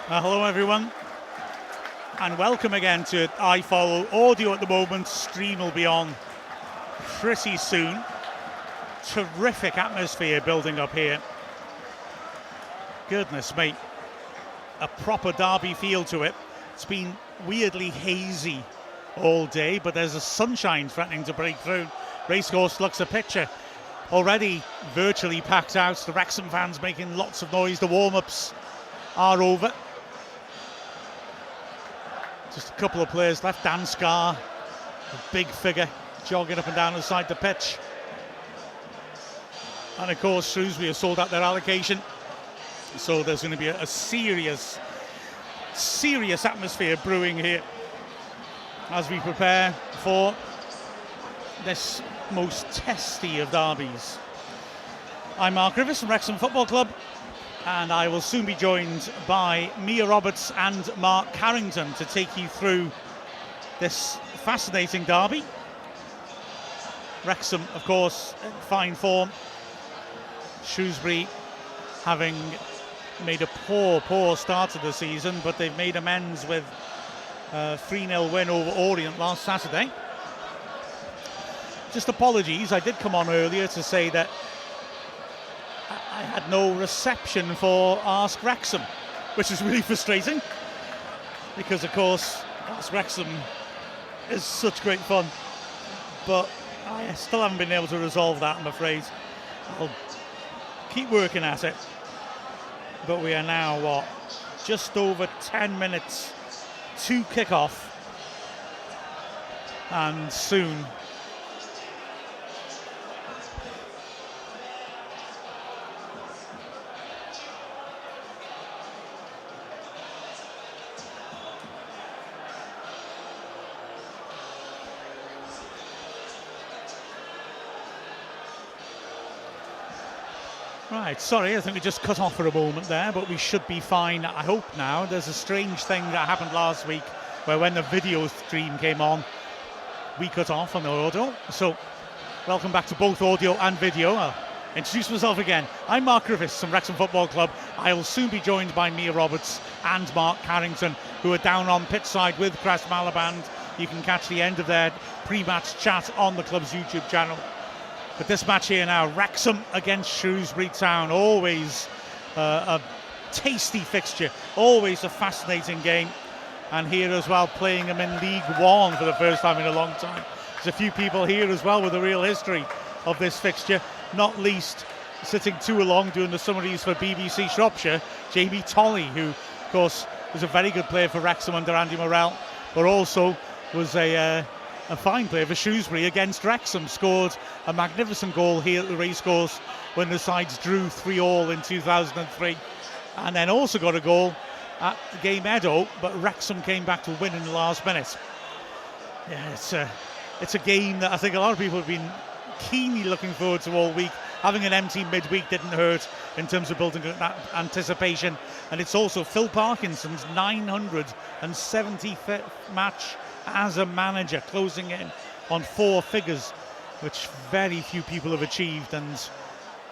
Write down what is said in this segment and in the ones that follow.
Hello everyone, and welcome again to iFollow. Audio at the moment, stream will be on pretty soon. Terrific atmosphere building up here. Goodness me, a proper derby feel to it. It's been weirdly hazy all day, but there's a sunshine threatening to break through. Racecourse looks a picture. Already virtually packed out. The Wrexham fans making lots of noise. The warm-ups are over. Just a couple of players left. Dan Scarr, a big figure, jogging up and down the side of the pitch. And of course, Shrewsbury have sold out their allocation. So there's going to be a serious atmosphere brewing here as we prepare for this most testy of derbies. I'm Mark Griffiths from Wrexham Football Club, and I will soon be joined by Mia Roberts and Mark Carrington to take you through this fascinating derby. Wrexham, of course, in fine form. Shrewsbury having made a poor start to the season, but they've made amends with a 3-0 win over Orient last Saturday. Just apologies, I did come on earlier to say that I had no reception for Ask Wrexham, which is really frustrating because, of course, Ask Wrexham is such great fun, but I still haven't been able to resolve that, I'm afraid. I'll keep working at it, but we are now, just over 10 minutes to kick off, and soon Right, sorry, I think we just cut off for a moment there, but we should be fine, I hope now. There's a strange thing that happened last week where when the video stream came on, we cut off on the audio. So, welcome back to both audio and video. I'll introduce myself again. I'm Mark Griffiths from Wrexham Football Club. I will soon be joined by Mia Roberts and Mark Carrington, who are down on pitchside with Crest Malaband. You can catch the end of their pre-match chat on the club's YouTube channel. But this match here now, Wrexham against Shrewsbury Town, always a tasty fixture, always a fascinating game. And here as well, playing them in League One for the first time in a long time. There's a few people here as well with a real history of this fixture, not least sitting too along doing the summaries for BBC Shropshire, Jamie Tolley, who of course was a very good player for Wrexham under Andy Morrell, but also was a fine player for Shrewsbury against Wrexham, scored a magnificent goal here at the Racecourse when the sides drew 3-3 in 2003, and then also got a goal at the Game Meadow, but Wrexham came back to win in the last minute. Yeah, it's a game that I think a lot of people have been keenly looking forward to all week. Having an empty midweek didn't hurt in terms of building that anticipation, and it's also Phil Parkinson's 975th match as a manager, closing in on 4 figures, which very few people have achieved, and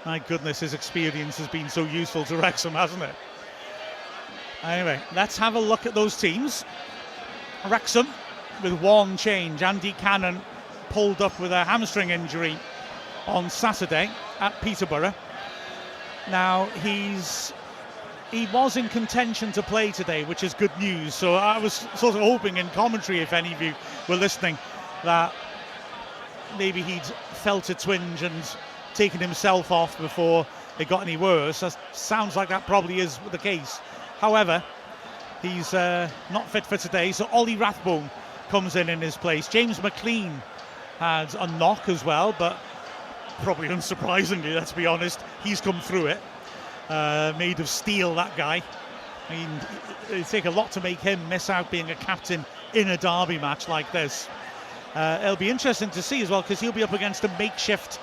my goodness, his experience has been so useful to Wrexham, hasn't it? Anyway, let's have a look at those teams. Wrexham with one change. Andy Cannon pulled up with a hamstring injury on Saturday at Peterborough. Now he was in contention to play today, which is good news. So I was sort of hoping in commentary, if any of you were listening, that maybe he'd felt a twinge and taken himself off before it got any worse. That sounds like that probably is the case. However, he's not fit for today, so Ollie Rathbone comes in his place. James McLean had a knock as well, but probably unsurprisingly, let's be honest, he's come through it. Made of steel, that guy. I mean, it'd take a lot to make him miss out being a captain in a derby match like this. It'll be interesting to see as well, because he'll be up against a makeshift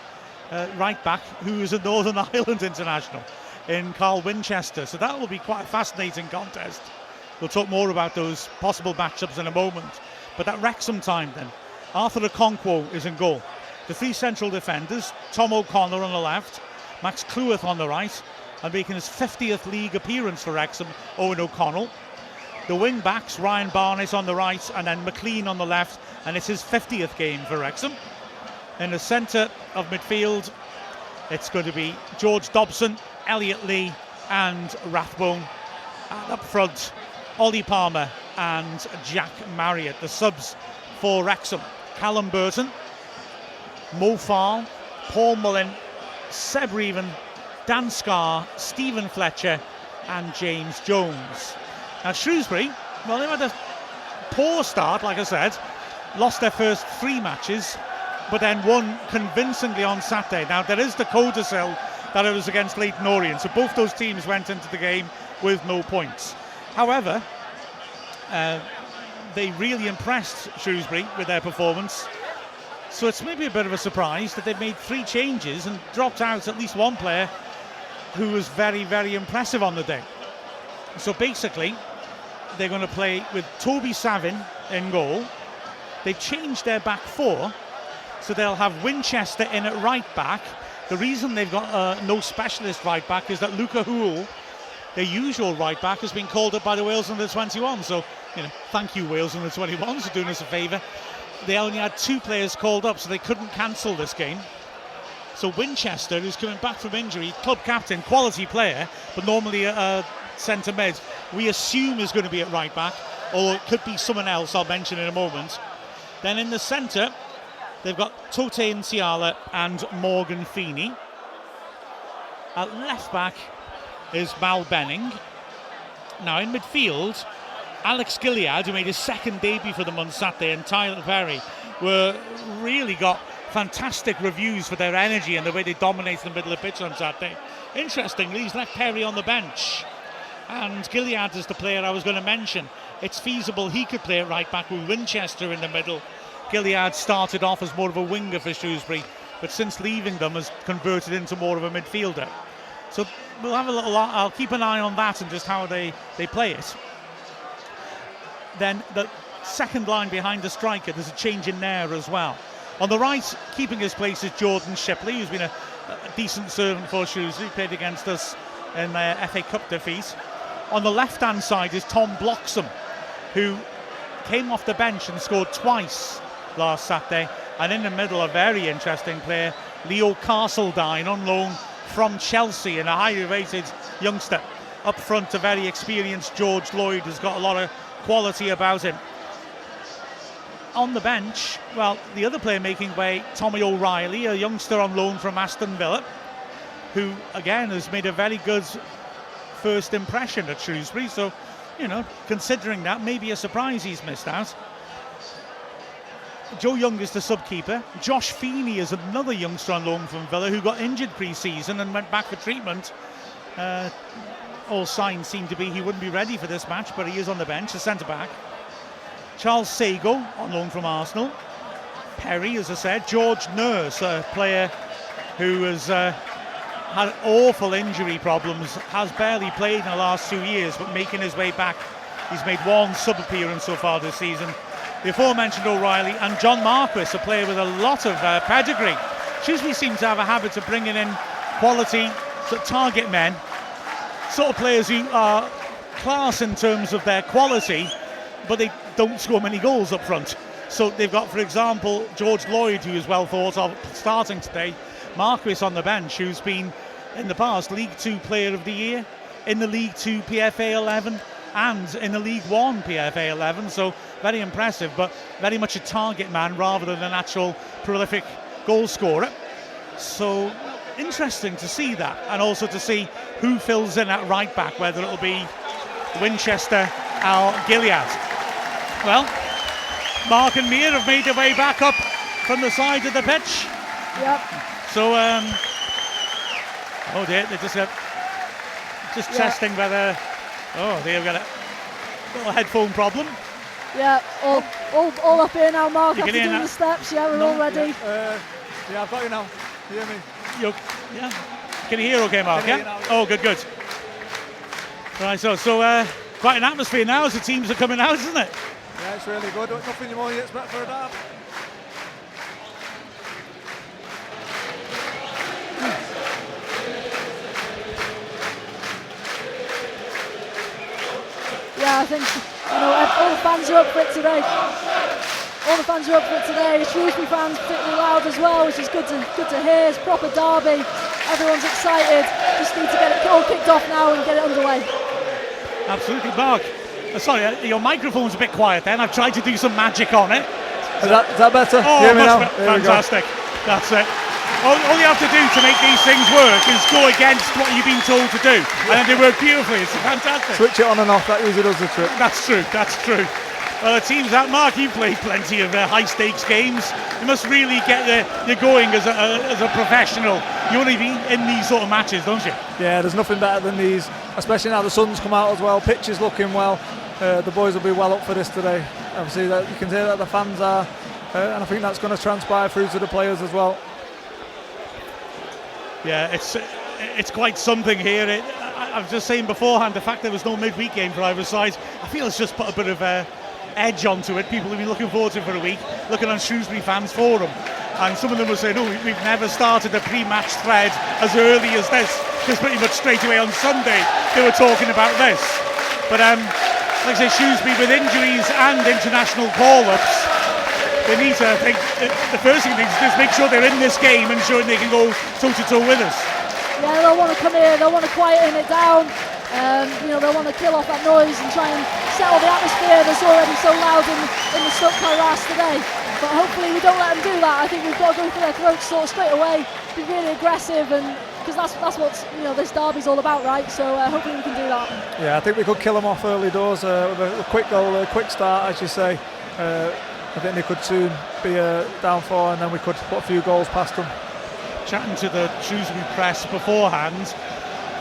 right back who is a Northern Ireland international in Carl Winchester. So that will be quite a fascinating contest. We'll talk more about those possible matchups in a moment. But at Wrexham time then, Arthur Okonkwo is in goal. The 3 central defenders, Tom O'Connor on the left, Max Cleworth on the right, and making his 50th league appearance for Wrexham, Owen O'Connell. The wing backs, Ryan Barnett on the right and then McLean on the left, and it's his 50th game for Wrexham. In the centre of midfield, it's going to be George Dobson, Elliot Lee and Rathbone. And up front, Ollie Palmer and Jack Marriott. The subs for Wrexham: Callum Burton, Mo Farr, Paul Mullin, Seb Reven, Dan Scarr, Stephen Fletcher and James Jones. Now Shrewsbury, well, they had a poor start, like I said, lost their first 3 matches, but then won convincingly on Saturday. Now there is the codicil that it was against Leyton Orient, so both those teams went into the game with no points. However, they really impressed Shrewsbury with their performance, so it's maybe a bit of a surprise that they've made 3 changes and dropped out at least one player who was very, very impressive on the day. So basically, they're going to play with Toby Savin in goal. They've changed their back 4, so they'll have Winchester in at right back. The reason they've got no specialist right back is that Luca Houle, their usual right back, has been called up by the Wales under 21. So, thank you Wales under 21s for doing us a favour. They only had 2 players called up, so they couldn't cancel this game. So Winchester, who's coming back from injury, club captain, quality player, but normally a centre mid, we assume is going to be at right back, or it could be someone else I'll mention in a moment. Then in the centre, they've got Tote Nsiala and Morgan Feeney. At left back is Mal Benning. Now in midfield, Alex Gilead, who made his second debut for them on Saturday, and Tyler Perry really got fantastic reviews for their energy and the way they dominated the middle of the pitch on Saturday. Interestingly, he's left Perry on the bench, and Gilead is the player I was going to mention. It's feasible he could play at right back with Winchester in the middle. Gilead started off as more of a winger for Shrewsbury, but since leaving them has converted into more of a midfielder. So we'll have I'll keep an eye on that and just how they play it. Then the second line behind the striker, there's a change in there as well. On the right, keeping his place, is Jordan Shipley, who's been a decent servant for Shrewsbury, played against us in their FA Cup defeat. On the left-hand side is Tom Bloxham, who came off the bench and scored twice last Saturday. And in the middle, a very interesting player, Leo Castledine, on loan from Chelsea, and a highly rated youngster. Up front, a very experienced George Lloyd, who's got a lot of quality about him. On the bench, well, the other player making way, Tommy O'Reilly, a youngster on loan from Aston Villa, who again has made a very good first impression at Shrewsbury. So, considering that, maybe a surprise he's missed out. Joe Young is the sub-keeper. Josh Feeney is another youngster on loan from Villa who got injured pre-season and went back for treatment. All signs seem to be he wouldn't be ready for this match, but he is on the bench, a centre-back. Charles Sago on loan from Arsenal. Perry, as I said. George Nurse, a player who has had awful injury problems, has barely played in the last 2 years, but making his way back. He's made 1 sub-appearance so far this season. The aforementioned O'Reilly, and John Marquis, a player with a lot of pedigree. Shrewsbury seems to have a habit of bringing in quality sort of target men, sort of players who are class in terms of their quality, but they don't score many goals up front. So they've got, for example, George Lloyd, who is well thought of, starting today. Marquis on the bench, who's been in the past League 2 Player of the Year, in the League 2 PFA 11 and in the League 1 PFA 11. So very impressive, but very much a target man rather than an actual prolific goal scorer. So interesting to see that, and also to see who fills in at right back, whether it'll be Winchester or Gilead. Well, Mark and Mia have made their way back up from the side of the pitch. Yep. So, oh dear, they're just testing whether. Oh, they've got a little headphone problem. Yeah, all up here now, Mark. After doing the steps, yeah, we're all ready. Yeah, I've got you now. You hear me? Yeah. Can you hear okay, Mark? Yeah? Now, yeah. Oh, good. Right, so quite an atmosphere now as the teams are coming out, isn't it? Yeah, it's really good. Nothing more yet, but for a dab. I think all the fans are up for it today. All the fans are up for it today. Shrewsbury fans particularly loud as well, which is good to hear. It's proper derby. Everyone's excited. Just need to get it all kicked off now and get it underway. Absolutely, Mark. Sorry, your microphone's a bit quiet then. I've tried to do some magic on it. Is that better? Oh, fantastic. That's it. All you have to do to make these things work is go against what you've been told to do. And then they work beautifully. It's fantastic. Switch it on and off. That usually does the trick. That's true. Well, it seems that, Mark, you've played plenty of high-stakes games. You must really get you going as a professional. You want to be in these sort of matches, don't you? Yeah, there's nothing better than these, especially now the sun's come out as well. Pitch is looking well. The boys will be well up for this today. Obviously, that you can see that the fans are, and I think that's going to transpire through to the players as well. Yeah, it's quite something here. I was just saying beforehand, the fact there was no midweek game for either side, I feel it's just put a bit of edge onto it. People have been looking forward to it for a week, looking on Shrewsbury Fans Forum, and some of them were saying, "Oh, we've never started a pre-match thread as early as this," because pretty much straight away on Sunday they were talking about this. But like I say, Shrewsbury with injuries and international call-ups, they need to, I think, the first thing they need to do is make sure they're in this game, ensuring they can go toe-to-toe with us. Yeah, they'll want to come here, they'll want to quieten it down. They'll want to kill off that noise and try and settle the atmosphere that's already so loud in the Stoke Kairas today. But hopefully we don't let them do that. I think we've got to go for their throats sort of straight away, be really aggressive, and because that's what this derby's all about, right? So hopefully we can do that. Yeah, I think we could kill them off early doors with a quick goal, a quick start, as you say. I think they could soon be down 4, and then we could put a few goals past them. Chatting to the Shrewsbury press beforehand,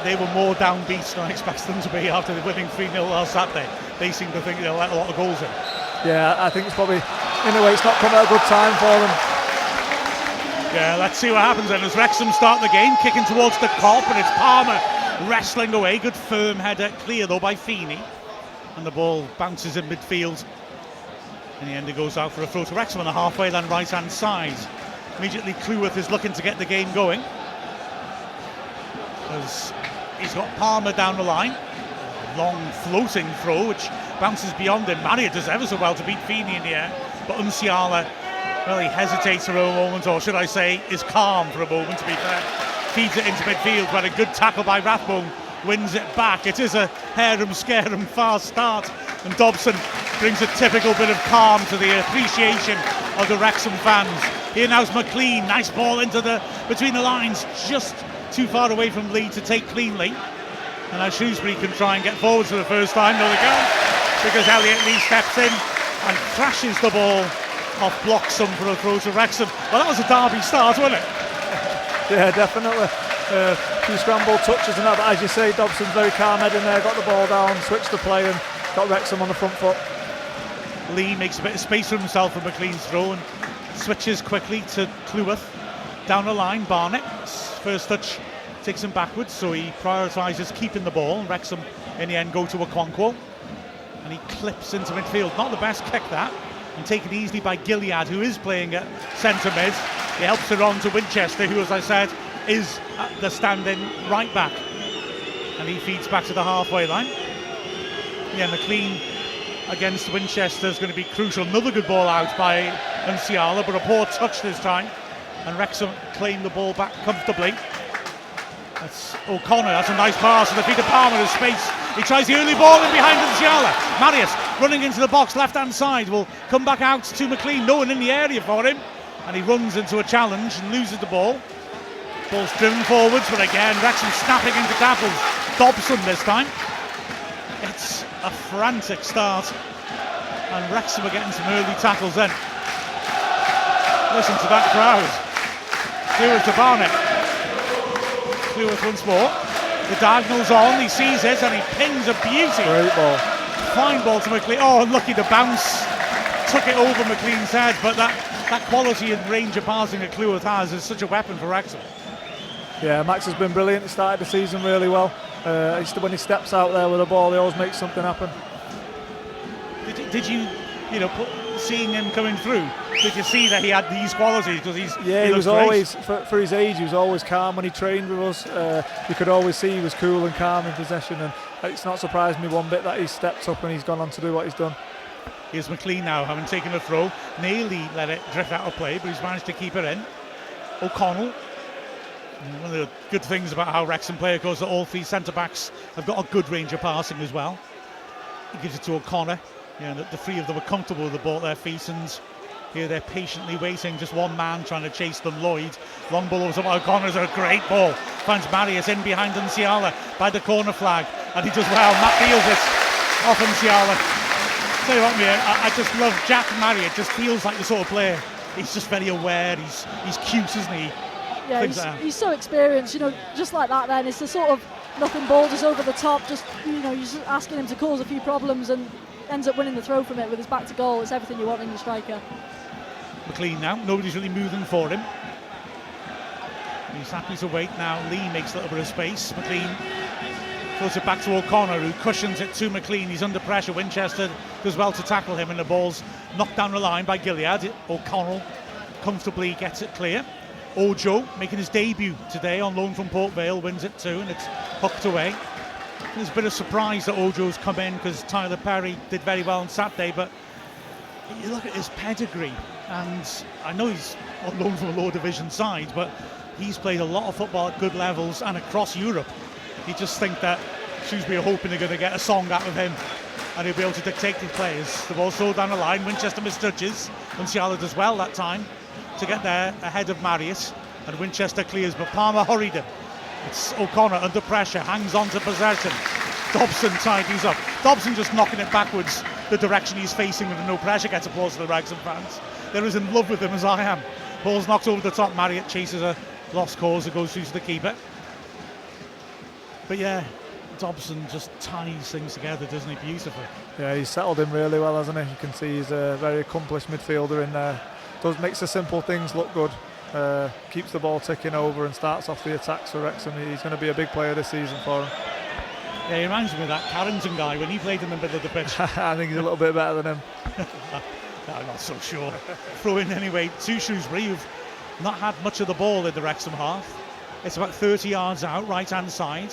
they were more downbeat than I expected them to be after winning 3-0 last Saturday. They seem to think they'll let a lot of goals in. Yeah, I think it's probably, in a way, it's not come at a good time for them. Yeah, let's see what happens then as Wrexham start the game, kicking towards the Kop, and it's Palmer wrestling away. Good firm header, clear though by Feeney, and the ball bounces in midfield. In the end, it goes out for a throw to Wrexham on the halfway line right-hand side. Immediately, Cleworth is looking to get the game going, as he's got Palmer down the line. Long floating throw which bounces beyond him. Marriott does ever so well to beat Feeney in the air, but Unsiala, well, he hesitates for a moment, or should I say is calm for a moment, to be fair. Feeds it into midfield, but a good tackle by Rathbone wins it back. It is a harum-scarum fast start, and Dobson brings a typical bit of calm to the appreciation of the Wrexham fans. Here now's McLean, nice ball into between the lines, just too far away from Lee to take cleanly. And now Shrewsbury can try and get forwards for the first time. No, they can't, because Elliott Lee steps in and crashes the ball off Bloxham for a throw to Wrexham. Well, that was a derby start, wasn't it? Yeah, definitely. A few scramble touches and that, but as you say, Dobson's very calm-headed in there, got the ball down, switched the play and got Wrexham on the front foot. Lee makes a bit of space for himself for McLean's throw and switches quickly to Cleworth. Down the line, Barnett, first touch takes him backwards, so he prioritises keeping the ball. Wrexham in the end go to Okonkwo, and he clips into midfield. Not the best kick that, and taken easily by Gilead, who is playing at centre mid. He helps it on to Winchester, who, as I said, is the stand-in right back, and he feeds back to the halfway line. Yeah, McLean against Winchester is going to be crucial. Another good ball out by Unsiala, but a poor touch this time, and Wrexham claim the ball back comfortably. That's O'Connor, that's a nice pass to the feet of Palmer in space. He tries the early ball in behind Unsiala. Marius running into the box, left-hand side, will come back out to McLean. No one in the area for him, and he runs into a challenge and loses the ball. Ball's driven forwards, but again, Wrexham snapping into tackles. Dobson this time. It's a frantic start, and Wrexham are getting some early tackles in. Listen to that crowd. Cleworth to Barnett. Cleworth once more. The diagonal's on, he sees it, and he pings a beauty. Great ball. Fine ball to McLean. Oh, unlucky to bounce. Took it over McLean's head, but that quality and range of passing that Cleworth has is such a weapon for Wrexham. Yeah, Max has been brilliant. He started the season really well. When he steps out there with the ball, he always makes something happen. Did you seeing him coming through, Did you see that he had these qualities? Because he was always, for his age, he was always calm when he trained with us. You could always see he was cool and calm in possession, and it's not surprised me one bit that he's stepped up and he's gone on to do what he's done. Here's McLean now, having taken a throw. Nearly let it drift out of play, but he's managed to keep it in. O'Connell. One of the good things about how Wrexham play, of course, that all three centre-backs have got a good range of passing as well. He gives it to O'Connor. The three of them are comfortable with the ball at their feet, and here they're patiently waiting. Just one man trying to chase them, Lloyd. Long ball over to O'Connor's a great ball. Finds Marius in behind Nsiala by the corner flag, and he does well. Matt feels it off Nsiala. Tell you what, man, I just love Jack Marriott. Just feels like the sort of player. He's just very aware. He's cute, isn't he? Yeah, he's so experienced. Just like that. Then it's the sort of nothing ball just over the top. Just you're just asking him to cause a few problems and ends up winning the throw from it with his back to goal. It's everything you want in your striker. McLean now. Nobody's really moving for him. He's happy to wait now. Lee makes a little bit of space. McLean throws it back to O'Connor, who cushions it to McLean. He's under pressure. Winchester does well to tackle him, and the ball's knocked down the line by Gilead. O'Connell comfortably gets it clear. Ojo making his debut today on loan from Port Vale, wins it too, and it's hooked away. There's a bit of surprise that Ojo's come in because Tyler Perry did very well on Saturday, but you look at his pedigree, and I know he's on loan from a lower division side, but he's played a lot of football at good levels and across Europe. You just think that Shrewsbury are hoping they're going to get a song out of him and he'll be able to dictate the players. The ball's thrown down the line. Winchester misjudges. Nsiala does well that time to get there ahead of Marius, and Winchester clears, but Palmer hurried him. It's O'Connor under pressure, hangs on to possession. Dobson tidies up. Dobson just knocking it backwards the direction he's facing with no pressure. Gets applause to the Wrexham fans. They're as in love with him as I am. Ball's knocked over the top. Marriott chases a lost cause that goes through to the keeper. But yeah, Dobson just ties things together, doesn't he? Beautifully. Yeah, he's settled in really well, hasn't he? You can see he's a very accomplished midfielder in there. Makes the simple things look good. Keeps the ball ticking over and starts off the attacks for Wrexham. He's going to be a big player this season for him. Yeah, he reminds me of that Carrington guy when he played in the middle of the pitch. I think he's a little bit better than him. I'm not so sure. Throw in anyway to Shrewsbury, who've not had much of the ball in the Wrexham half. It's about 30 yards out, right-hand side.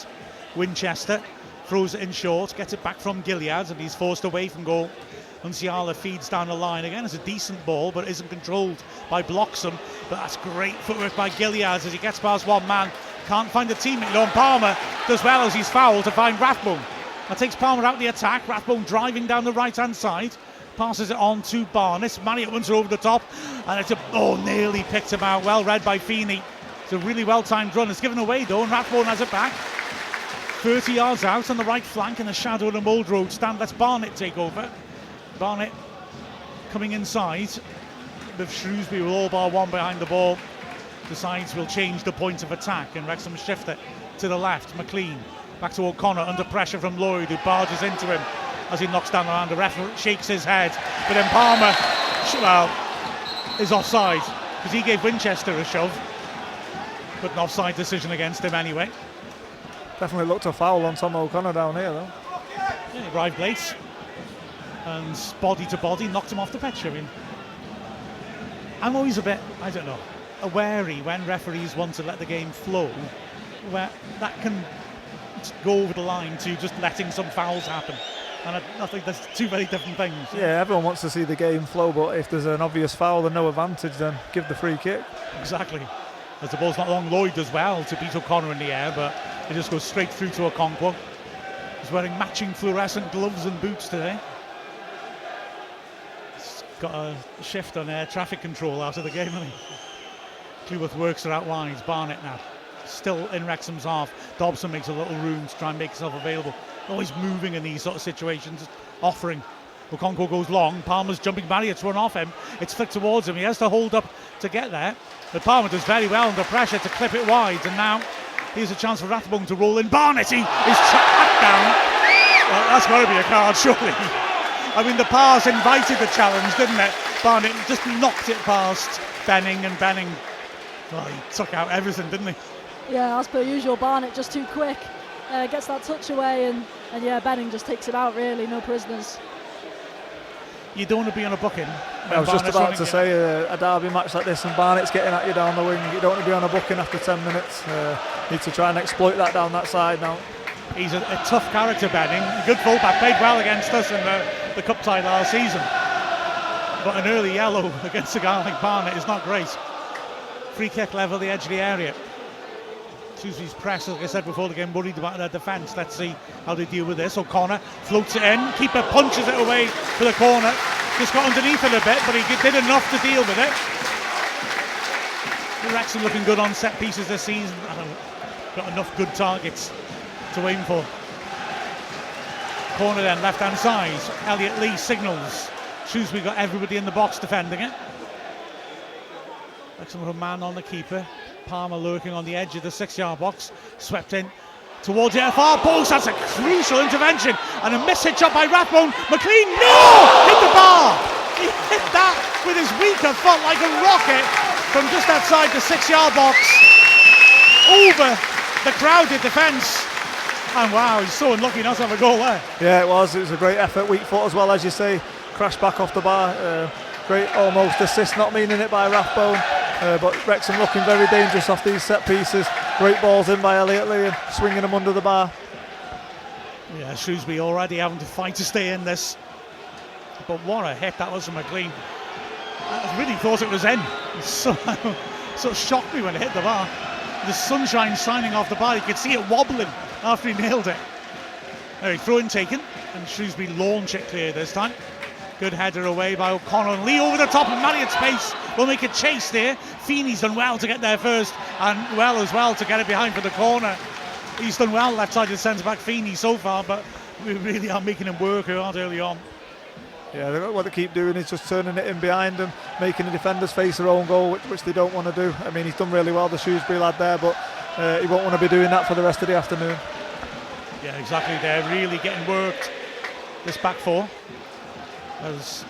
Winchester throws it in short, gets it back from Gilead, and he's forced away from goal. Nsiala feeds down the line again. It's a decent ball, but isn't controlled by Bloxham. But that's great footwork by Gilead as he gets past one man. Can't find a teammate. Lone Palmer does well as he's fouled to find Rathbone. That takes Palmer out the attack. Rathbone driving down the right-hand side. Passes it on to Barnes. Marriott wants her over the top. And it's nearly picked him out. Well read by Feeney. It's a really well-timed run. It's given away though, and Rathbone has it back. 30 yards out on the right flank in the shadow of the Mould Road stand. Let's Barnett take over. Barnett coming inside with Shrewsbury with all bar one behind the ball. Decides we'll change the point of attack, and Wrexham shift it to the left. McLean back to O'Connor under pressure from Lloyd, who barges into him as he knocks down the man. The ref shakes his head, but then Palmer is offside because he gave Winchester a shove, but an offside decision against him anyway. Definitely looked a foul on Tom O'Connor down here though. Yeah, he arrived late and body to body knocked him off the pitch. I mean, I'm always a bit, wary when referees want to let the game flow, where that can go over the line to just letting some fouls happen. And I think there's two very different things. Yeah, everyone wants to see the game flow, but if there's an obvious foul and no advantage, then give the free kick. Exactly. As the ball's not long, Lloyd does well to beat O'Connor in the air, but it just goes straight through to Okonkwo. He's wearing matching fluorescent gloves and boots today. He's got a shift on air traffic control out of the game, hasn't he? Cleworth works it out wide. Barnett now still in Wrexham's half. Dobson makes a little room to try and make himself available. Always moving in these sort of situations, offering. Okonkwo goes long. Palmer's jumping barrier to run off him. It's flicked towards him. He has to hold up to get there. But Palmer does very well under pressure to clip it wide. And now here's a chance for Rathbone to roll in. Barnett is trapped down. Well, that's got to be a card, surely. I mean, the pass invited the challenge, didn't it? Barnett just knocked it past Benning, and Benning, well, he took out everything, didn't he? Yeah, as per usual, Barnett just too quick. Gets that touch away, and yeah, Benning just takes it out, really. No prisoners. You don't want to be on a booking I was just about to say a derby match like this and Barnett's getting at you down the wing. You don't want to be on a booking after 10 minutes. Need to try and exploit that down that side now. He's a tough character, Benning. Good fullback, played well against us in the cup tie last season. But an early yellow against a guy like Barnett is not great. Free kick level, the edge of the area. Shrewsbury's press, like I said before, they're getting worried about their defence. Let's see how they deal with this. O'Connor floats it in. Keeper punches it away for the corner. Just got underneath it a bit, but he did enough to deal with it. Wrexham looking good on set pieces this season. Got enough good targets to aim for. Corner then, left hand side. Elliot Lee signals. Shrewsbury got everybody in the box defending it. Wrexham with a man on the keeper. Palmer lurking on the edge of the 6-yard box. Swept in towards the far post. That's a crucial intervention. And a miss hit shot by Rathbone. McLean, no! Hit the bar! He hit that with his weaker foot like a rocket from just outside the 6-yard box. Over the crowded defence. And wow, he's so unlucky not to have a goal there. Yeah, it was a great effort. Weak foot as well, as you say. Crashed back off the bar. Great almost assist, not meaning it by Rathbone. But Wrexham looking very dangerous off these set pieces. Great balls in by Elliot Lee and swinging them under the bar. Yeah, Shrewsbury already having to fight to stay in this. But what a hit that was from McLean. I really thought it was in. It sort of shocked me when it hit the bar. The sunshine shining off the bar, you could see it wobbling after he nailed it. Anyway, throw-in taken, and Shrewsbury launch it clear this time. Good header away by O'Connor, and Lee over the top, and Marriott's pace will make a chase there. Feeney's done well to get there first, and well as well to get it behind for the corner. He's done well left-sided centre-back Feeney so far, but we really are making him work hard early on. Yeah, what they keep doing is just turning it in behind them, making the defenders face their own goal, which they don't want to do. I mean, he's done really well, the Shrewsbury lad there, but he won't want to be doing that for the rest of the afternoon. Yeah, exactly. They're really getting worked, this back four. As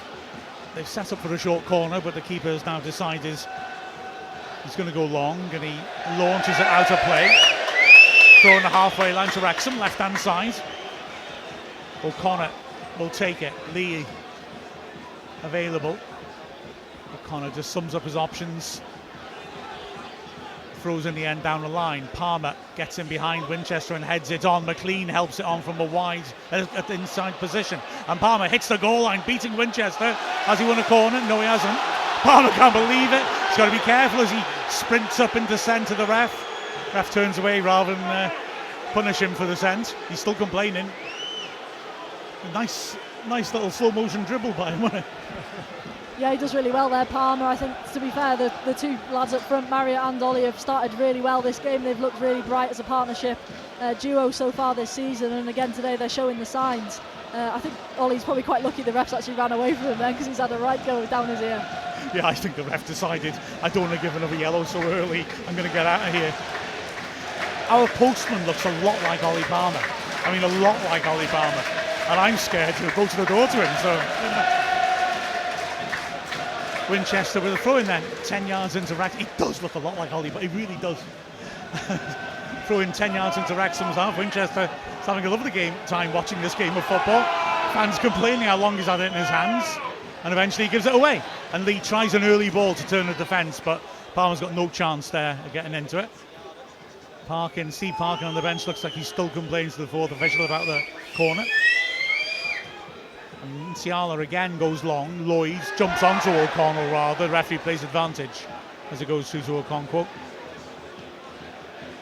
they've set up for a short corner, but the keeper has now decided he's going to go long, and he launches it out of play. Throwing the halfway line to Wrexham, left-hand side. O'Connor will take it. Lee available. O'Connor just sums up his options. Throws in the end down the line. Palmer gets in behind Winchester and heads it on. McLean helps it on from a wide at the inside position. And Palmer hits the goal line, beating Winchester. Has he won a corner? No, he hasn't. Palmer can't believe it. He's got to be careful as he sprints up into send to the ref. Ref turns away rather than punish him for the send. He's still complaining. A nice little slow motion dribble by him, wasn't it? Yeah, he does really well there, Palmer. I think, to be fair, the two lads up front, Marriott and Ollie, have started really well this game. They've looked really bright as a partnership duo so far this season, and again today they're showing the signs. I think Ollie's probably quite lucky the refs actually ran away from him then, because he's had a right go down his ear. Yeah, I think the ref decided, I don't want to give another yellow so early, I'm going to get out of here. Our postman looks a lot like Ollie Palmer. I mean, a lot like Ollie Palmer. And I'm scared to go to the door to him, so... Winchester with a throw in there, 10 yards into Wrexham. He does look a lot like Ollie, but he really does. Throw in 10 yards into Wrexham's half. Winchester is having a lovely game time watching this game of football. Fans complaining how long he's had it in his hands, and eventually he gives it away. And Lee tries an early ball to turn the defence, but Palmer's got no chance there of getting into it. Steve Parkin on the bench looks like he still complains to the fourth official about the corner. And Ciala again goes long. Lloyd jumps onto O'Connell rather. The referee plays advantage as it goes through to Okonkwo.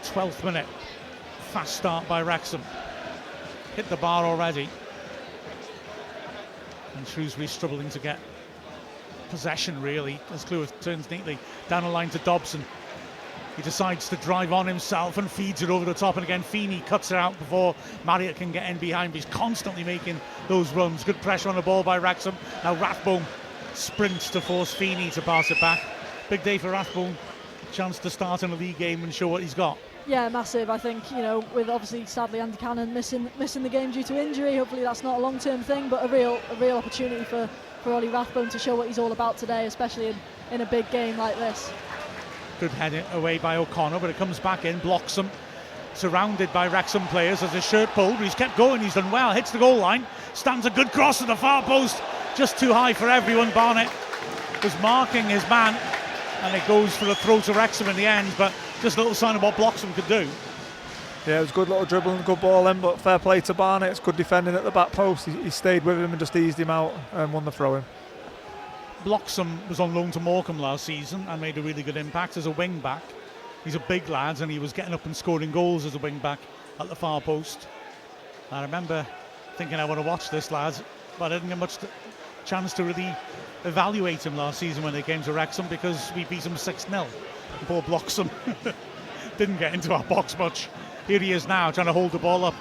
12th minute. Fast start by Wrexham. Hit the bar already. And Shrewsbury struggling to get possession really. As Cleworth turns neatly down the line to Dobson. He decides to drive on himself and feeds it over the top, and again Feeney cuts it out before Marriott can get in behind. He's constantly making those runs. Good pressure on the ball by Wrexham. Now Rathbone sprints to force Feeney to pass it back. Big day for Rathbone. Chance to start in a league game and show what he's got. Yeah, massive. I think, with obviously sadly Andy Cannon missing the game due to injury. Hopefully that's not a long-term thing, but a real opportunity for Ollie Rathbone to show what he's all about today, especially in a big game like this. Good head away by O'Connor, but it comes back in, blocks him. Surrounded by Wrexham players as his shirt pulled, but he's kept going, he's done well, hits the goal line, stands a good cross to the far post, just too high for everyone. Barnett was marking his man, and it goes for a throw to Wrexham in the end, but just a little sign of what Bloxham could do. Yeah, it was a good little dribble and good ball in, but fair play to Barnett. It's good defending at the back post. He stayed with him and just eased him out and won the throw-in. Bloxham was on loan to Morecambe last season and made a really good impact as a wing back. He's a big lad and he was getting up and scoring goals as a wing back at the far post. I remember thinking I want to watch this lad, but I didn't get much chance to really evaluate him last season when they came to Wrexham because we beat him 6-0. Poor Bloxham didn't get into our box much. Here he is now trying to hold the ball up.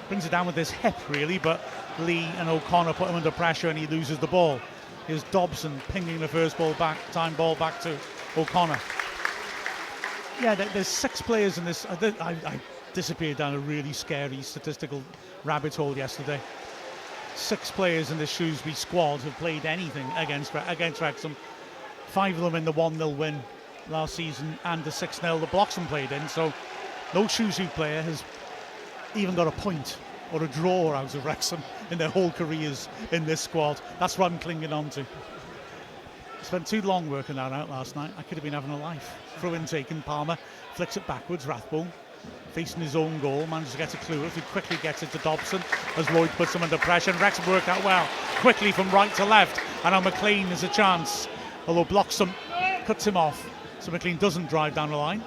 Brings it down with his hip really, but Lee and O'Connor put him under pressure and he loses the ball. Here's Dobson pinging the first ball back to O'Connor. Yeah, there's 6 players in this. I disappeared down a really scary statistical rabbit hole yesterday. 6 players in this Shrewsbury squad have played anything against Wrexham. 5 of them in the 1-0 win last season and the 6-0 that Bloxham played in. So no Shrewsbury player has even got a point or a draw out of Wrexham in their whole careers in this squad. That's what I'm clinging on to. Spent too long working that out last night. I could have been having a life. Throw in taken, Palmer flicks it backwards. Rathbone facing his own goal, manages to get to Cleworth, who quickly gets it to Dobson as Lloyd puts him under pressure. And Wrexham work out well, quickly from right to left. And now McLean has a chance, although Bloxham cuts him off, so McLean doesn't drive down the line.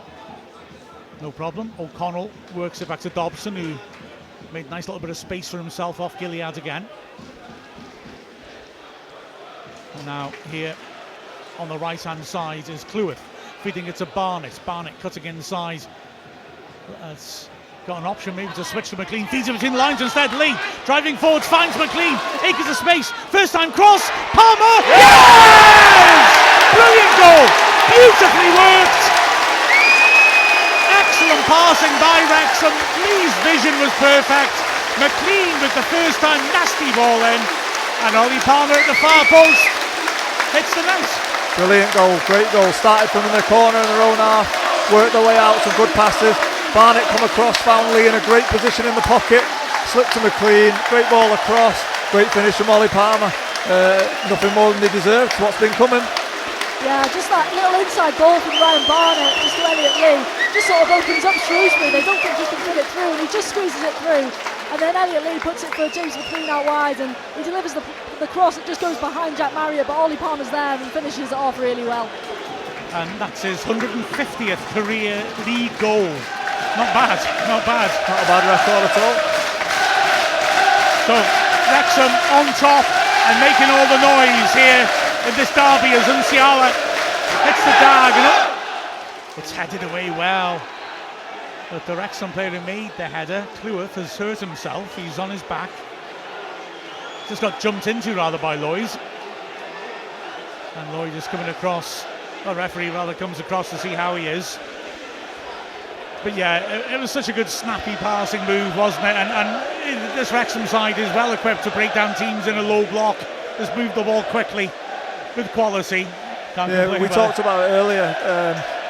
No problem. O'Connell works it back to Dobson, who made a nice little bit of space for himself off Gilead again. And now here on the right hand side is Cleworth, feeding it to Barnett. Barnett cutting inside. Has got an option maybe to switch to McLean. Feeds it between the lines instead. Lee driving forward, finds McLean. Acres of space. First time cross. Palmer. Yes! Brilliant goal. Beautifully worked. Excellent passing by Wrexham. Lee's vision was perfect. McLean with the first time nasty ball in. And Ollie Palmer at the far post hits the net. Brilliant goal, great goal. Started from in the corner in their own half, worked their way out, some good passes. Barnett come across, found Lee in a great position in the pocket, slipped to McLean, great ball across, great finish from Ollie Palmer. Nothing more than they deserved. What's been coming? Yeah, just that little inside ball from Ryan Barnett just to Elliot Lee just sort of opens up Shrewsbury. They don't think he can put it through and he just squeezes it through. And then Elliot Lee puts it for James McLean out wide and he delivers the cross. It just goes behind Jack Marriott, but Ollie Palmer's there and finishes it off really well. And that's his 150th career league goal. Not bad, not bad. Not a bad record at all. So Wrexham on top and making all the noise here in this derby as Unsiala hits the diagonal. It's headed away well. But the Wrexham player who made the header, Cleworth, has hurt himself. He's on his back. Just got jumped into rather by Lloyd. And Lloyd is coming across. The referee rather comes across to see how he is. But yeah, it was such a good snappy passing move, wasn't it? And this Wrexham side is well equipped to break down teams in a low block. Just move the ball quickly with quality. Yeah, we talked about it earlier,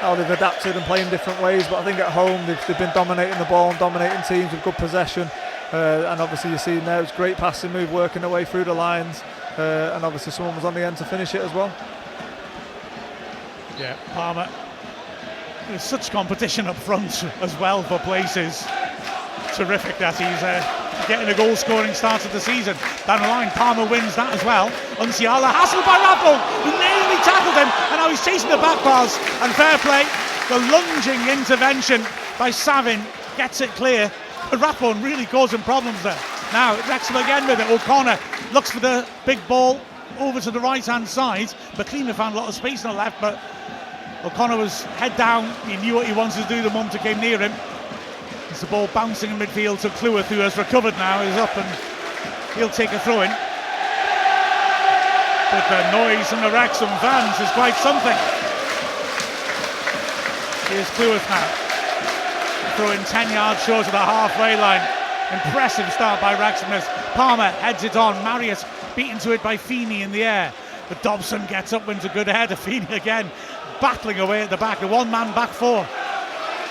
how they've adapted and playing different ways, but I think at home they've been dominating the ball and dominating teams with good possession. And obviously you're seeing there, it's great passing move, working their way through the lines, and obviously someone was on the end to finish it as well. Yeah, Palmer. There's such competition up front as well for places. Terrific that he's getting a goal scoring start of the season. Down the line, Palmer wins that as well. Unsiala hassled by Rathbone, who nearly tackled him, and now he's chasing the back pass. And fair play, the lunging intervention by Savin gets it clear. But Rathbone really causing problems there. Now Wrexham again with it. O'Connor looks for the big ball over to the right hand side. McLean found a lot of space on the left, but O'Connor was head down. He knew what he wanted to do the moment it came near him. It's the ball bouncing in midfield to Cleworth, who has recovered now, is up and he'll take a throw in. But the noise from the Wrexham fans is quite something. Here's Cleworth now. Throwing 10 yards short of the halfway line. Impressive start by Wrexham as Palmer heads it on. Marriott beaten to it by Feeney in the air. But Dobson gets up, wins a good header. Feeney again battling away at the back. A one-man back four.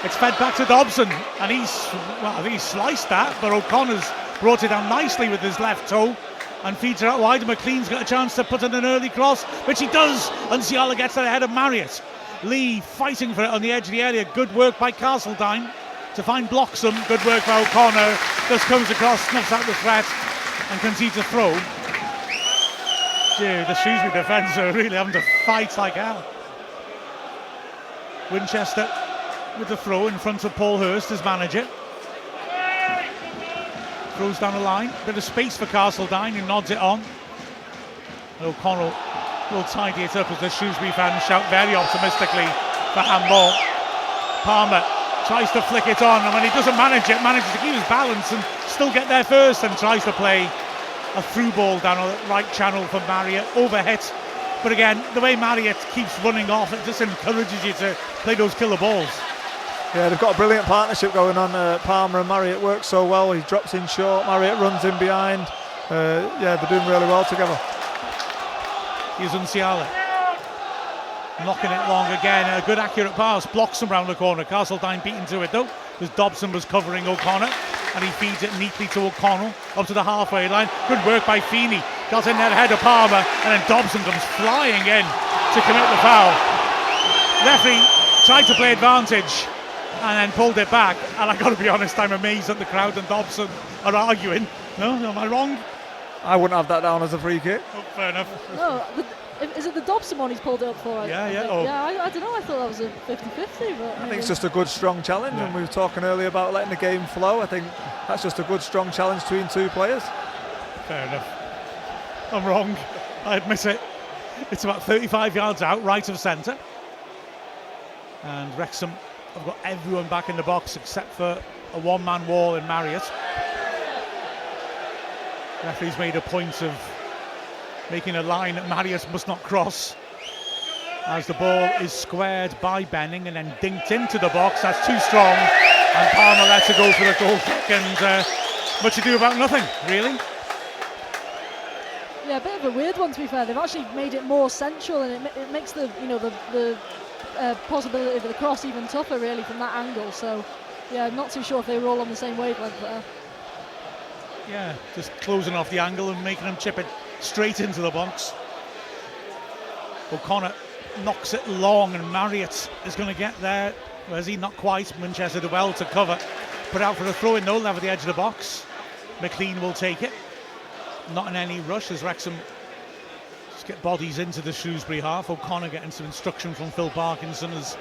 It's fed back to Dobson, and he's sliced that, but O'Connor's brought it down nicely with his left toe. and feeds her out wide. McLean's got a chance to put in an early cross, which he does, and Ciala gets it ahead of Marriott. Lee fighting for it on the edge of the area. Good work by Castledine to find Bloxham. Good work by O'Connor. Just comes across, snuffs out the threat, and concedes a throw. Gee, the Shrewsbury defence are really having to fight like hell. Winchester with the throw in front of Paul Hurst as manager. Throws down the line, bit of space for Castledine, who nods it on. O'Connell will tidy it up as the Shrewsbury fans shout very optimistically for handball. Palmer tries to flick it on, and when he doesn't manage it, manages to keep his balance and still get there first, and tries to play a through ball down the right channel for Marriott, overhit. But again, the way Marriott keeps running off, it just encourages you to play those killer balls. Yeah, they've got a brilliant partnership going on. Palmer and Marriott work so well. He drops in short, Marriott runs in behind. Yeah, they're doing really well together. Here's Ciala knocking it long again. A good accurate pass, blocks him round the corner. Castledine beaten to it though, because Dobson was covering O'Connor, and he feeds it neatly to O'Connell up to the halfway line. Good work by Feeney. Got in there ahead of Palmer, and then Dobson comes flying in to commit the foul. Referee tried to play advantage and then pulled it back, and I got to be honest, I'm amazed that the crowd and Dobson are arguing. No, am I wrong? I wouldn't have that down as a free kick. Oh, fair enough. No, is it the Dobson one he's pulled it up for? Yeah. Yeah, I don't know. I thought that was a 50-50. But I think it's just a good, strong challenge, and we were talking earlier about letting the game flow. I think that's just a good, strong challenge between two players. Fair enough. I'm wrong. I admit it. It's about 35 yards out, right of centre. And Wrexham have got everyone back in the box except for a one-man wall in Marriott. Referee's made a point of making a line that Marriott must not cross, as the ball is squared by Benning and then dinked into the box. That's too strong, and Palmer lets it go for the goal kick, and much ado about nothing, really. Yeah, a bit of a weird one, to be fair. They've actually made it more central, and it makes the possibility of the cross even tougher, really, from that angle. So, yeah, I'm not too sure if they were all on the same wavelength there. Yeah, just closing off the angle and making them chip it straight into the box. O'Connor knocks it long, and Marriott is going to get there. Whereas he? Not quite. Winchester did well to cover. Put out for a throw-in though, level the edge of the box. McLean will take it. Not in any rush as Wrexham just get bodies into the Shrewsbury half. O'Connor getting some instruction from Phil Parkinson as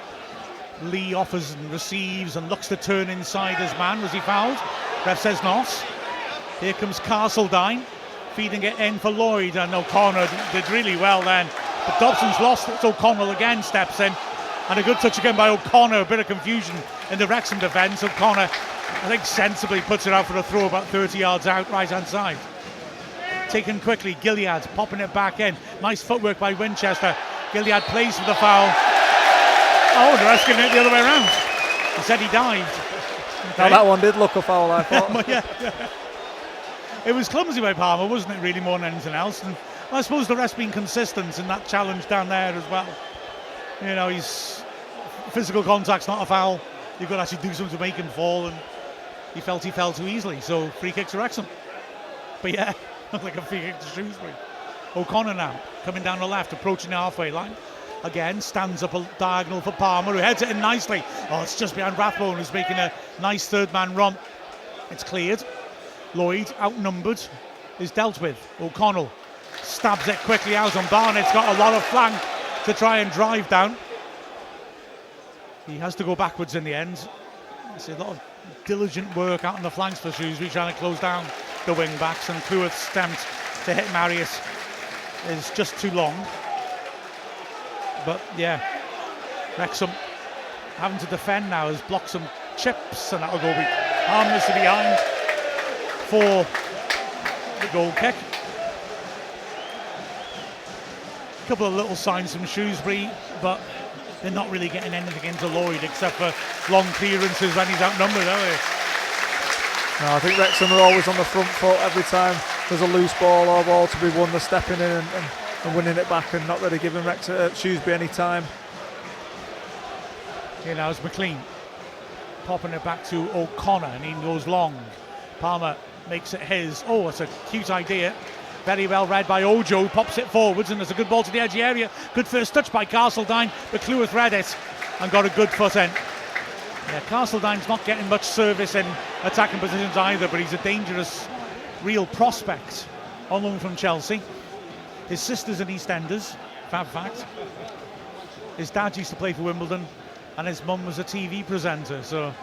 Lee offers and receives and looks to turn inside his man. Was he fouled? Ref says not. Here comes Castledine, feeding it in for Lloyd, and O'Connor did really well then. But Dobson's lost it, so O'Connell again steps in. And a good touch again by O'Connor, a bit of confusion in the Wrexham defence. O'Connor, I think, sensibly puts it out for a throw about 30 yards out, right-hand side. Taken quickly, Gilead popping it back in. Nice footwork by Winchester. Gilead plays for the foul. Oh, they're asking it the other way around. He said he dived. Okay. Now that one did look a foul, I thought. yeah. It was clumsy by Palmer, wasn't it, really, more than anything else? And I suppose the rest being consistent in that challenge down there as well. You know, he's physical contact's not a foul. You've got to actually do something to make him fall, and he felt he fell too easily. So free kick to Wrexham. But yeah, like a free kick to Shrewsbury. O'Connor now coming down the left, approaching the halfway line. Again, stands up a diagonal for Palmer, who heads it in nicely. Oh, it's just behind Rathbone, who's making a nice third-man run. It's cleared. Lloyd, outnumbered, is dealt with. O'Connell stabs it quickly out on Barnett's got a lot of flank to try and drive down. He has to go backwards in the end. It's a lot of diligent work out on the flanks for Shrewsbury, trying to close down the wing backs, and Cleworth's attempt to hit Marriott is just too long. But yeah, Wrexham having to defend now as Bloxham chips, and that'll go harmlessly behind for the goal kick. A couple of little signs from Shrewsbury, but they're not really getting anything into Lloyd except for long clearances when he's outnumbered, are they? No, I think Wrexham are always on the front foot every time there's a loose ball or ball to be won. They're stepping in and winning it back and not really giving Shrewsbury any time. Here now is McLean popping it back to O'Connor, and he goes long. Palmer makes it his. Oh, it's a cute idea. Very well read by Ojo, pops it forwards, and there's a good ball to the edge of the area. Good first touch by Castledine, but Cleworth read it and got a good foot in. Yeah, Castledine's not getting much service in attacking positions either, but he's a dangerous, real prospect on loan from Chelsea. His sister's an EastEnders, fab fact. His dad used to play for Wimbledon, and his mum was a TV presenter, so...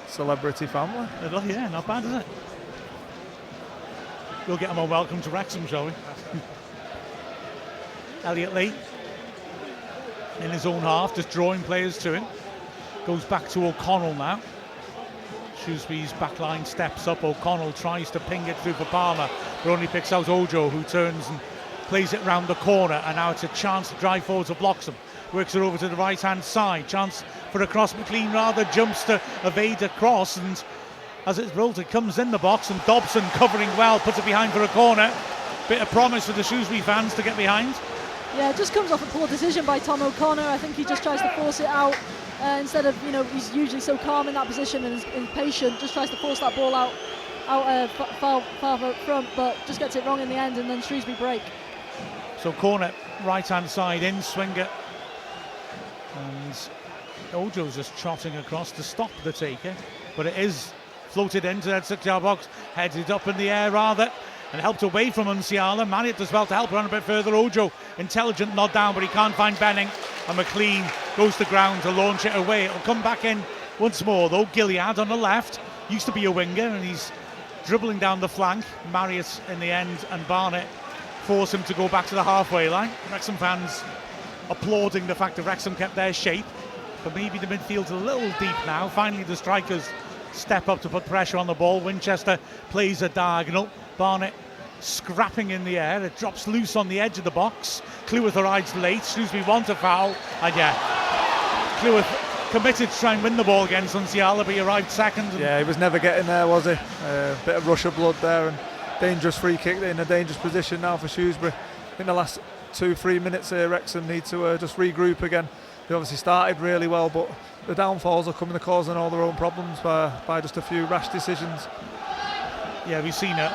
Celebrity family. Yeah, not bad, is it? We'll get him on welcome to Wrexham, shall we? Elliot Lee, in his own half, just drawing players to him. Goes back to O'Connell now. Shrewsbury's backline steps up. O'Connell tries to ping it through for Palmer, but only picks out Ojo, who turns and plays it round the corner. And now it's a chance to drive forward to Bloxham. Works it over to the right-hand side. Chance for a cross. McLean rather jumps to evade a cross, and as it's rolled, it comes in the box, and Dobson, covering well, puts it behind for a corner. Bit of promise for the Shrewsbury fans to get behind. Yeah, it just comes off a poor decision by Tom O'Connor. I think he just tries to force it out instead of, he's usually so calm in that position and is patient. Just tries to force that ball out far front, but just gets it wrong in the end, and then Shrewsbury break. So corner, right-hand side in, Swinger. And Ojo's just trotting across to stop the taker, but it is floated into that 6-yard box, headed up in the air rather, and helped away from Musiala. Marriott does well to help run a bit further. Ojo, intelligent nod down, but he can't find Benning, and McLean goes to ground to launch it away. It'll come back in once more though. Gilead on the left, used to be a winger, and he's dribbling down the flank. Marriott in the end, and Barnett force him to go back to the halfway line. Wrexham fans applauding the fact that Wrexham kept their shape, but maybe the midfield's a little deep now. Finally the strikers step up to put pressure on the ball. Winchester plays a diagonal. Barnett scrapping in the air. It drops loose on the edge of the box. Cleworth arrives late. Shrewsbury want a foul, and Cleworth committed to try and win the ball against Musiala, but he arrived second. Yeah, he was never getting there, was he? Bit of rush of blood there, and dangerous free kick in a dangerous position now for Shrewsbury. In the last 2-3 minutes here, Wrexham need to just regroup again. They obviously started really well, but the downfalls are coming to causing all their own problems by just a few rash decisions. Yeah, we've seen it.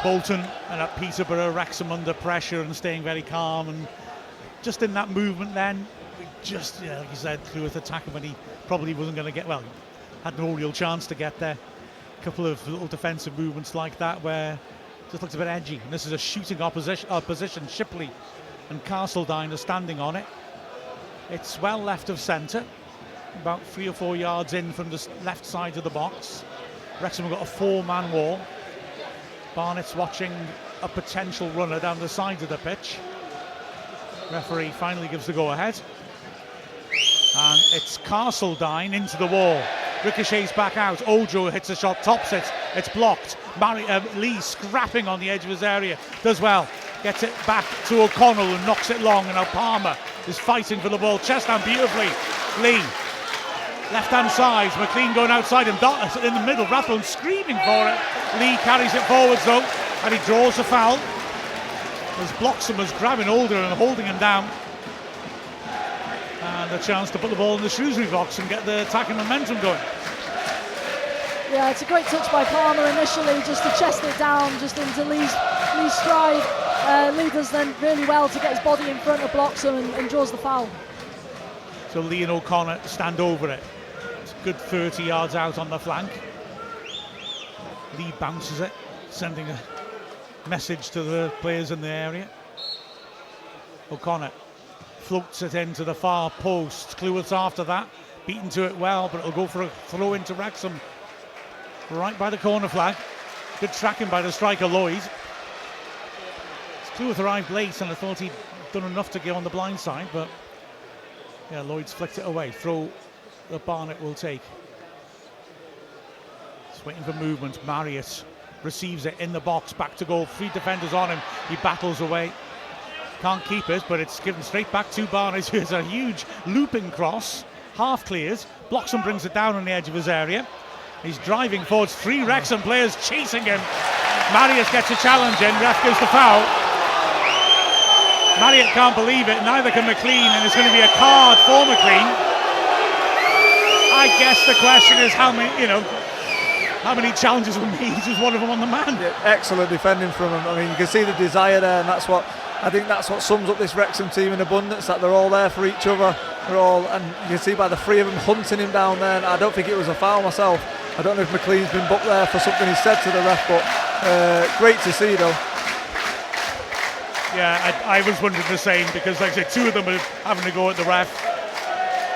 Bolton and at Peterborough, Wrexham under pressure and staying very calm, and just in that movement then, just like you said, Cleworth attacking when he probably wasn't going to get, had no real chance to get there. A couple of little defensive movements like that where it just looks a bit edgy, and this is a shooting opposition. Shipley and Castledine are standing on it. It's well left of centre, about 3 or 4 yards in from the left side of the box. Wrexham have got a 4-man wall. Barnett's watching a potential runner down the side of the pitch. Referee finally gives the go-ahead. And it's Castledine into the wall. Ricochets back out. Ojo hits a shot, tops it. It's blocked. Lee scrapping on the edge of his area. Does well. Gets it back to O'Connell, who knocks it long. And now Palmer is fighting for the ball. Chest down beautifully. Lee. Left-hand side, McLean going outside him, in the middle, Rathbone screaming for it. Lee carries it forwards though, and he draws a foul. As Bloxham was grabbing Older and holding him down. And a chance to put the ball in the Shrewsbury box and get the attacking momentum going. Yeah, it's a great touch by Palmer initially, just to chest it down, just into Lee's stride. Lee does then really well to get his body in front of Bloxham and draws the foul. So Lee and O'Connor stand over it. It's a good 30 yards out on the flank. Lee bounces it, sending a message to the players in the area. O'Connor floats it into the far post. Cleworth's after that, beaten to it well, but it'll go for a throw into Wrexham. Right by the corner flag. Good tracking by the striker Lloyd. Cleworth arrived late, and I thought he'd done enough to get on the blind side, but yeah, Lloyd's flicked it away. Throw that Barnett will take. Just waiting for movement. Marriott receives it in the box, back to goal. 3 defenders on him. He battles away. Can't keep it, but it's given straight back to Barnett. Here's a huge looping cross. Half clears. Bloxham brings it down on the edge of his area. He's driving forwards. 3 Wrexham players chasing him. Marriott gets a challenge in. Ref gives the foul. Marriott can't believe it, neither can McLean, and it's going to be a card for McLean. I guess the question is how many, how many challenges were made, was one of them on the man. Yeah, excellent defending from him. I mean, you can see the desire there, and I think that's what sums up this Wrexham team in abundance, that they're all there for each other. And you can see by the three of them hunting him down there, and I don't think it was a foul myself. I don't know if McLean's been booked there for something he said to the ref, but great to see though. Yeah, I was wondering the same, because like I said, two of them were having to go at the ref.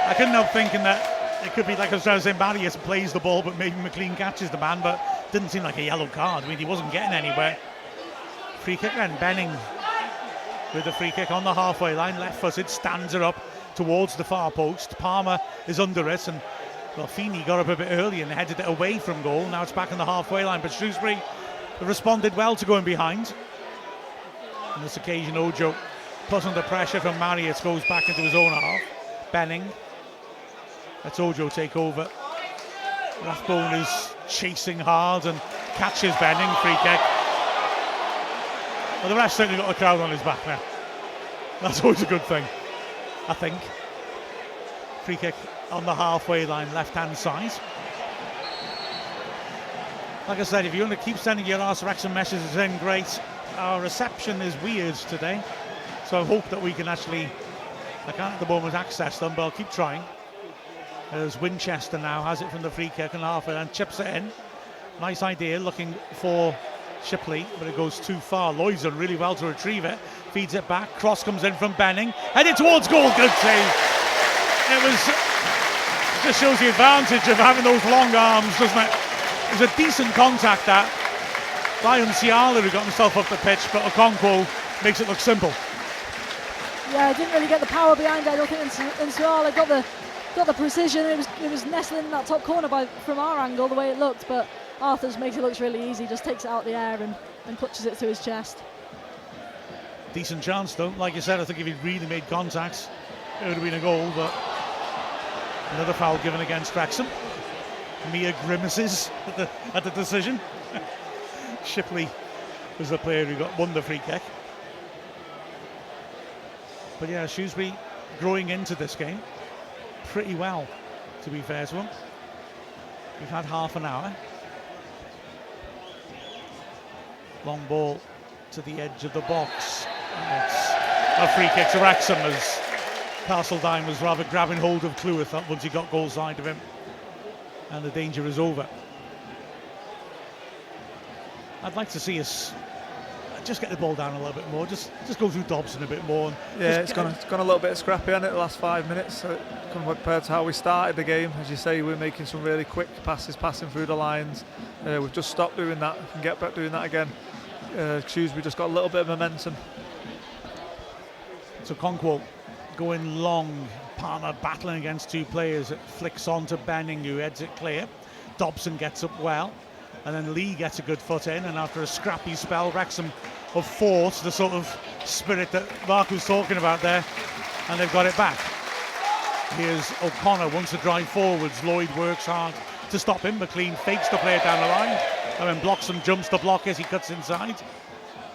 I couldn't help thinking that it could be like I was trying to say, Marius plays the ball, but maybe McLean catches the man, but didn't seem like a yellow card. I mean, he wasn't getting anywhere. Free kick then, Benning with the free kick on the halfway line, left-footed, stands it up towards the far post. Palmer is under it, and Feeney got up a bit early and headed it away from goal. Now it's back on the halfway line, but Shrewsbury responded well to going behind. On this occasion, Ojo put under pressure from Marius, goes back into his own half. Benning lets Ojo take over. Rathbone is chasing hard and catches Benning, free kick. Well, the ref's certainly got a crowd on his back now. That's always a good thing, I think. Free kick on the halfway line, left-hand side. Like I said, if you want to keep sending your Ask Wrexham messages in, great. Our reception is weird today, so I hope that we can actually, I can't at the moment access them, but I'll keep trying. As Winchester now has it from the free kick and halfway and chips it in. Nice idea, looking for Shipley, but it goes too far. Lloyd's done really well to retrieve it, feeds it back, cross comes in from Benning, headed towards goal, good save. It just shows the advantage of having those long arms, doesn't it? It was a decent contact that by Unciala, who got himself up the pitch, but Okonkwo makes it look simple. Yeah, didn't really get the power behind it. I don't think Unciala got the precision. It was nestling in that top corner from our angle, the way it looked, but Arthur's makes it look really easy, just takes it out of the air and clutches it to his chest. Decent chance though, like you said. I think if he'd really made contact, it would have been a goal, but another foul given against Wrexham. Mia grimaces at the decision. Shipley was the player who won the free kick. But yeah, Shrewsbury growing into this game pretty well, to be fair to them. We've had half an hour. Long ball to the edge of the box. And it's a free kick to Wrexham, as Castledine was rather grabbing hold of Cleworth once he got goal side of him. And the danger is over. I'd like to see us just get the ball down a little bit more, just go through Dobson a bit more. Yeah, it's gone a little bit scrappy on it the last 5 minutes, compared to how we started the game. As you say, we're making some really quick passes, passing through the lines. We've just stopped doing that. We can get back doing that again. Shrewsbury just got a little bit of momentum. So Okonkwo going long, Palmer battling against two players. It flicks on to Benning, who heads it clear. Dobson gets up well, and then Lee gets a good foot in, and after a scrappy spell, Wrexham have fought the sort of spirit that Mark was talking about there, and they've got it back. Here's O'Connor, wants to drive forwards. Lloyd works hard to stop him. McLean fakes the player down the line, and then blocks and jumps the block as he cuts inside.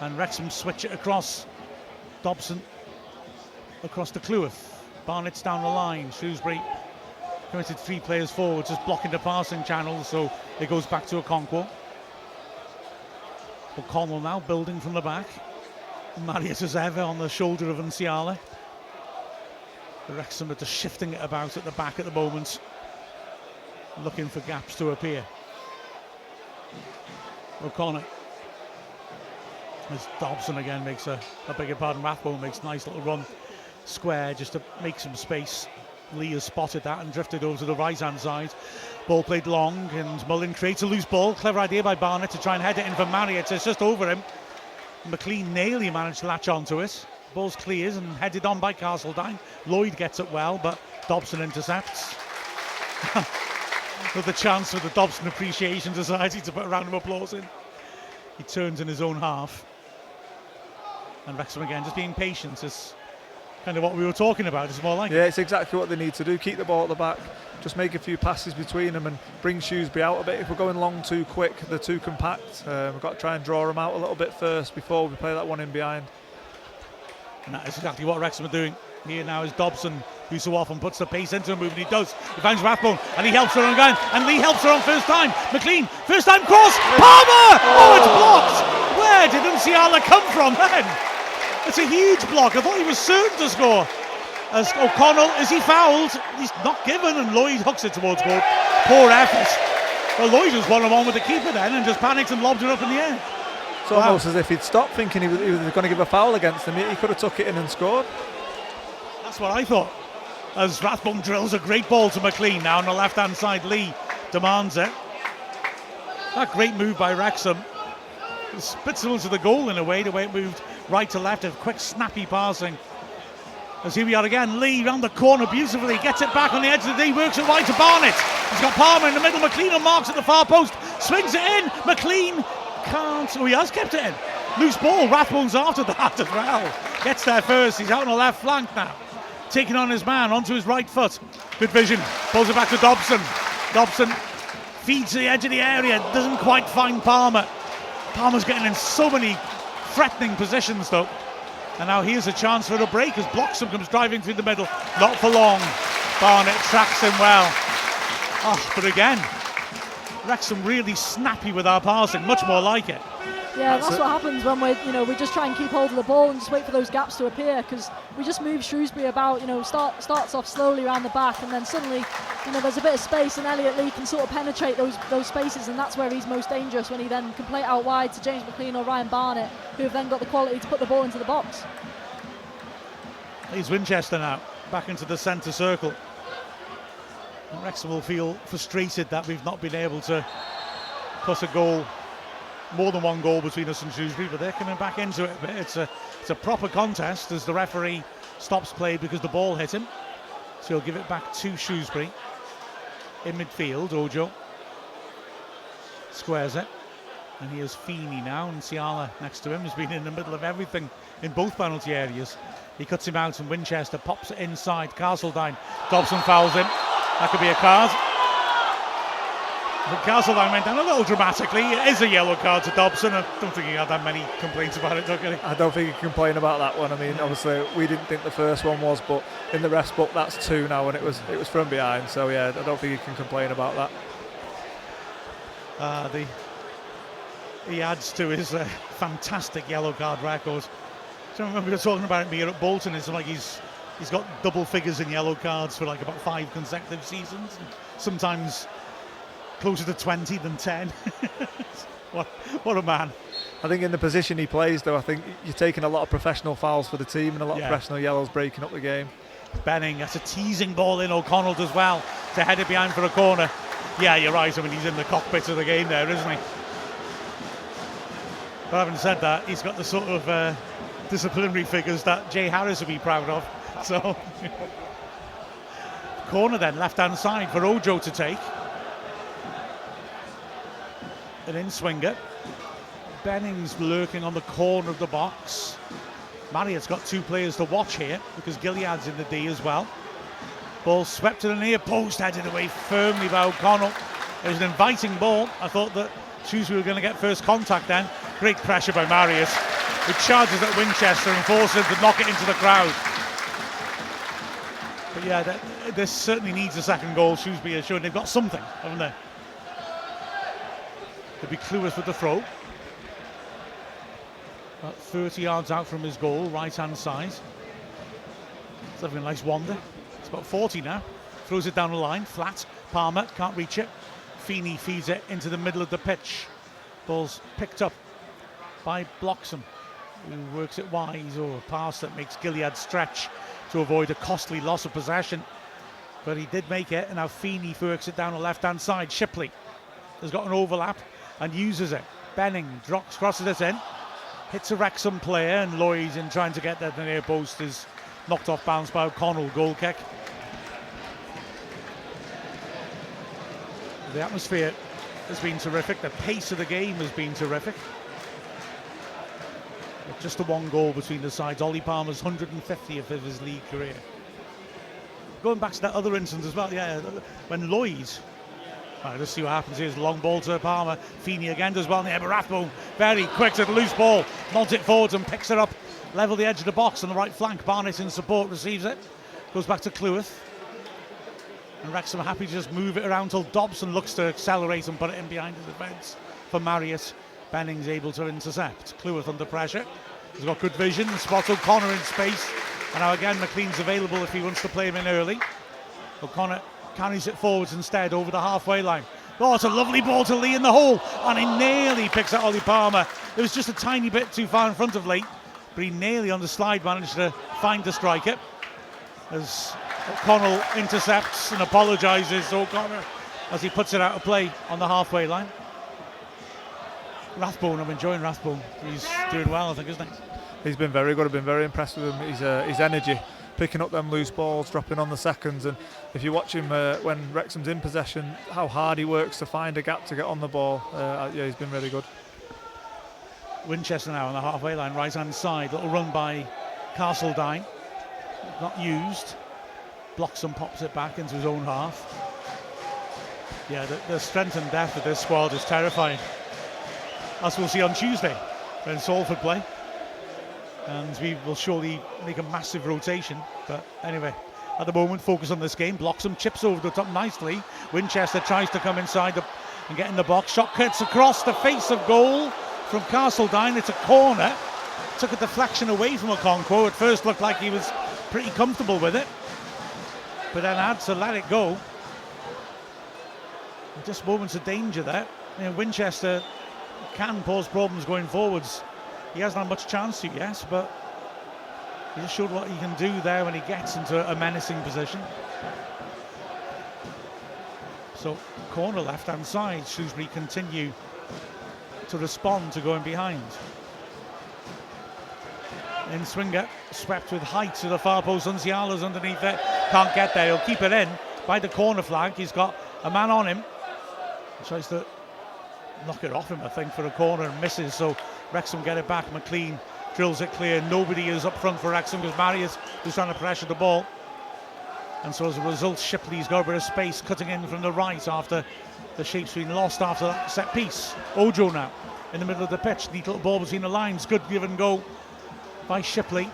And Wrexham switch it across. Dobson across to Cleworth. Barnett's down the line. Shrewsbury committed three players forward, just blocking the passing channel, so it goes back to Okonkwo. O'Connell now building from the back. Marius as ever on the shoulder of Unciala. The Wrexham are just shifting it about at the back at the moment, looking for gaps to appear. O'Connor, as Dobson again makes I beg your pardon, Rathbone makes a nice little run square just to make some space. Lee has spotted that and drifted over to the right hand side. Ball played long, and Mullin creates a loose ball. Clever idea by Barnett to try and head it in for Marriott. It's just over him. McLean nearly managed to latch onto it. Ball's clears and headed on by Castledine. Lloyd gets it well, but Dobson intercepts. With the chance for the Dobson Appreciation Society to put a round of applause in. He turns in his own half. And Wrexham again just being patient is kind of what we were talking about. It's more like yeah, it's exactly what they need to do. Keep the ball at the back, just make a few passes between them and bring Shrewsbury out a bit. If we're going long too quick, they're too compact. We've got to try and draw them out a little bit first before we play that one in behind. And that is exactly what Wrexham are doing. Here now is Dobson, who so often puts the pace into a move, and he does. He finds Rathbone, and he helps her on ground, and Lee helps her on first time. McLean First time cross. Palmer! Oh, it's blocked. Where did Musiala come from then? It's a huge block. I thought he was certain to score. As O'Connell, is he fouled? He's not given, and Lloyd hooks it towards goal. Poor effort. Well, Lloyd was one-on-one with the keeper then and just panicked and lobbed it up in the air. It's almost as if he'd stopped thinking he was going to give a foul against him. He could have took it in and scored. That's what I thought. As Rathbone drills a great ball to McLean now on the left-hand side. Lee demands it. That great move by Wrexham. It spits it onto the goal in a way, the way it moved right to left, a quick snappy passing. As here we are again, Lee round the corner beautifully, gets it back on the edge of the D, works it right to Barnett. He's got Palmer in the middle, McLean on marks at the far post, swings it in, McLean can't, he has kept it in. Loose ball, Rathbone's after that as well. Gets there first, he's out on the left flank now. Taking on his man, onto his right foot. Good vision, pulls it back to Dobson. Dobson feeds to the edge of the area, doesn't quite find Palmer. Palmer's getting in so many threatening positions though. And now here's a chance for a break as Bloxham comes driving through the middle. Not for long. Barnett tracks him well. Oh, but again, Wrexham really snappy with our passing, much more like it. Yeah, that's what happens when we just try and keep hold of the ball and just wait for those gaps to appear, because we just move Shrewsbury about. Starts off slowly around the back, and then suddenly, there's a bit of space, and Elliot Lee can sort of penetrate those spaces, and that's where he's most dangerous, when he then can play it out wide to James McLean or Ryan Barnett, who have then got the quality to put the ball into the box. Here's Winchester now, back into the centre circle. And Wrexham will feel frustrated that we've not been able to put a goal, more than one goal between us and Shrewsbury, but they're coming back into it. It's a proper contest as the referee stops play because the ball hit him. So he'll give it back to Shrewsbury. In midfield, Ojo squares it. And here's Feeney now, and Musiala next to him has been in the middle of everything in both penalty areas. He cuts him out, and Winchester pops it inside. Castledine, Dobson fouls him. That could be a card. But Castledine went down a little dramatically. It is a yellow card to Dobson. I don't think he had that many complaints about it, I don't think he can complain about that one. I mean, obviously we didn't think the first one was, but in the rest book that's 2 now, and it was from behind. So yeah, I don't think he can complain about that. He adds to his fantastic yellow card record. So I remember we were talking about it here at Bolton. It's like he's got double figures in yellow cards for like about 5 consecutive seasons. Sometimes closer to 20 than 10. What a man. I think in the position he plays though, I think you're taking a lot of professional fouls for the team and a lot of professional yellows breaking up the game. Benning, that's a teasing ball in. O'Connell does well to head it behind for a corner. Yeah, you're right. I mean, he's in the cockpit of the game there, isn't he? But having said that, he's got the sort of disciplinary figures that Jay Harris would be proud of. So, corner then, left-hand side for Ojo to take. An in-swinger. Benning's lurking on the corner of the box. Marriott's got 2 players to watch here because Gilead's in the D as well. Ball swept to the near post, headed away firmly by O'Connell. It was an inviting ball. I thought that Shrewsbury were going to get first contact then. Great pressure by Marriott, who charges at Winchester and forces him to knock it into the crowd. But yeah, this certainly needs a second goal. Shrewsbury are showing they've got something, haven't they? It'll be Cleworth with the throw. About 30 yards out from his goal, right-hand side. It's having a nice wander. It's about 40 now. Throws it down the line, flat. Palmer can't reach it. Feeney feeds it into the middle of the pitch. Ball's picked up by Bloxham, who works it wide, or a pass that makes Gilead stretch to avoid a costly loss of possession. But he did make it, and now Feeney works it down the left-hand side. Shipley has got an overlap and uses it. Benning crosses it in, hits a Wrexham player, and Lloyd, in trying to get that near post, is knocked off balance by O'Connell. Goal kick. The atmosphere has been terrific. The pace of the game has been terrific. But just the 1 goal between the sides. Ollie Palmer's 150th of his league career. Going back to that other instance as well, yeah, when Lloyd, let's see what happens. Here's a long ball to Palmer. Feeney again does well in the air, but Rathbone very quick to the loose ball, nods it forwards and picks it up, level the edge of the box on the right flank. Barnett in support receives it, goes back to Cleworth. And Wrexham are happy to just move it around till Dobson looks to accelerate and put it in behind the defence for Marius. Benning's able to intercept. Cleworth under pressure. He's got good vision and spots O'Connor in space. And now again, McLean's available if he wants to play him in early. O'Connor carries it forwards instead over the halfway line. Oh, it's a lovely ball to Lee in the hole. And he nearly picks out Ollie Palmer. It was just a tiny bit too far in front of Lee. But he nearly on the slide managed to find the striker. As O'Connell intercepts and apologises to O'Connor as he puts it out of play on the halfway line. Rathbone, I'm enjoying Rathbone. He's doing well, I think, isn't he? He's been very good. I've been very impressed with him. His energy, picking up them loose balls, dropping on the seconds, and if you watch him when Wrexham's in possession, how hard he works to find a gap to get on the ball. Yeah, he's been really good. Winchester now on the halfway line, right hand side. Little run by Castledine, not used. Blocks and pops it back into his own half. Yeah, the strength and depth of this squad is terrifying. As we'll see on Tuesday when Salford play. And we will surely make a massive rotation. But anyway, at the moment, focus on this game. Blocks him, chips over the top nicely. Winchester tries to come inside and get in the box. Shot cuts across the face of goal from Castledine. It's a corner. Took a deflection away from Okonkwo. At first looked like he was pretty comfortable with it. But then had to let it go. Just moments of danger there. You know, Winchester can pose problems going forwards. He hasn't had much chance to, yes, but he just showed what he can do there when he gets into a menacing position. So, corner left-hand side, Shrewsbury continue to respond to going behind. In swinger, swept with height to the far post. Unziala's underneath it, can't get there. He'll keep it in by the corner flag. He's got a man on him. He tries to knock it off him, I think, for a corner and misses. So Wrexham get it back. McLean drills it clear. Nobody is up front for Wrexham because Marius is trying to pressure the ball. And so as a result, Shipley's got a bit of space, cutting in from the right after the shape's been lost after that set piece. Ojo now in the middle of the pitch. Neat little ball between the lines. Good give and go by Shipley.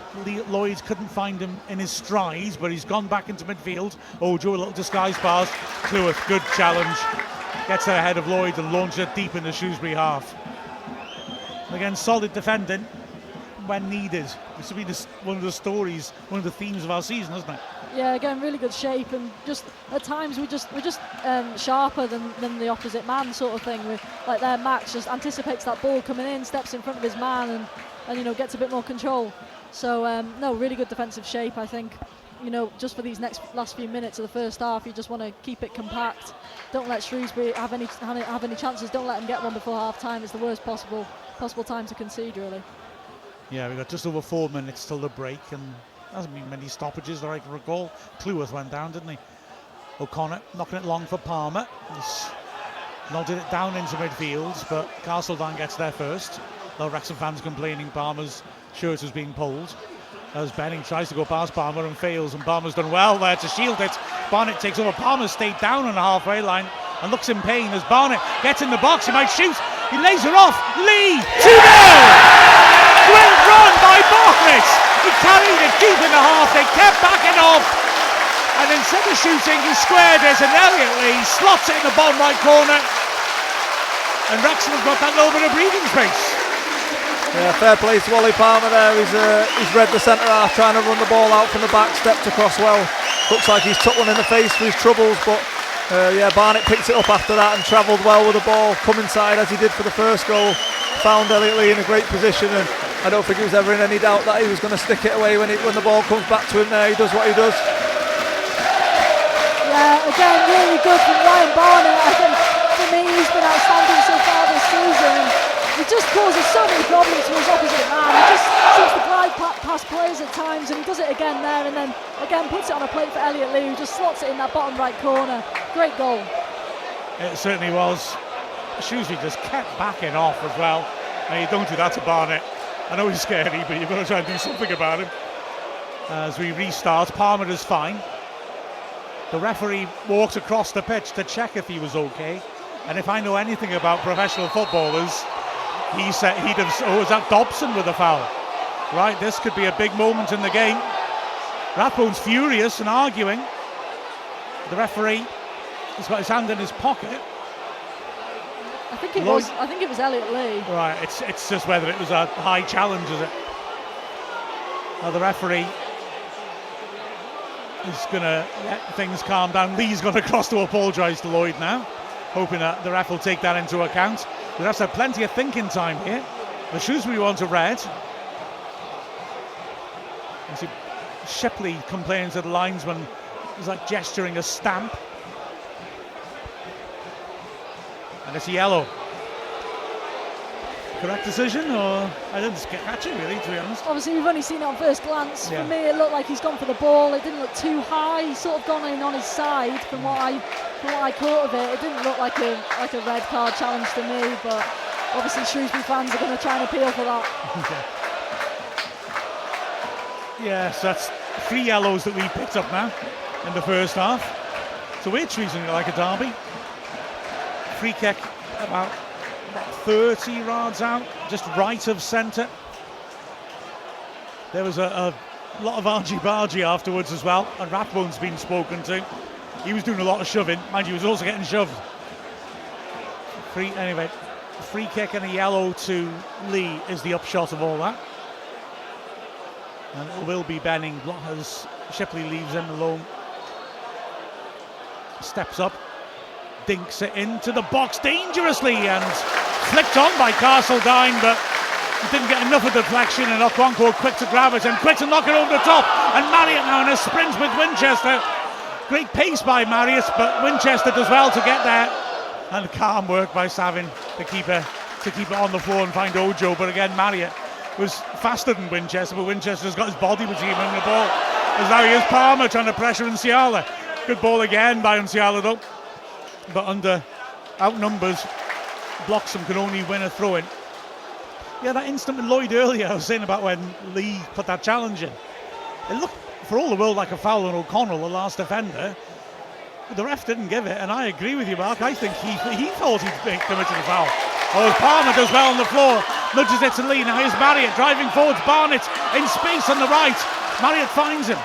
Lloyd couldn't find him in his strides, but he's gone back into midfield. Ojo, a little disguise pass. Cleworth, good challenge. Gets there ahead of Lloyd and launches it deep in the Shrewsbury half. Again, solid defending when needed. This has been one of the stories, one of the themes of our season, hasn't it? Yeah, again, really good shape, and just at times we're just sharper than the opposite man, sort of thing. Like their Max just anticipates that ball coming in, steps in front of his man, and you know, gets a bit more control. So no, really good defensive shape. I think, you know, just for these last few minutes of the first half, you just want to keep it compact. Don't let Shrewsbury have any chances. Don't let them get one before half time. It's the worst possible time to concede, really. Yeah, we've got just over 4 minutes till the break, and there hasn't been many stoppages that I can recall. Cleworth went down, didn't he? O'Connor knocking it long for Palmer. He's nodded it down into midfield, but Castledine gets there first. Though Wrexham fans complaining Palmer's shirt is being pulled. As Benning tries to go past Palmer and fails, and Palmer's done well there to shield it. Barnett takes over. Palmer stayed down on the halfway line and looks in pain as Barnett gets in the box. He might shoot. He lays it off. Lee 2-0. Great run by Barnett. He carried it deep in the half. They kept backing off. And instead of shooting, he squared it, and Elliot Lee slots it in the bottom right corner. And Wrexham has got that little bit of breathing space. Yeah, fair play to Ollie Palmer there. He's read the centre half, trying to run the ball out from the back, stepped across well. Looks like he's took one in the face for his troubles, but yeah, Barnett picked it up after that and travelled well with the ball, come inside as he did for the first goal. Found Elliot Lee in a great position, and I don't think he was ever in any doubt that he was going to stick it away when the ball comes back to him there. He does what he does. Yeah, again, really good from Ryan Barnett. I think for me he's been outstanding so far this season. He just causes so many problems to his opposite man. He just seems to glide past players at times, and he does it again there, and then again puts it on a plate for Elliot Lee, who just slots it in that bottom right corner. Great goal. It certainly was. Shrewsbury just kept backing off as well. And you don't do that to Barnett. I know he's scary, but you've got to try and do something about him. As we restart, Palmer is fine. The referee walked across the pitch to check if he was okay. And if I know anything about professional footballers, he said he'd have. Oh, was that Dobson with a foul? Right, this could be a big moment in the game. Rathbone's furious and arguing. The referee has got his hand in his pocket. I think it was Elliot Lee. Right, it's just whether it was a high challenge, is it? Now the referee is going to let things calm down. Lee's going to cross to apologise to Lloyd now, hoping that the ref will take that into account. The refs have plenty of thinking time here. The Shrewsbury ones are red. You see Shipley complains that the linesman is like gesturing a stamp. And it's a yellow. Correct decision, or I didn't catch it really, to be honest. Obviously, we've only seen it on first glance. Yeah. For me, it looked like he's gone for the ball. It didn't look too high. He's sort of gone in on his side. From what I caught of it, it didn't look like a red card challenge to me. But obviously, Shrewsbury fans are going to try and appeal for that. Yes, that's 3 yellows that we picked up now in the first half. So we're treating it like a derby. Free kick about 30 yards out, just right of centre. There was a lot of argy-bargy afterwards as well, and Rathbone's been spoken to. He was doing a lot of shoving. Mind you, he was also getting shoved. Free kick and a yellow to Lee is the upshot of all that. And it will be Benning as Shipley leaves him alone. Steps up, dinks it into the box dangerously and flicked on by Castledine, but he didn't get enough of the deflection, and Okonkwo quick to grab it and quick to knock it over the top, and Marriott now in a sprint with Winchester. Great pace by Marriott, but Winchester does well to get there, and calm work by Savin to keep it on the floor and find Ojo. But again, Marriott was faster than Winchester, but Winchester's got his body between him and the ball. As now he is Palmer trying to pressure Nsiala. Good ball again by Nsiala though, but under outnumbers, Bloxham can only win a throw-in. Yeah, that instant with Lloyd earlier, I was saying about when Lee put that challenge in. It looked for all the world like a foul on O'Connell, the last defender. The ref didn't give it, and I agree with you, Mark. I think he thought he'd committed a foul. Oh, Palmer does well on the floor, nudges it to Lee. Now here's Marriott driving forwards. Barnett in space on the right. Marriott finds him.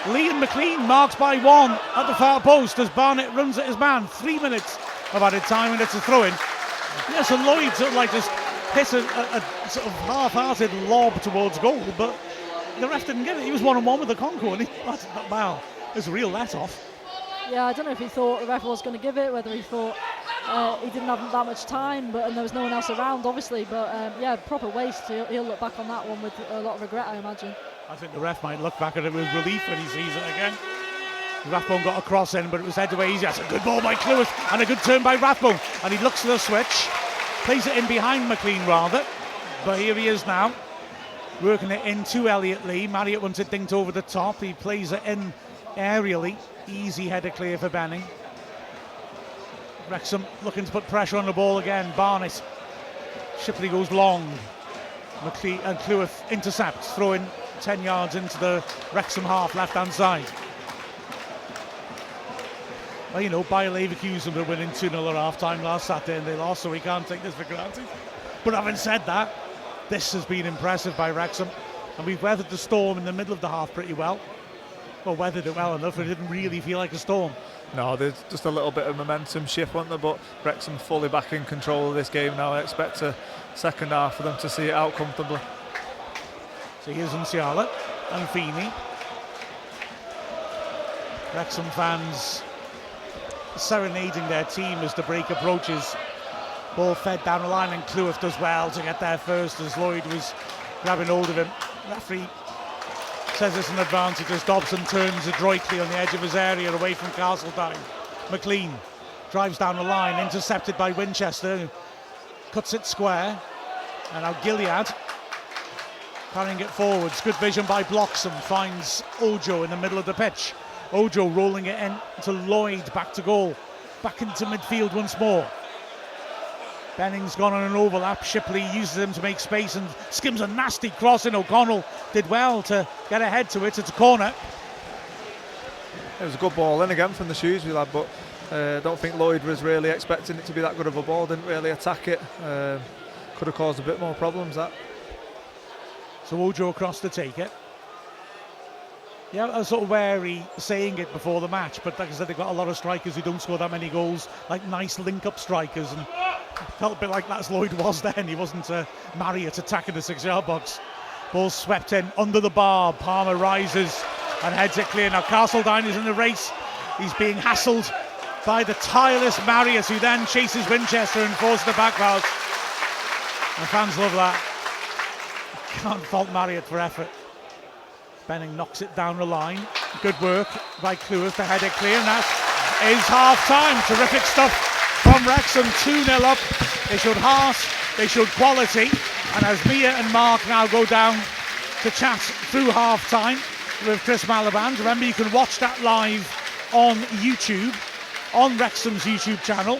Lee and McLean marks by 1 at the far post as Barnett runs at his man. 3 minutes of added time, and it's a throw-in. Yeah, so Lloyd sort of like just hit a sort of half-hearted lob towards goal, but the ref didn't get it. He was 1-on-1 with the Concord, and wow, it was a real let-off. Yeah, I don't know if he thought the ref was going to give it, whether he thought he didn't have that much time, and there was no one else around, obviously. But yeah, proper waste. He'll look back on that one with a lot of regret, I imagine. I think the ref might look back at it with relief when he sees it again. Rathbone got a cross in, but it was headed away easy. That's a good ball by Cleworth and a good turn by Rathbone. And he looks for the switch, plays it in behind McLean rather. But here he is now, working it into Elliot Lee. Marriott wants it dinked over the top. He plays it in aerially. Easy header clear for Benning. Wrexham looking to put pressure on the ball again. Barnett. Shipley goes long. McLean and Cleworth intercepts, throwing 10 yards into the Wrexham half, left-hand side. Well, you know, Bayer Leverkusen were winning 2-0 at half-time last Saturday and they lost, so we can't take this for granted. But having said that, this has been impressive by Wrexham, and we've weathered the storm in the middle of the half pretty well. Well, weathered it well enough, it didn't really feel like a storm. No, there's just a little bit of momentum shift, wasn't there? But Wrexham fully back in control of this game now. I expect a second half for them to see it out comfortably. So here's Nsiala and Feeney. Wrexham fans serenading their team as the break approaches. Ball fed down the line and Cleworth does well to get there first as Lloyd was grabbing hold of him. Referee says it's an advantage as Dobson turns adroitly on the edge of his area away from Castledine. McLean drives down the line, intercepted by Winchester, who cuts it square. And now Gilead carrying it forwards. Good vision by Bloxham, finds Ojo in the middle of the pitch. Ojo rolling it in to Lloyd, back to goal. Back into midfield once more. Benning's gone on an overlap. Shipley uses him to make space and skims a nasty cross in. O'Connell did well to get ahead to it. It's a corner. It was a good ball in again from the Shrewsbury lad, but I don't think Lloyd was really expecting it to be that good of a ball. Didn't really attack it. Could have caused a bit more problems, that. So Ojo across to take it. Yeah, I was sort of wary saying it before the match, but like I said, they've got a lot of strikers who don't score that many goals, like nice link-up strikers, and felt a bit like that's Lloyd was then. He wasn't Marriott attacking the 6-yard box. Ball swept in under the bar. Palmer rises and heads it clear. Now Castledine is in the race. He's being hassled by the tireless Marius, who then chases Winchester and forces the back pass. The fans love that. Can't fault Marriott for effort. Benning knocks it down the line. Good work by Cleworth to head it clear, and that is half-time. Terrific stuff from Wrexham. 2-0 up. They showed heart, they showed quality, and as Mia and Mark now go down to chat through half-time with Chris Malaband, remember you can watch that live on YouTube, on Wrexham's YouTube channel.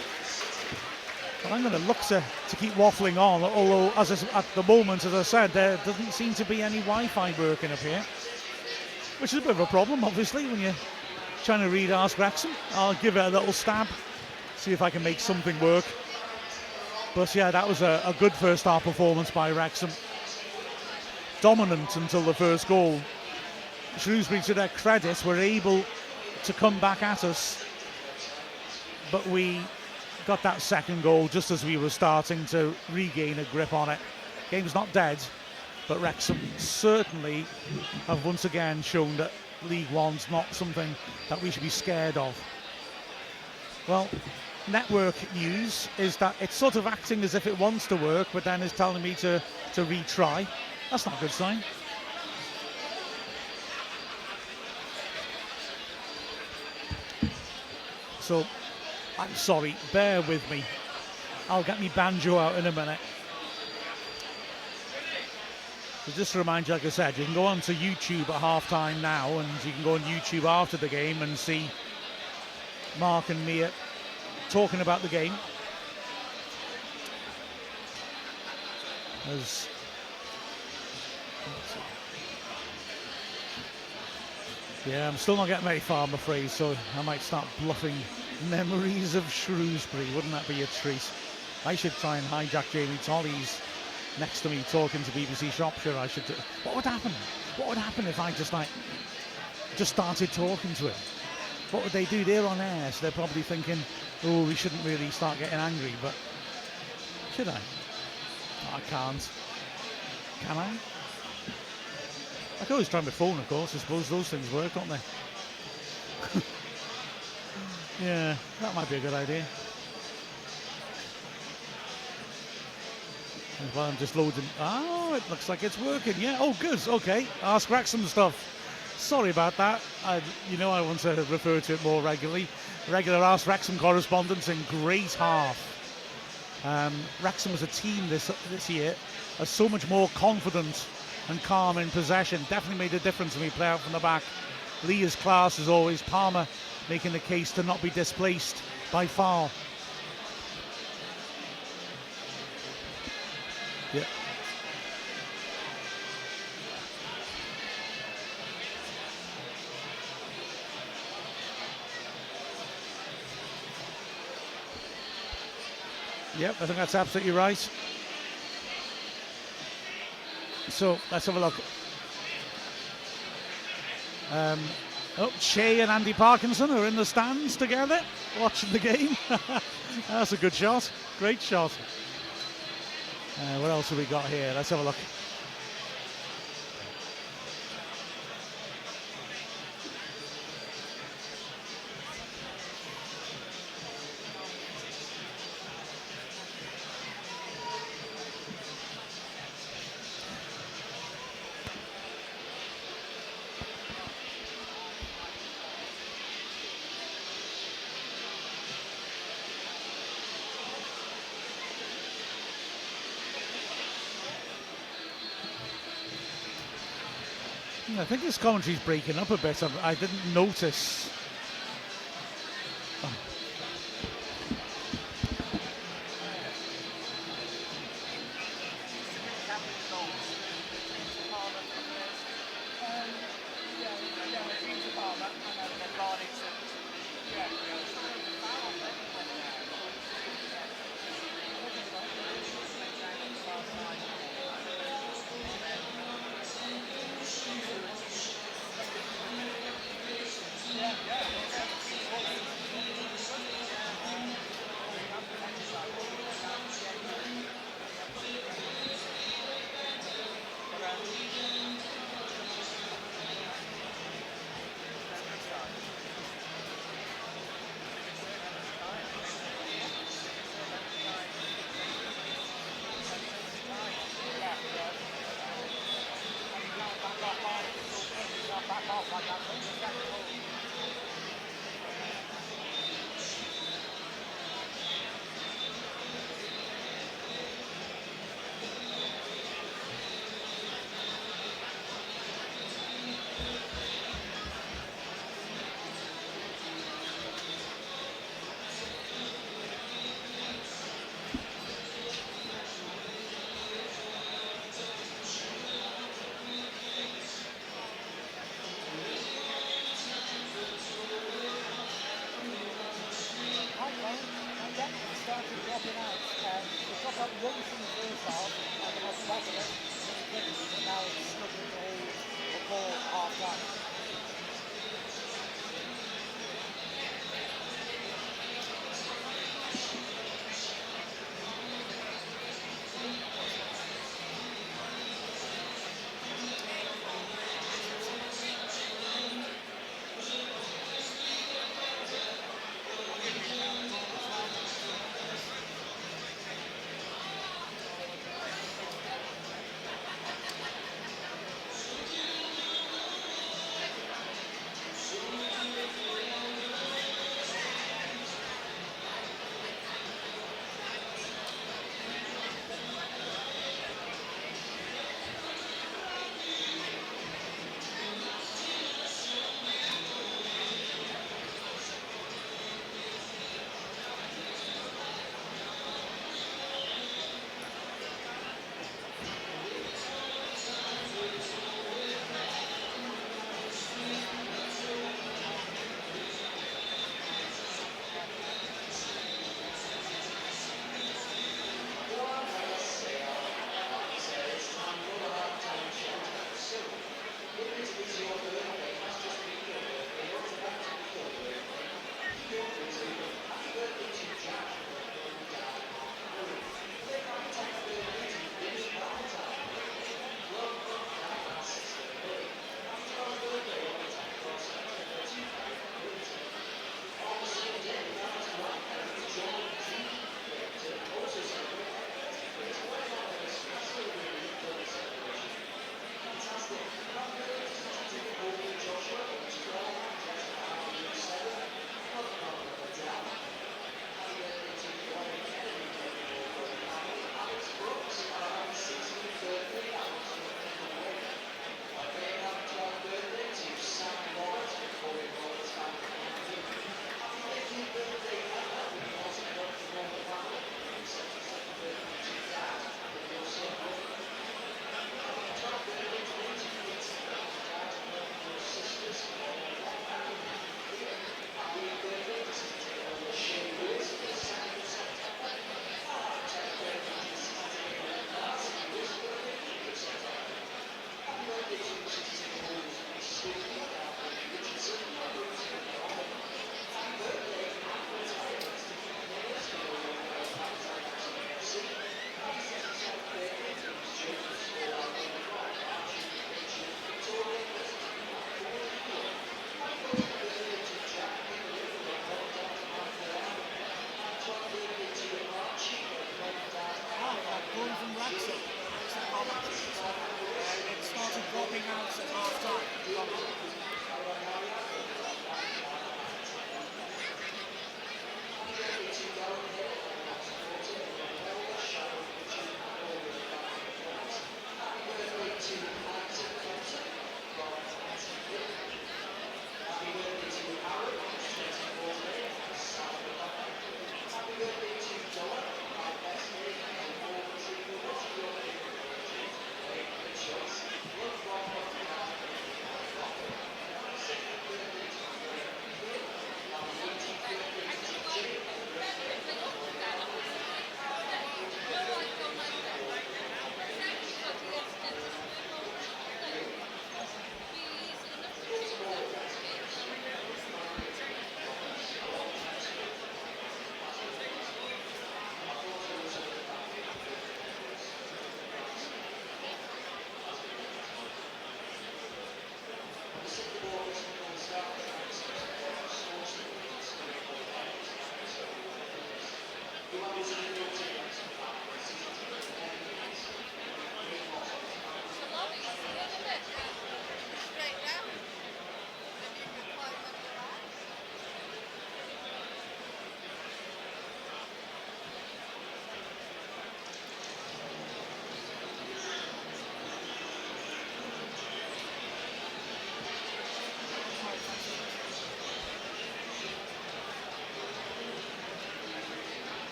But I'm going to look to keep waffling on, although at the moment, as I said, there doesn't seem to be any Wi-Fi working up here, which is a bit of a problem, obviously, when you're trying to read Ask Wrexham. I'll give it a little stab, see if I can make something work. But yeah, that was a good first half performance by Wrexham. Dominant until the first goal. Shrewsbury, to their credit, were able to come back at us, but we got that second goal just as we were starting to regain a grip on it. Game's not dead, but Wrexham certainly have once again shown that League One's not something that we should be scared of. Well, network news is that it's sort of acting as if it wants to work, but then is telling me to retry. That's not a good sign. So, I'm sorry, bear with me. I'll get me banjo out in a minute. So just to remind you, like I said, you can go on to YouTube at half-time now, and you can go on YouTube after the game and see Mark and Mia talking about the game. Yeah, I'm still not getting very far, I'm afraid, so I might start bluffing memories of Shrewsbury. Wouldn't that be a treat? I should try and hijack Jamie Tolley's next to me talking to BBC Shropshire. What would happen? What would happen if I just started talking to him? What would they do? They're on air, so they're probably thinking, oh, we shouldn't really start getting angry, but should I? No, I can't. Can I? I can always try my phone, of course. I suppose those things work, don't they? Yeah, that might be a good idea. Well, I'm just loading. Oh, it looks like it's working. Yeah. Oh, good. Okay. Ask Wrexham stuff. Sorry about that. I want to refer to it more regularly. Regular Ask Wrexham correspondence in great half. Wrexham as a team this year are so much more confident and calm in possession. Definitely made a difference when we play out from the back. Lee is class as always. Palmer making the case to not be displaced by foul. Yeah. Yep, I think that's absolutely right. So let's have a look. Shea and Andy Parkinson are in the stands together watching the game. That's a good shot. Great shot. What else have we got here? Let's have a look. I think this commentary's breaking up a bit. I didn't notice. Oh.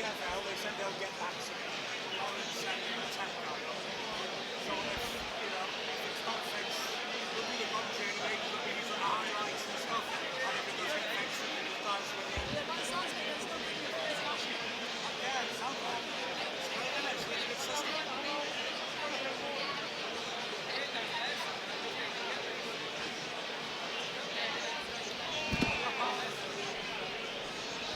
EFL, they said they'll get back to me. Lauren sent me a tech guy up. So if it's not fixed, we'll be a bunch anyway, because we'll be using the highlights and stuff. And if it does get fixed, then it starts with it. Yeah, but it sounds like there's no big international. Yeah, it sounds like it's great, isn't it? It's a really good system.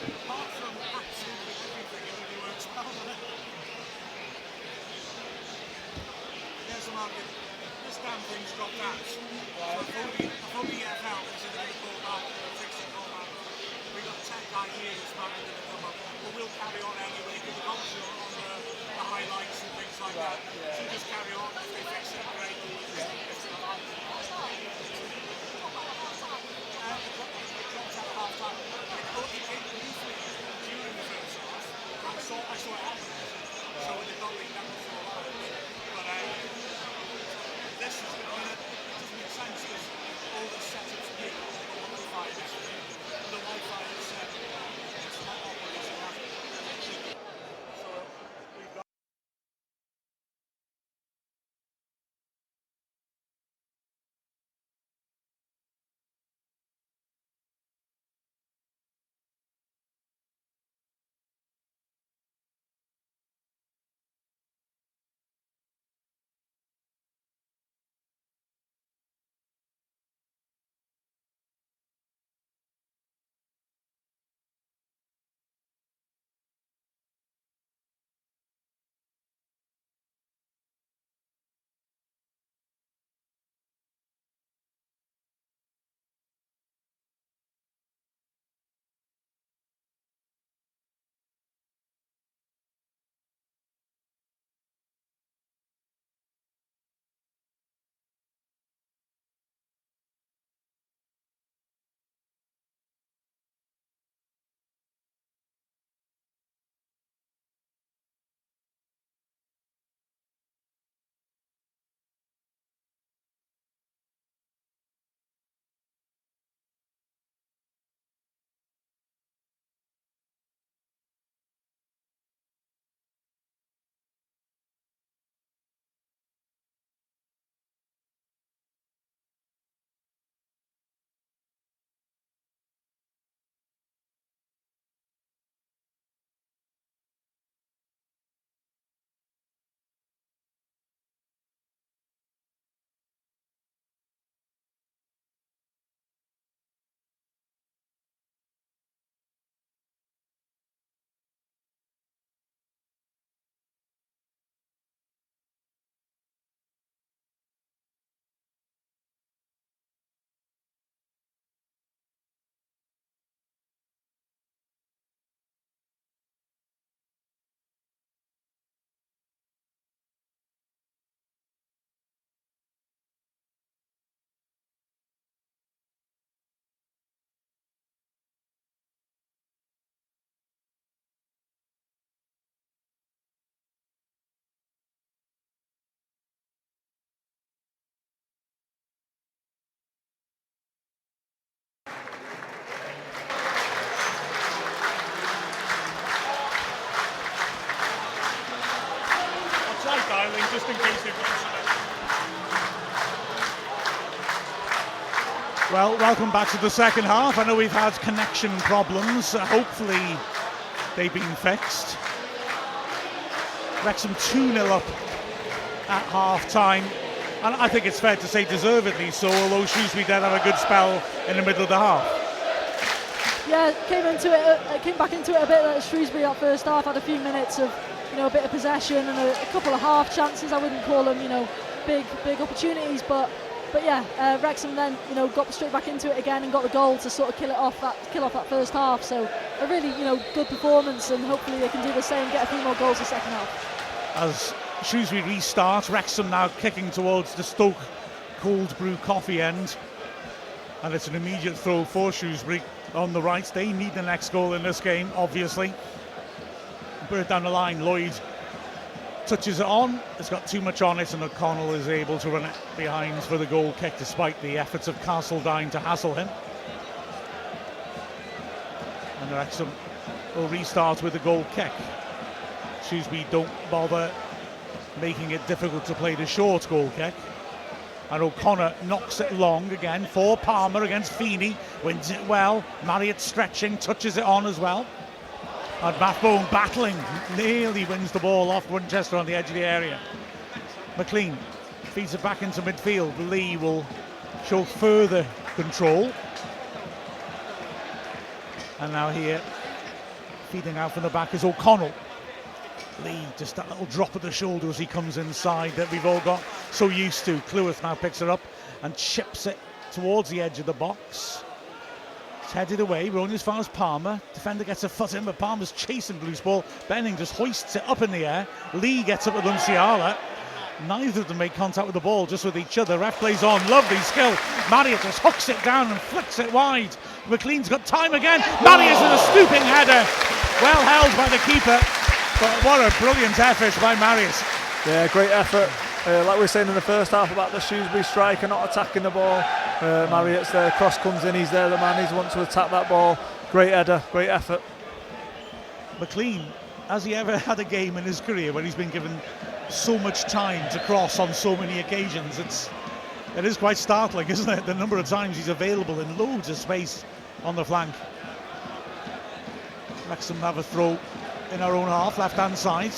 Apart from absolutely everything, it really works well, doesn't it? There's some argument. This damn thing's dropped out. So I thought the EFL was in a big call back, fixing call back. We got a tech guy here who's starting to come up. But we'll carry on anyway, because the commentary on the highlights and things like that. So just carry on. If they fix it, great. It drops out at half time. It came briefly during the first half. I saw it happen. So with the goalie, that was all right. But this is, it doesn't make sense because all the setups here, all the Wi-Fi is, the Wi-Fi is it's not operating as it should be. So we've got. Just in case they've got Well, welcome back to the second half. I know we've had connection problems. Hopefully they've been fixed. Wrexham 2-0 up at half-time. And I think it's fair to say deservedly so, although Shrewsbury did have a good spell in the middle of the half. Yeah, came back into it a bit at Shrewsbury that first half, had a few minutes of a bit of possession and a couple of half chances. I wouldn't call them big opportunities, but yeah, Wrexham then got straight back into it again and got the goal to sort of kill off that first half. So a really good performance, and hopefully they can do the same, get a few more goals in the second half. As Shrewsbury restarts, Wrexham now kicking towards the Stoke cold brew coffee end, and it's an immediate throw for Shrewsbury on the right. They need the next goal in this game, obviously. Put it down the line, Lloyd touches it on, it's got too much on it, and O'Connell is able to run it behind for the goal kick despite the efforts of Castledine to hassle him. And Wrexham will restart with the goal kick. Shrewsbury don't bother making it difficult to play the short goal kick. And O'Connor knocks it long again for Palmer against Feeney. Wins it well. Marriott stretching, touches it on as well. And Rathbone battling, nearly wins the ball off Winchester on the edge of the area. McLean feeds it back into midfield. Lee will show further control. And now here, feeding out from the back is O'Connell. Lee, just that little drop of the shoulder as he comes inside that we've all got so used to. Cleworth now picks it up and chips it towards the edge of the box. It's headed away, we're only as far as Palmer. Defender gets a foot in, but Palmer's chasing the loose ball. Benning just hoists it up in the air. Lee gets up with Unciala. Neither of them make contact with the ball, just with each other. Ref plays on, lovely skill. Marriott just hooks it down and flicks it wide. McLean's got time again. Marriott with a stooping header. Well held by the keeper. But what a brilliant effort by Marriott. Yeah, great effort. Like we were saying in the first half about the Shrewsbury striker not attacking the ball. Marriott's there, cross comes in, he's there, the man, he wants to attack that ball. Great header, great effort. McLean, has he ever had a game in his career where he's been given so much time to cross on so many occasions? It is quite startling, isn't it? The number of times he's available in loads of space on the flank. Wrexham have a throw in our own half, left-hand side.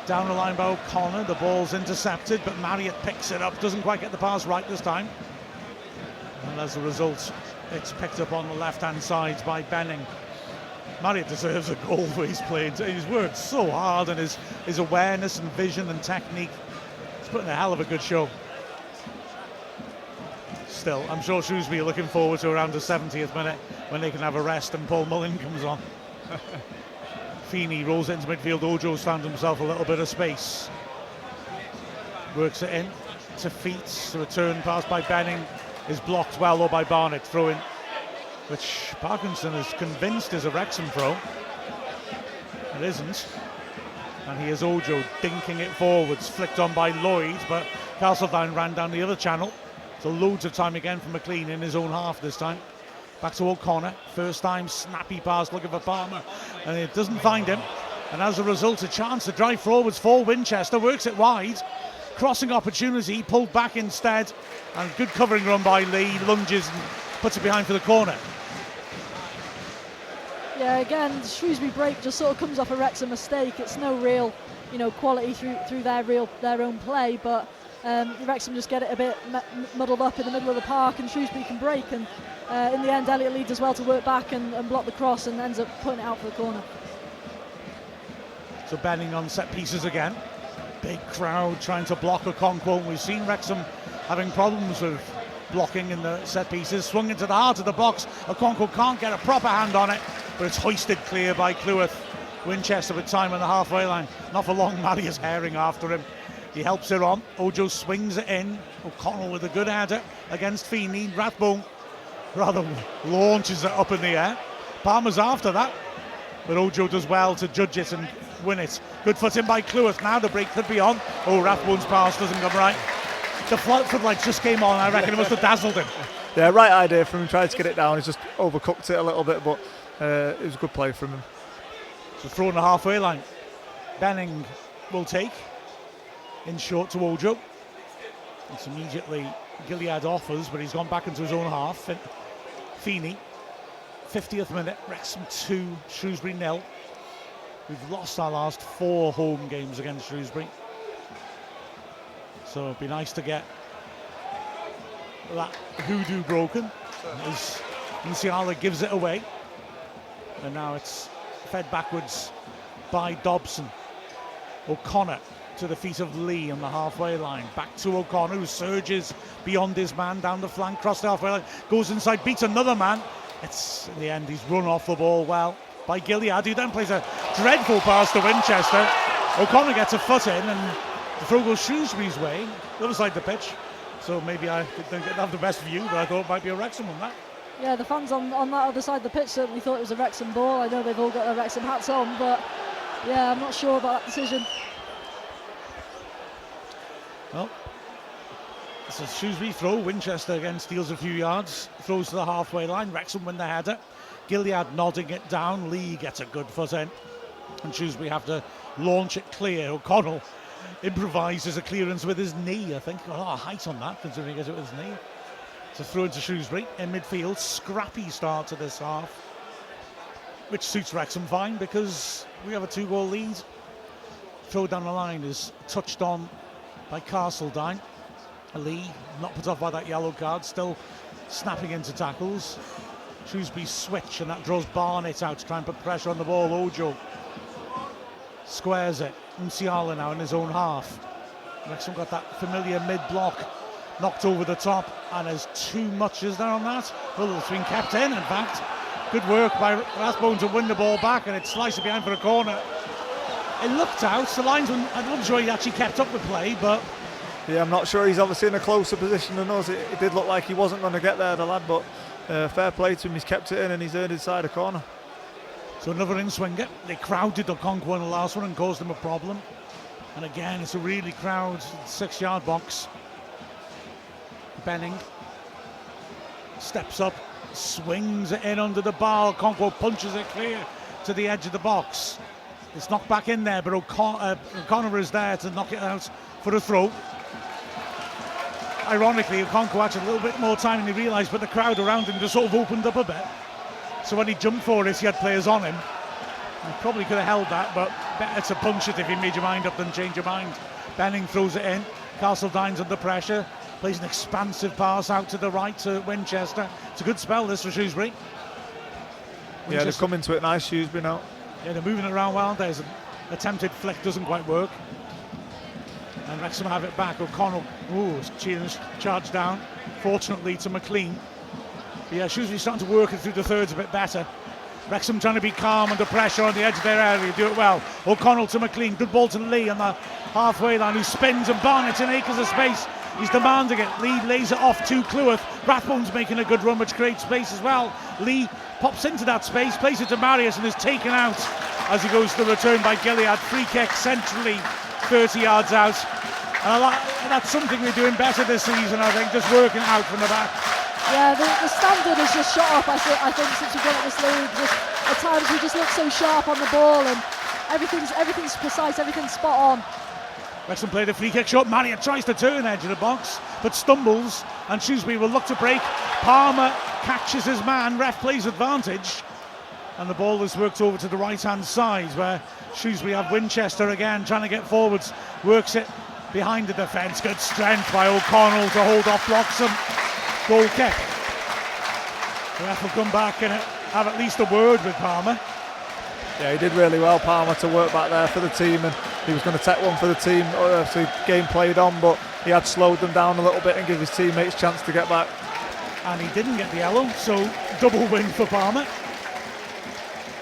Down the line by O'Connor, the ball's intercepted, but Marriott picks it up, doesn't quite get the pass right this time. And as a result, it's picked up on the left-hand side by Benning. Marriott deserves a goal for he's played. He's worked so hard, and his awareness and vision and technique. He's putting a hell of a good show. Still, I'm sure Shrewsbury are looking forward to around the 70th minute when they can have a rest and Paul Mullin comes on. Feeney rolls into midfield. Ojo's found himself a little bit of space. Works it in to feet. The return pass by Benning is blocked well though by Barnett. Throw in, which Parkinson is convinced is a Wrexham throw. It isn't. And here's Ojo dinking it forwards. Flicked on by Lloyd, but Castledown ran down the other channel. So loads of time again for McLean in his own half this time. Back to O'Connor, first time snappy pass looking for Palmer, and it doesn't find him, and as a result a chance to drive forwards for Winchester. Works it wide, crossing opportunity, pulled back instead, and good covering run by Lee, lunges and puts it behind for the corner. Yeah, again, the Shrewsbury break just sort of comes off a Wrexham mistake. It's no real, quality through their own play, but Wrexham just get it a bit muddled up in the middle of the park, and Shrewsbury can break, and in the end Elliott Lee does well to work back and block the cross and ends up putting it out for the corner. So Benning on set pieces again. Big crowd trying to block Okonkwo. We've seen Wrexham having problems with blocking in the set pieces. Swung into the heart of the box. Okonkwo can't get a proper hand on it, but it's hoisted clear by Cleworth. Winchester with time on the halfway line. Not for long, Matty is herring after him. He helps it on. Ojo swings it in. O'Connell with a good header against Feeney. Rathbone rather launches it up in the air. Palmer's after that, but Ojo does well to judge it and win it. Good foot in by Cleworth. Now the break could be on. Oh, Rathbone's pass doesn't come right. The floodlights just came on. I reckon it must have dazzled him. Yeah, right idea from him. Tried to get it down. He's just overcooked it a little bit, but it was a good play from him. So throw on the halfway line. Benning will take. In short to Ojo. It's immediately Gilead offers, but he's gone back into his own half. Feeney, 50th minute, Wrexham 2, Shrewsbury 0. We've lost our last 4 home games against Shrewsbury. So it'd be nice to get that hoodoo broken as Musiala gives it away. And now it's fed backwards by Dobson. O'Connor to the feet of Lee on the halfway line. Back to O'Connor, who surges beyond his man down the flank, cross the halfway line, goes inside, beats another man. It's in the end, he's run off the ball well by Gilead, who then plays a dreadful pass to Winchester. O'Connor gets a foot in, and the throw goes Shrewsbury's way, the other side of the pitch. So maybe I didn't have the best view, but I thought it might be a Wrexham on that. Yeah, the fans on that other side of the pitch certainly thought it was a Wrexham ball. I know they've all got their Wrexham hats on, but yeah, I'm not sure about that decision. Well, it's a Shrewsbury throw. Winchester again steals a few yards, throws to the halfway line. Wrexham win the header. Gilead nodding it down. Lee gets a good foot in. and Shrewsbury have to launch it clear. O'Connell improvises a clearance with his knee, I think. A lot of height on that, considering he gets it with his knee. It's a throw into Shrewsbury in midfield. Scrappy start to this half, which suits Wrexham fine because we have a 2-goal lead. Throw down the line is touched on by Castledine. Lee, not put off by that yellow card, still snapping into tackles. Shrewsbury switch, and that draws Barnett out to try and put pressure on the ball. Ojo squares it. Musiala now in his own half. Wrexham got that familiar mid-block knocked over the top, and there's too much, is there, on that? Well, it's been kept in fact. Good work by Rathbone to win the ball back, and it sliced it behind for a corner. It looked out. The linesman, I'm not sure he actually kept up the play, but yeah, I'm not sure. He's obviously in a closer position than us. It did look like he wasn't going to get there, the lad, but fair play to him. He's kept it in and he's earned inside a corner. So another in-swinger. They crowded Okonkwo in the last one and caused him a problem. And again, it's a really crowded 6-yard box. Benning steps up, swings it in under the bar. Okonkwo punches it clear to the edge of the box. It's knocked back in there, but O'Connor is there to knock it out for a throw. Ironically, Okonkwo had a little bit more time than he realised, but the crowd around him just sort of opened up a bit. So when he jumped for it, he had players on him. He probably could have held that, but better to punch it if you made your mind up than change your mind. Benning throws it in. Castledine's under pressure. Plays an expansive pass out to the right to Winchester. It's a good spell, this, for Shrewsbury. Yeah, they've come into it nice, Shrewsbury now. Yeah, they're moving it around well. There's an attempted flick, doesn't quite work. And Wrexham have it back. O'Connell, charged down, fortunately to McLean. But yeah, Shrewsbury starting to work it through the thirds a bit better. Wrexham trying to be calm under pressure on the edge of their area, do it well. O'Connell to McLean, good ball to Lee on the halfway line, who spins, and Barnett in acres of space. He's demanding it. Lee lays it off to Cleworth. Rathbone's making a good run, which creates space as well. Lee pops into that space, plays it to Marius, and is taken out as he goes to the return by Gilead. Free kick centrally, 30 yards out. And that's something they're doing better this season, I think, just working out from the back. Yeah, the standard has just shot up, I think, since we've got at this league. Just, at times we just look so sharp on the ball, and everything's precise, everything's spot on. Wrexham play the free kick shot. Marriott tries to turn edge of the box, but stumbles, and Shrewsbury will look to break. Palmer catches his man, ref plays advantage, and the ball is worked over to the right-hand side, where Shrewsbury have Winchester again, trying to get forwards, works it behind the defence. Good strength by O'Connell to hold off Wrexham. Goal kick. The ref will come back and have at least a word with Palmer. Yeah, he did really well, Palmer, to work back there for the team, and he was going to take one for the team. Obviously, game played on, but he had slowed them down a little bit and give his teammates a chance to get back. And he didn't get the yellow, so double win for Palmer.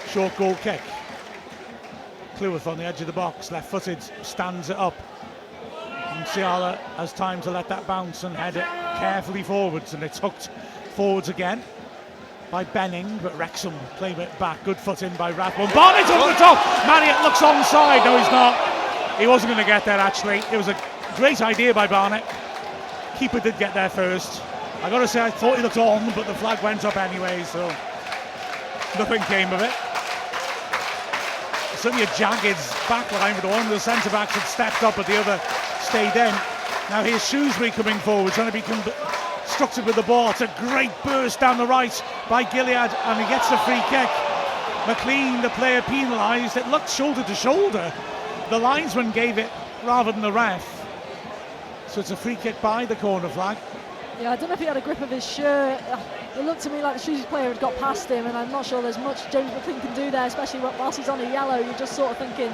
Short goal kick. Cleworth on the edge of the box, left-footed, stands it up. And Musiala has time to let that bounce and head it carefully forwards, and it's hooked forwards again by Benning, but Wrexham play it back. Good foot in by Rathbone. Barnett over the top. Marriott looks onside. No, he's not. He wasn't going to get there, actually. It was a great idea by Barnett. Keeper did get there first. I got to say, I thought he looked on, but the flag went up anyway, so nothing came of it. Certainly a jagged back line, but one of the centre backs had stepped up, but the other stayed in. Now here's Shrewsbury coming forward, trying to be constructed with the ball. It's a great burst down the right by Gilead, and he gets the free kick. McLean, the player, penalised. It looked shoulder to shoulder. The linesman gave it rather than the ref. So it's a free kick by the corner flag. Yeah, I don't know if he had a grip of his shirt. It looked to me like the Shrewsbury player had got past him, and I'm not sure there's much James McLean can do there, especially whilst he's on a yellow. You're just sort of thinking,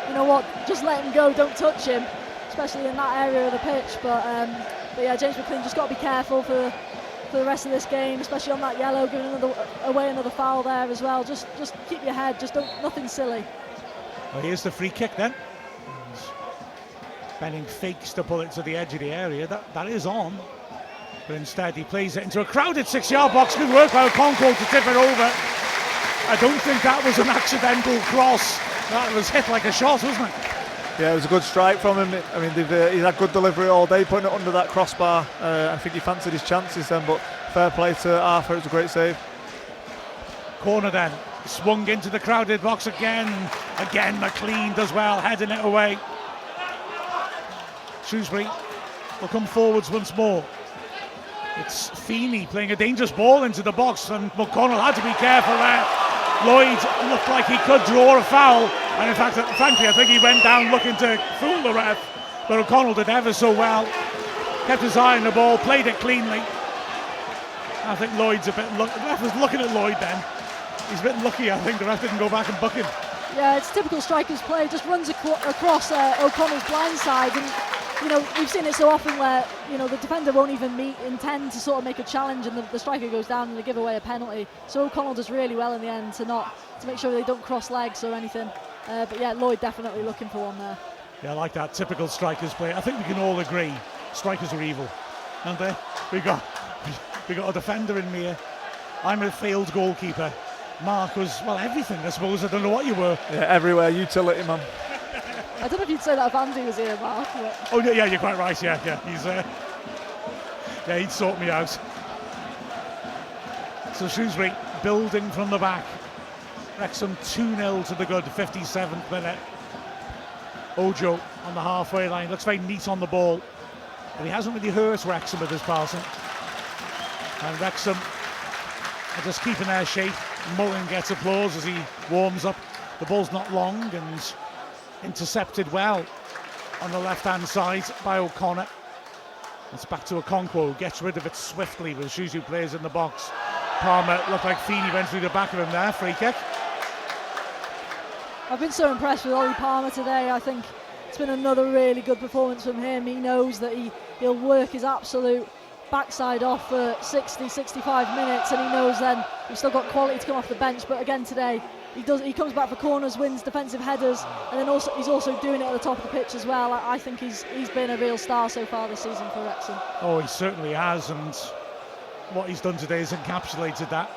you know what, just let him go, don't touch him, especially in that area of the pitch. But yeah, James McLean just got to be careful for the rest of this game, especially on that yellow, giving away another foul there as well. Just keep your head, just don't, nothing silly. Well, here's the free kick then. Benning fakes to pull it to the edge of the area. That is on. But instead he plays it into a crowded 6-yard box. Good work by Okonkwo to tip it over. I don't think that was an accidental cross. That was hit like a shot, wasn't it? Yeah, it was a good strike from him. I mean, he's had good delivery all day, putting it under that crossbar. I think he fancied his chances then, but fair play to Arthur. It was a great save. Corner then. Swung into the crowded box again. Again, McLean does well, heading it away. Shrewsbury will come forwards once more. It's Feeney playing a dangerous ball into the box, and McConnell had to be careful there. Lloyd looked like he could draw a foul, and in fact, frankly, I think he went down looking to fool the ref, but O'Connell did ever so well. Kept his eye on the ball, played it cleanly. I think Lloyd's a bit the ref was looking at Lloyd then. He's a bit lucky, I think the ref didn't go back and book him. Yeah, it's typical strikers play, just runs across O'Connell's blind side, and you know, we've seen it so often where, you know, the defender won't even intend to sort of make a challenge, and the striker goes down and they give away a penalty. So O'Connell does really well in the end to make sure they don't cross legs or anything. But yeah, Lloyd definitely looking for one there. Yeah, I like that typical strikers play. I think we can all agree strikers are evil, aren't they? We got a defender in me. I'm a failed goalkeeper. Mark was, well, everything, I suppose. I don't know what you were. Yeah, everywhere, utility man. I don't know if you'd say that if Andy was here, Mark. But... Oh yeah, you're quite right. Yeah, he's he'd sort me out. So Shrewsbury building from the back. Wrexham 2-0 to the good, 57th minute. Ojo on the halfway line, looks very neat on the ball, but he hasn't really hurt Wrexham with his passing. And Wrexham are just keeping their shape. Mullen gets applause as he warms up. The ball's not long and intercepted well on the left-hand side by O'Connor. It's back to Okonkwo, gets rid of it swiftly with Shrewsbury players in the box. Palmer looked like Feeney went through the back of him there, free kick. I've been so impressed with Ollie Palmer today. I think it's been another really good performance from him. He knows that he'll work his absolute backside off for 60, 65 minutes, and he knows then we've still got quality to come off the bench. But again today, he comes back for corners, wins defensive headers, and then he's also doing it at the top of the pitch as well. I think he's been a real star so far this season for Wrexham. Oh, he certainly has, and what he's done today has encapsulated that.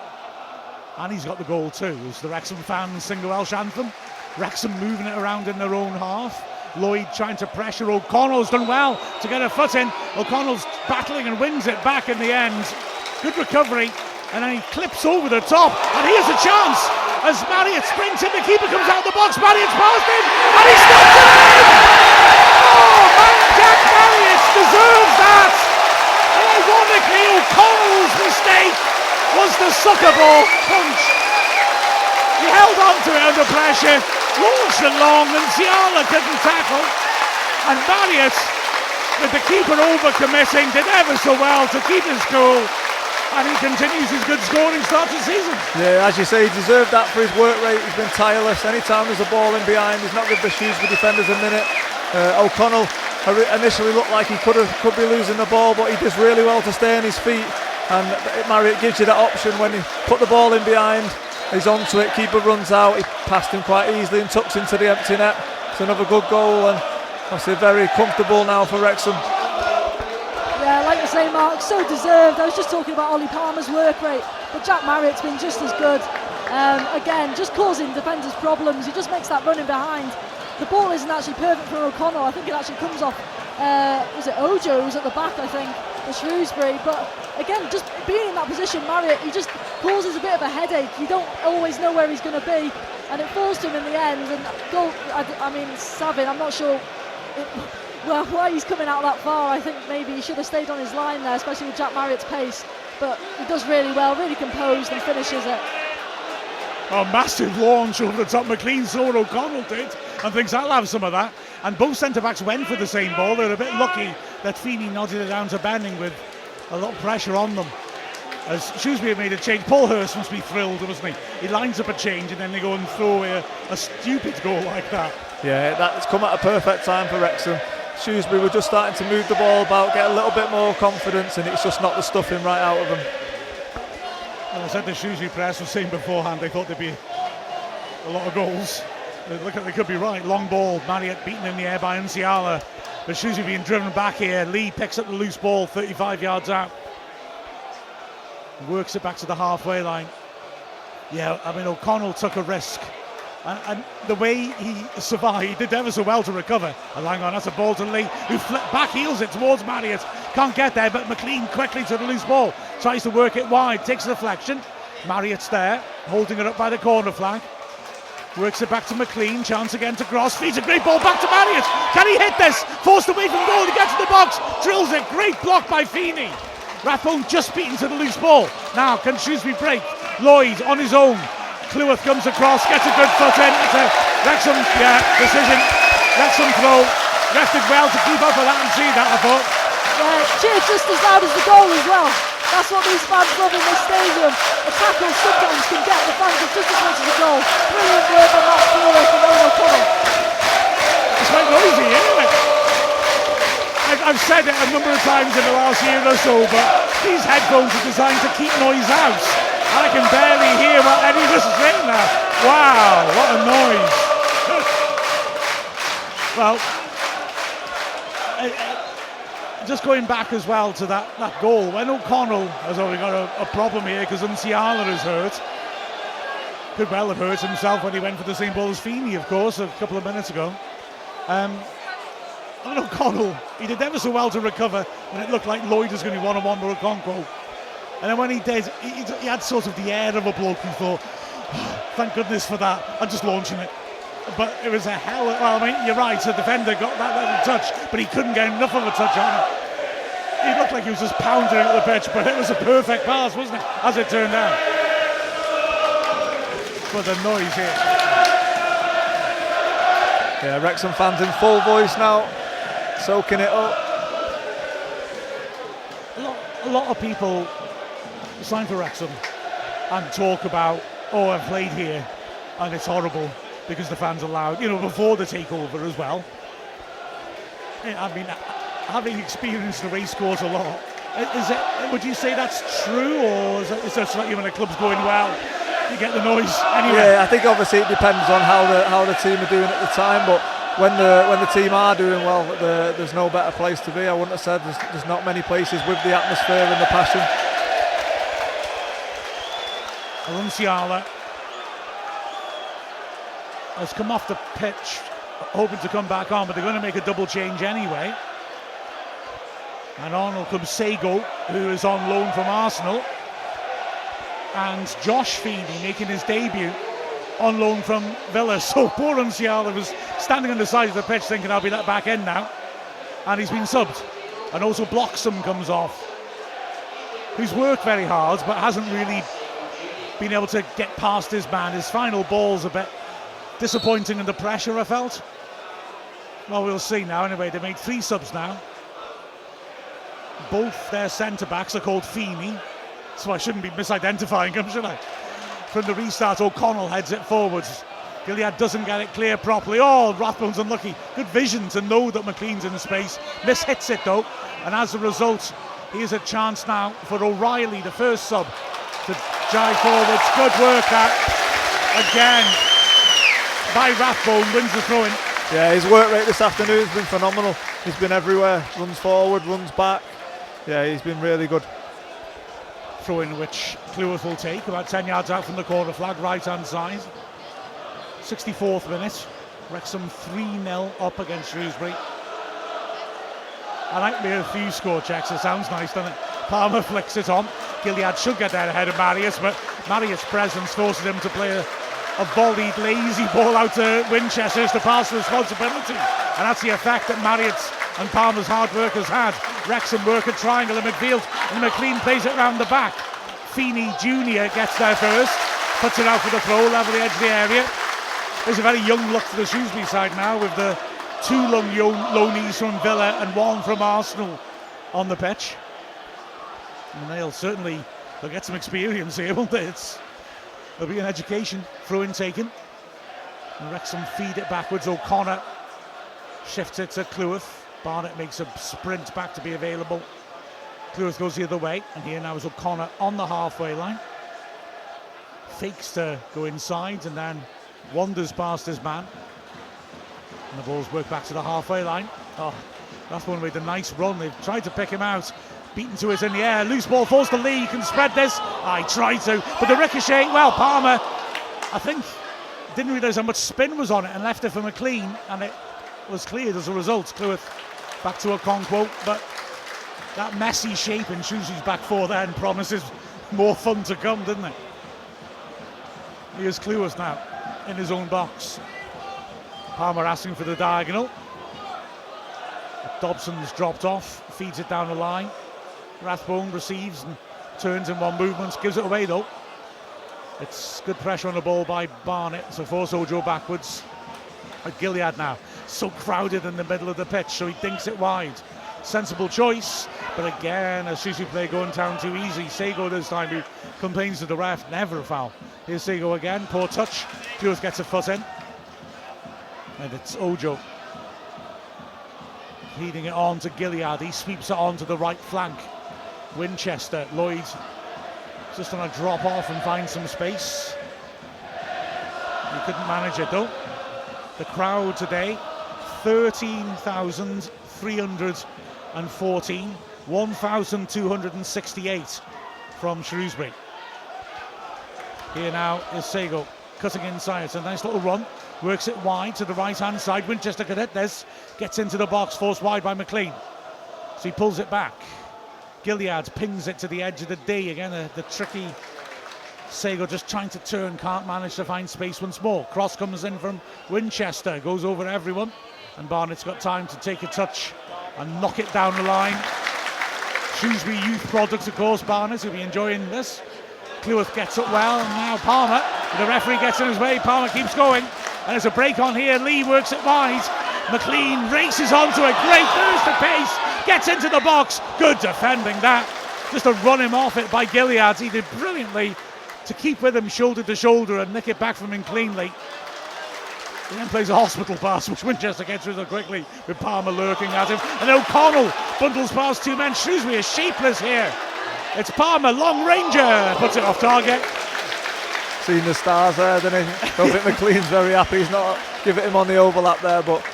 And he's got the goal too, as the Wrexham fans sing the Welsh anthem. Wrexham moving it around in their own half. Lloyd trying to pressure. O'Connell's done well to get a foot in. O'Connell's battling and wins it back in the end. Good recovery, and then he clips over the top, and here's a chance as Marriott sprints in. The keeper comes out of the box. Marriott's past him, and he stops it in! Oh, Jack Marriott deserves that. And ironically, O'Connell's mistake was the sucker ball punch. He held on to it under pressure, launched it long, and Ciala couldn't tackle. And Marriott, with the keeper overcommitting, did ever so well to keep his cool. And he continues his good scoring start to the season. Yeah, as you say, he deserved that for his work rate. He's been tireless. Anytime there's a ball in behind, he's not given the Shrewsbury defenders a minute. O'Connell initially looked like he could be losing the ball, but he does really well to stay on his feet. And Marriott gives you that option when he put the ball in behind. He's onto it, keeper runs out, he passed him quite easily and tucks into the empty net. It's another good goal, and obviously very comfortable now for Wrexham. Yeah, like you say, Mark, so deserved. I was just talking about Ollie Palmer's work rate, but Jack Marriott's been just as good. Again, just causing defenders problems. He just makes that running behind. The ball isn't actually perfect for O'Connell. I think it actually comes off, was it Ojo who's at the back, I think, for Shrewsbury. But again, just being in that position, Marriott, he just causes a bit of a headache. You don't always know where he's going to be, and it falls to him in the end. And goal, I mean, Savin, I'm not sure why he's coming out that far. I think maybe he should have stayed on his line there, especially with Jack Marriott's pace. But he does really well, really composed, and finishes it. A massive launch over the top. McLean saw what O'Connell did and thinks I'll have some of that. And both centre-backs went for the same ball. They're a bit lucky that Feeney nodded it down to Benning with a lot of pressure on them. As Shrewsbury made a change, Paul Hurst must be thrilled, wasn't he? He lines up a change and then they go and throw away a stupid goal like that. Yeah, that's come at a perfect time for Wrexham. Shrewsbury were just starting to move the ball about, get a little bit more confidence, and it's just not the stuffing right out of them. Well, I said the Shrewsbury press was saying beforehand they thought there'd be a lot of goals. They could be right. Long ball, Marriott beaten in the air by Ciala. But Shrewsbury being driven back here. Lee picks up the loose ball 35 yards out. Works it back to the halfway line. Yeah, I mean, O'Connell took a risk. And the way he survived, he did ever so well to recover. And hang on, that's a ball to Lee, who back heels it towards Marriott. Can't get there, but McLean quickly to the loose ball. Tries to work it wide, takes a deflection. Marriott's there, holding it up by the corner flag. Works it back to McLean, chance again to Gross, feeds a great ball back to Marriott. Can he hit this? Forced away from goal, he gets to the box, drills it, great block by Feeney. Rathbone just beaten to the loose ball. Now, can Shrewsbury break? Lloyd on his own. Cleworth comes across, gets a good foot in. It's a Wrexham, decision. Wrexham throw. Ref did well to keep up with that and see that, I thought. Yeah, cheer just as loud as the goal as well. That's what these fans love in this stadium. A tackle sometimes can get the fans just as much as a goal. Brilliant work on that Cleworth and Owen O'Connell. It's quite noisy, isn't it? I've said it a number of times in the last year or so, but these headphones are designed to keep noise out. I can barely hear what any of us is saying now. Wow, what a noise. Well, just going back as well to that goal, when O'Connell has only got a problem here because Unciala is hurt. Could well have hurt himself when he went for the same ball as Feeney, of course, a couple of minutes ago. And O'Connell, he did ever so well to recover when it looked like Lloyd was going to be one-on-one with Okonkwo. And then when he did, he had sort of the air of a bloke who thought, oh, thank goodness for that, I'm just launching it. But it was a hell of, well, I mean, you're right, the defender got that little touch, but he couldn't get enough of a touch on it. He looked like he was just pounding it at the pitch, but it was a perfect pass, wasn't it, as it turned out. For the noise here. Yeah, Wrexham fans in full voice now, soaking it up. A lot of people sign for Wrexham and talk about, oh, I've played here and it's horrible because the fans are loud, before the takeover as well. I mean, having experienced the race course a lot, would you say that's true, or is it just like when the club's going well, you get the noise anyway? Yeah, I think obviously it depends on how the team are doing at the time, but when the team are doing well, there's no better place to be. I wouldn't have said there's not many places with the atmosphere and the passion. Unciala has come off the pitch hoping to come back on, but they're going to make a double change anyway. And on will come Sego, who is on loan from Arsenal, and Josh Feeney making his debut on loan from Villa. So poor Unciala was standing on the side of the pitch thinking I'll be let back in now, and he's been subbed. And also Bloxham comes off, who's worked very hard but hasn't really been able to get past his man. His final ball's a bit disappointing in the pressure, I felt. Well, we'll see now. Anyway, they made 3 subs now. Both their centre-backs are called Feeney, so I shouldn't be misidentifying them, should I? From the restart, O'Connell heads it forwards. Gilead doesn't get it clear properly. Oh, Rathbone's unlucky. Good vision to know that McLean's in space. Mishits it though, and as a result, here's a chance now for O'Reilly, the first sub, to drive forwards. Good work that again by Rathbone, wins the throw-in. Yeah, his work rate this afternoon has been phenomenal. He's been everywhere, runs forward, runs back. Yeah, he's been really good. Throw-in which Cleworth will take, about 10 yards out from the corner flag, right-hand side. 64th minute, Wrexham 3-0 up against Shrewsbury. I like me a few score checks, it sounds nice, doesn't it? Palmer flicks it on. Gilead should get there ahead of Marius, but Marius' presence forces him to play a volleyed, lazy ball out to Winchester's to pass the responsibility. And that's the effect that Marriott's and Palmer's hard work has had. Wrexham work a triangle in midfield, and McLean plays it round the back. Feeney Jr. gets there first, puts it out for the throw, level the edge of the area. There's a very young look to the Shrewsbury side now, with the 2 loanees from Villa and 1 from Arsenal on the pitch. And they'll get some experience here, won't they? There'll be an education, throw-in taken. And Wrexham feed it backwards. O'Connor shifts it to Cleworth. Barnett makes a sprint back to be available. Cleworth goes the other way, and here now is O'Connor on the halfway line. Fakes to go inside and then wanders past his man. And the ball's worked back to the halfway line. Oh, that's one with a nice run. They've tried to pick him out. Beaten to it in the air. Loose ball falls to Lee. Can spread this. I tried to, but the ricochet. Well, Palmer, I think, didn't realise how much spin was on it and left it for McLean, and it was cleared as a result. Cleworth back to Okonkwo, but that messy shape in Shrewsbury's back four then promises more fun to come, didn't it? Here's Cleworth now in his own box. Palmer asking for the diagonal. Dobson's dropped off, feeds it down the line. Rathbone receives and turns in one movement, gives it away though. It's good pressure on the ball by Barnett, so force Ojo backwards. At Gilead now, so crowded in the middle of the pitch, so he dinks it wide. Sensible choice, but again, a Shrewsbury player going down too easy. Sago this time, who complains to the ref, never a foul. Here's Sago again, poor touch. Cleworth gets a foot in. And it's Ojo feeding it on to Gilead. He sweeps it on to the right flank. Winchester, Lloyd just on a drop off and find some space. He couldn't manage it though. The crowd today, 13,314, 1,268 from Shrewsbury. Here now is Sago cutting inside. It's a nice little run. Works it wide to the right hand side. Winchester could hit this. Gets into the box, forced wide by McLean. So he pulls it back. Gilead pings it to the edge of the D. Again, the tricky Sago just trying to turn, can't manage to find space once more. Cross comes in from Winchester, goes over everyone. And Barnett's got time to take a touch and knock it down the line. Shrewsbury youth products, of course, Barnett, will be enjoying this. Cleworth gets up well, and now Palmer. The referee gets in his way, Palmer keeps going. And there's a break on here, Lee works it wide. McLean races onto a great burst of pace, gets into the box, good defending that. Just to run him off it by Gilead, he did brilliantly to keep with him shoulder to shoulder and nick it back from him cleanly. He then plays a hospital pass, which Winchester gets rid of quickly with Palmer lurking at him. And O'Connell bundles past two men. Shrewsbury is shapeless here. It's Palmer, long ranger, puts it off target. Seen the stars there, didn't he? Don't think McLean's very happy. He's not giving him on the overlap there, but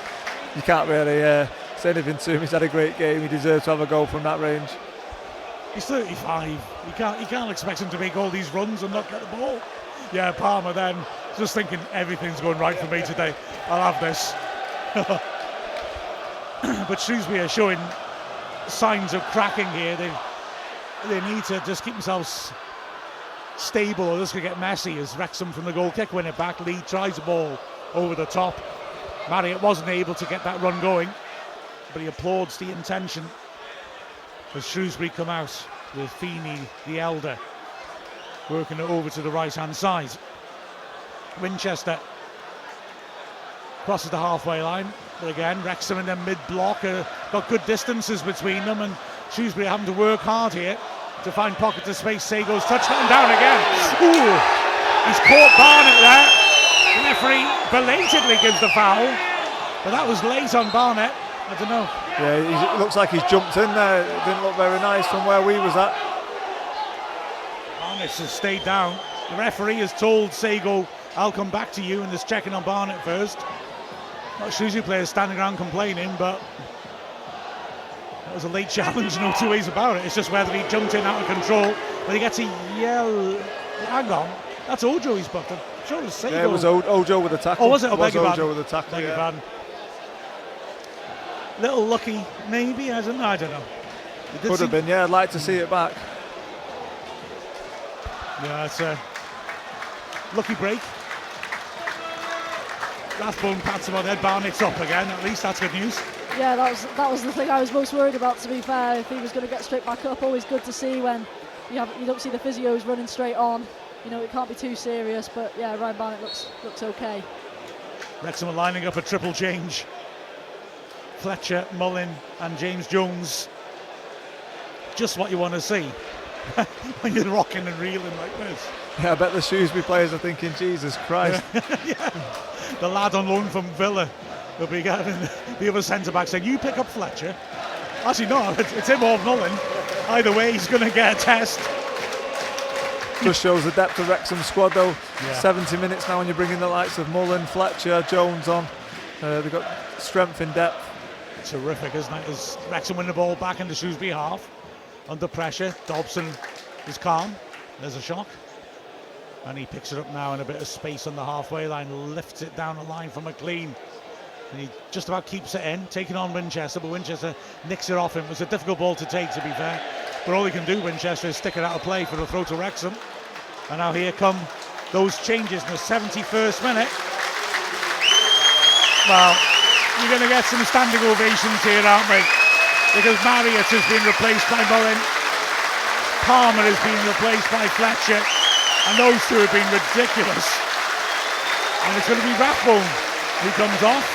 you can't really say anything to him. He's had a great game. He deserves to have a goal from that range. He's 35. You can't expect him to make all these runs and not get the ball. Yeah, Palmer then just thinking everything's going right for me today. I'll have this. But Shrewsbury are showing signs of cracking here. They need to just keep themselves stable or this could get messy as Wrexham from the goal kick win it back. Lee tries the ball over the top. Marriott wasn't able to get that run going, but he applauds the intention as Shrewsbury come out with Feeney the elder working it over to the right hand side. Winchester crosses the halfway line, but again Wrexham in their mid block got good distances between them, and Shrewsbury having to work hard here to find pockets of space. Sago's touchdown down again. Ooh, he's caught Barnett there. The referee belatedly gives the foul, but that was late on Barnett. I don't know. Yeah, it looks like he's jumped in there. It didn't look very nice from where we was at. Barnett has stayed down. The referee has told Sago, I'll come back to you, and is checking on Barnett first. Not Shrewsbury players standing around complaining, but that was a late challenge, no two ways about it. It's just whether he jumped in out of control, but he gets a yell. Hang on, that's Ojo he's booked. I'm sure it was Sago. Yeah, it was Ojo with the tackle. Oh, was it? Oh, beg your pardon. Ojo with the tackle. Beg your pardon. Little lucky, maybe. I don't know. Could have been. Yeah, I'd like to see it back. Yeah, it's a lucky break. Rathbone pats him on the head. Barnett's up again. At least that's good news. Yeah, that was the thing I was most worried about, to be fair, if he was going to get straight back up. Always good to see when you don't see the physios running straight on. You know, it can't be too serious, but yeah, Ryan Barnett looks okay. Wrexham are lining up a triple change. Fletcher, Mullin and James Jones. Just what you want to see when you're rocking and reeling like this. Yeah, I bet the Shrewsbury players are thinking, Jesus Christ. Yeah. The lad on loan from Villa will be getting the other centre-back saying, you pick up Fletcher. Actually, no, it's him or Mullin. Either way, he's going to get a test. Just shows the depth of Wrexham's squad, though. Yeah. 70 minutes now when you're bringing the likes of Mullin, Fletcher, Jones on. They've got strength in depth. Terrific, isn't it? As Wrexham win the ball back into Shrewsbury half. Under pressure, Dobson is calm. There's a shock. And he picks it up now in a bit of space on the halfway line, lifts it down the line for McLean. And he just about keeps it in, taking on Winchester, but Winchester nicks it off him. It was a difficult ball to take, to be fair. But all he can do, Winchester, is stick it out of play for the throw to Wrexham. And now here come those changes in the 71st minute. Well, you're going to get some standing ovations here, aren't we? Because Marriott has been replaced by Mullin, Palmer has been replaced by Fletcher, and those two have been ridiculous. And it's going to be Rathbone who comes off.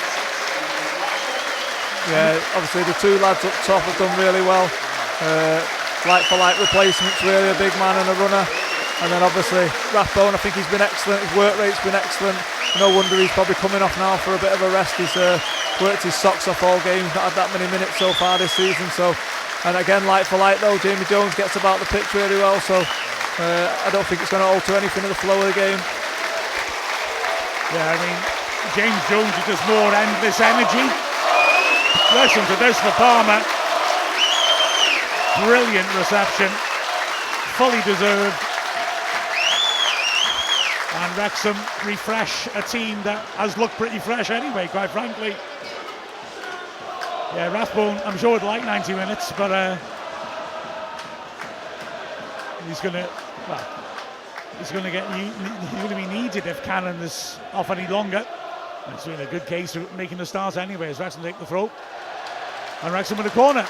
Yeah, obviously the two lads up top have done really well. Like for like replacements, really, a big man and a runner. And then obviously Rathbone, I think he's been excellent, his work rate's been excellent. No wonder he's probably coming off now for a bit of a rest. He's worked his socks off all game, he's not had that many minutes so far this season. So, and again, like for like though, Jamie Jones gets about the pitch really well, so I don't think it's going to alter anything in the flow of the game. Yeah, I mean, James Jones with just more endless energy. Listen to this for Palmer. Brilliant reception, fully deserved. And Wrexham refresh a team that has looked pretty fresh anyway, quite frankly. Yeah, Rathbone, I'm sure would like 90 minutes, but he's going to be needed if Cannon is off any longer. It's been a good case of making the start anyway as Wrexham take the throw. And Wrexham in the corner.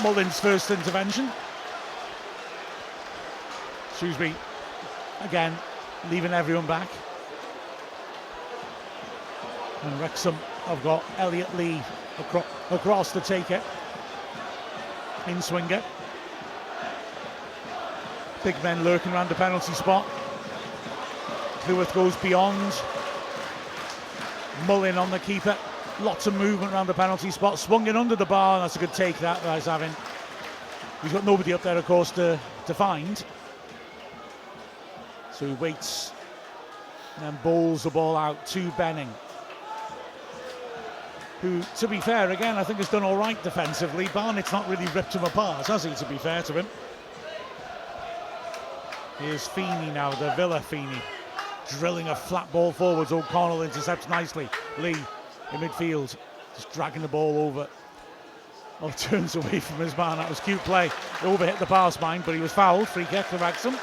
Mullin's first intervention. Shrewsbury again leaving everyone back. And Wrexham have got Elliot Lee across to take it. In swinger. Big men lurking around the penalty spot. Cleworth goes beyond. Mullin on the keeper. Lots of movement around the penalty spot. Swung in under the bar. That's a good take that he's having. He's got nobody up there, of course, to find. So he waits and then bowls the ball out to Benning, who, to be fair, again, I think has done all right defensively. Barnett's not really ripped him apart, has he, to be fair to him. Here's Feeney now, the Villa Feeney, drilling a flat ball forwards. O'Connell intercepts nicely. Lee in midfield, just dragging the ball over. Oh, turns away from his man. That was cute play. It overhit the pass line, but he was fouled. Free kick for Wrexham.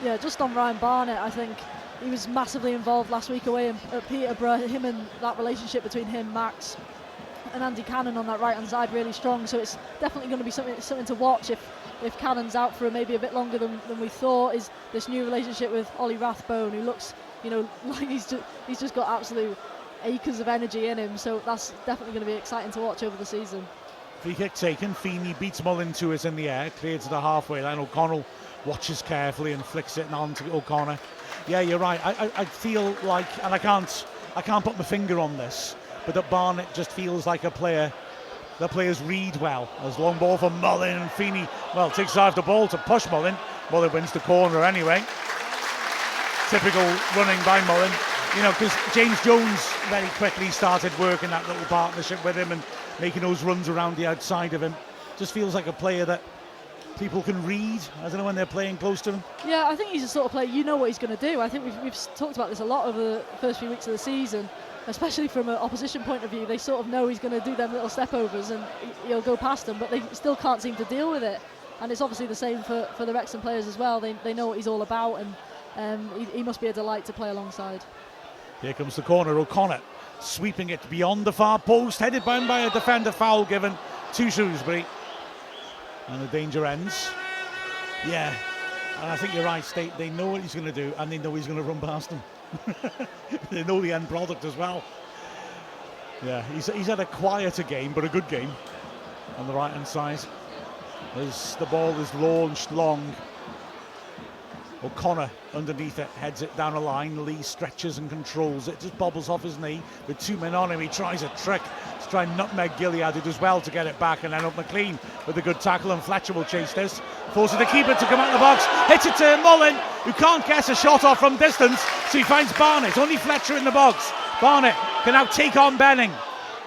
Yeah, just on Ryan Barnett, I think he was massively involved last week away at Peterborough. Him and that relationship between him, Max, and Andy Cannon on that right-hand side really strong. So it's definitely going to be something to watch if Cannon's out for maybe a bit longer than we thought. Is this new relationship with Ollie Rathbone, who looks, like he's just got absolute acres of energy in him. So that's definitely going to be exciting to watch over the season. Free kick taken. Feeney beats Mullin to it in the air, cleared to the halfway line. O'Connell watches carefully and flicks it on to O'Connor. Yeah, you're right. I feel like, and I can't put my finger on this, but that Barnett just feels like a player. The players read well. There's long ball for Mullin, and Feeney, takes out the ball to push Mullin. Mullin wins the corner anyway. Typical running by Mullin. Because James Jones very quickly started working that little partnership with him and making those runs around the outside of him. Just feels like a player that people can read. I don't know, when they're playing close to him. Yeah, I think he's the sort of player, you know what he's going to do. I think we've talked about this a lot over the first few weeks of the season, especially from an opposition point of view. They sort of know he's going to do them little stepovers and he'll go past them, but they still can't seem to deal with it. And it's obviously the same for the Wrexham players as well. They know what he's all about, and he must be a delight to play alongside. Here comes the corner. O'Connor sweeping it beyond the far post, headed by a defender. Foul given to Shrewsbury, and the danger ends. Yeah, and I think you're right. They know what he's going to do, and they know he's going to run past them. They know the end product as well. Yeah, he's had a quieter game, but a good game on the right hand side as the ball is launched long. O'Connor underneath it, heads it down a line. Lee stretches and controls it, just bobbles off his knee with two men on him. He tries a trick to try and nutmeg Gilead, who does well to get it back, and then up McLean with a good tackle, and Fletcher will chase this, forces the keeper to come out of the box, hits it to Mullin, who can't get a shot off from distance, so he finds Barnett. Only Fletcher in the box. Barnett can now take on Benning,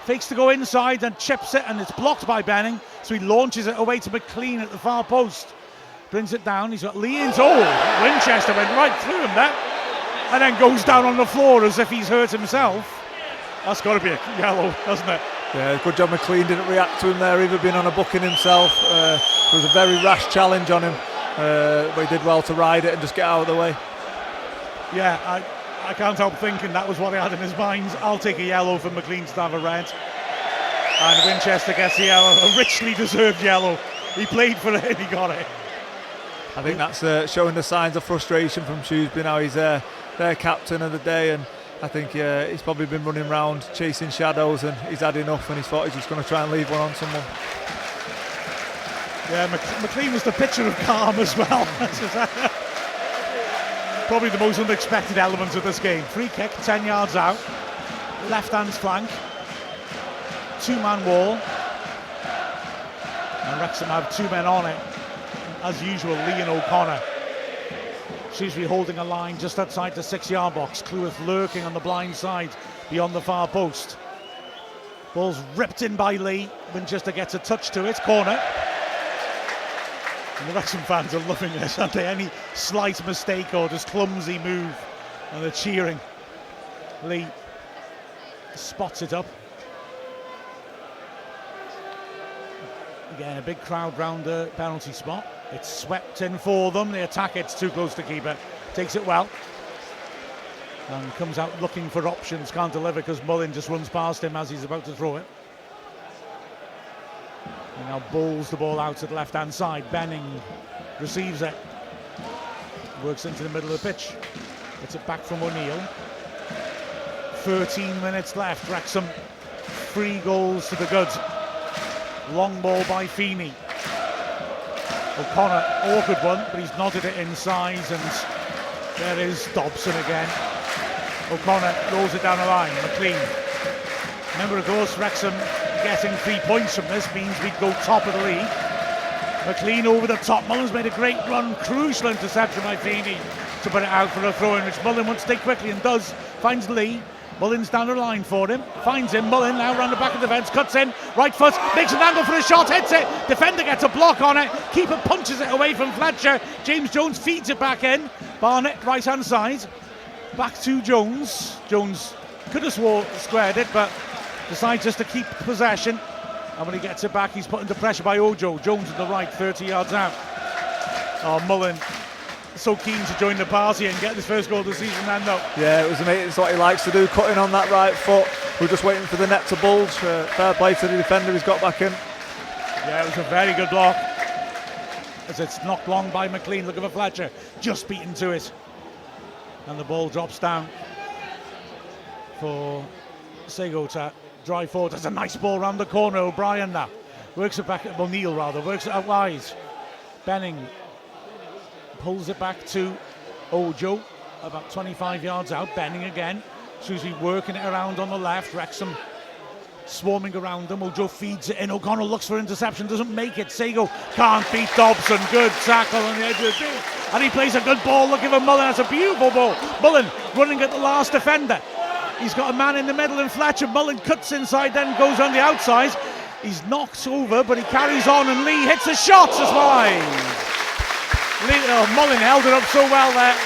fakes to go inside and chips it, and it's blocked by Benning, so he launches it away to McLean at the far post. Brings it down, he's got Lee in. Winchester went right through him there, and then goes down on the floor as if he's hurt himself. That's got to be a yellow, doesn't it? Yeah, good job McLean didn't react to him there, either being on a booking himself. It was a very rash challenge on him. but he did well to ride it and just get out of the way. Yeah, I can't help thinking that was what he had in his mind. I'll take a yellow for McLean to have a red. And Winchester gets the yellow, a richly deserved yellow. He played for it and he got it. I think that's showing the signs of frustration from Shrewsbury now. He's their captain of the day, and I think he's probably been running around chasing shadows, and he's had enough, and he's thought he's just going to try and leave one on someone. Yeah, McLean was the picture of calm as well. Probably the most unexpected element of this game. Free kick, 10 yards out, left hand flank, two-man wall, and Wrexham have two men on it. As usual, Lee and O'Connor. Shrewsbury holding a line just outside the 6-yard box. Cleworth lurking on the blind side beyond the far post. Ball's ripped in by Lee. Winchester gets a touch to it. Corner. And the Wrexham fans are loving this, aren't they? Any slight mistake or just clumsy move, and they're cheering. Lee spots it up. Again, a big crowd round the penalty spot. It's swept in for them. They attack it. It's too close to keeper. Takes it well. And comes out looking for options. Can't deliver because Mullin just runs past him as he's about to throw it. And now bowls the ball out to the left-hand side. Benning receives it. Works into the middle of the pitch. Gets it back from O'Neill. 13 minutes left. Wrexham 3 goals to the good. Long ball by Feeney. O'Connor, awkward one, but he's nodded it inside, and there is Dobson again. O'Connor rolls it down the line. McLean. Remember, of course, Wrexham getting 3 points from this means we'd go top of the league. McLean over the top. Mullin's made a great run. Crucial interception by Feeney to put it out for a throw-in, which Mullin wants to take quickly and does. Finds Lee. Mullin's down the line for him, finds him. Mullin now round the back of the fence, cuts in, right foot, makes an angle for a shot, hits it. Defender gets a block on it, keeper punches it away from Fletcher. James Jones feeds it back in. Barnett, right hand side, back to Jones. Jones could have squared it, but decides just to keep possession. And when he gets it back, he's put under pressure by Ojo. Jones at the right, 30 yards out. Oh, Mullin so keen to join the party and get his first goal of the season then, though. Yeah, it was amazing. It's what he likes to do, cutting on that right foot. We're just waiting for the net to bulge. Fair play to the defender, he's got back in. Yeah, it was a very good block. As it's knocked long by McLean. Look at Fletcher, just beaten to it. And the ball drops down for Sego to drive forward. There's a nice ball round the corner. O'Brien now works it back at O'Neill, works it out wide. Benning pulls it back to Ojo, about 25 yards out. Benning again. Shrewsbury working it around on the left. Wrexham swarming around them. Ojo feeds it in. O'Connell looks for interception, doesn't make it. Sego can't beat Dobson. Good tackle on the edge of the field. And he plays a good ball looking for Mullin. That's a beautiful ball. Mullin running at the last defender. He's got a man in the middle in Fletcher. Mullin cuts inside, then goes on the outside. He's knocked over, but he carries on, and Lee hits a shot as wide. Mullin held it up so well there.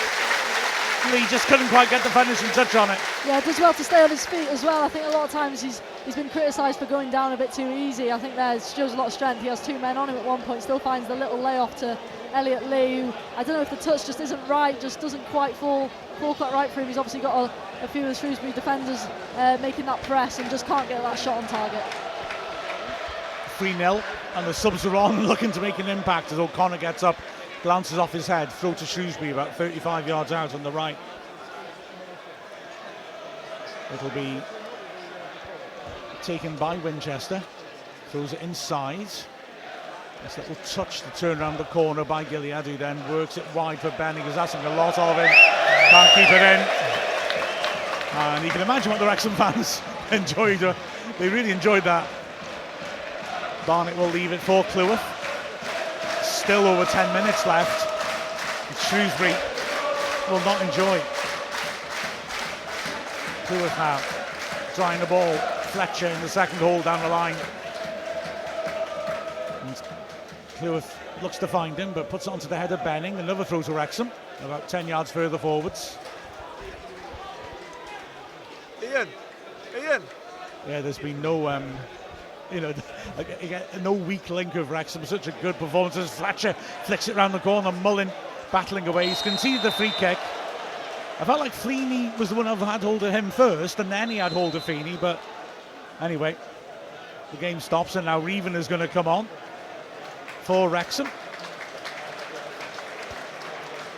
Lee just couldn't quite get the finishing touch on it. Yeah, does well to stay on his feet as well. I think a lot of times he's been criticised for going down a bit too easy. I think that shows a lot of strength. He has 2 men on him at one point, still finds the little layoff to Elliot Lee, who, I don't know if the touch just isn't right, just doesn't quite fall quite right for him. He's obviously got a few of the Shrewsbury defenders making that press and just can't get that shot on target. 3-0, and the subs are on, looking to make an impact as O'Connor gets up, glances off his head, throw to Shrewsbury about 35 yards out on the right. It'll be taken by Winchester, throws it inside. This little touch to turn around the corner by Gilead, who then works it wide for Benning, who's asking a lot of him. Can't keep it in. And you can imagine what the Wrexham fans enjoyed. They really enjoyed that. Barnett will leave it for Cleworth. Still over 10 minutes left. And Shrewsbury will not enjoy. Cleworth now trying the ball. Fletcher in the second hole down the line. And Cleworth looks to find him, but puts it onto the head of Benning. Another throw to Wrexham, about 10 yards further forwards. Ian. Yeah, there's been no You know, no weak link of Wrexham. Such a good performance as Fletcher flicks it round the corner. Mullin battling away. He's conceded the free kick. I felt like Feeney was the one who had hold of him first, and then he had hold of Feeney. But anyway, the game stops, and now Reven is going to come on for Wrexham.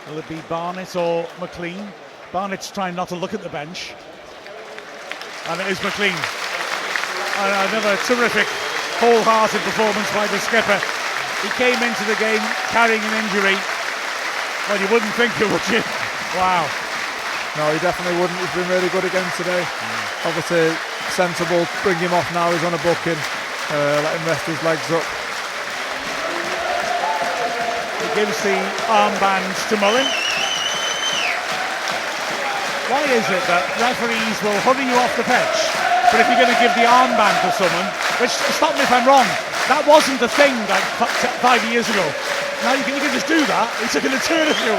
Will it be Barnett or McLean? Barnett's trying not to look at the bench, and it is McLean. Another terrific, wholehearted performance by the skipper. He came into the game carrying an injury. Well, you wouldn't think it, would you? Wow. No, he definitely wouldn't. He's been really good again today. Obviously, sensible. Bring him off now. He's on a booking. Let him rest his legs up. He gives the armband to Mullin. Why is it that referees will hurry you off the pitch, but if you're going to give the armband to someone, which, stop me if I'm wrong, that wasn't a thing like 5 years ago. Now you can just do that. It's like an eternity.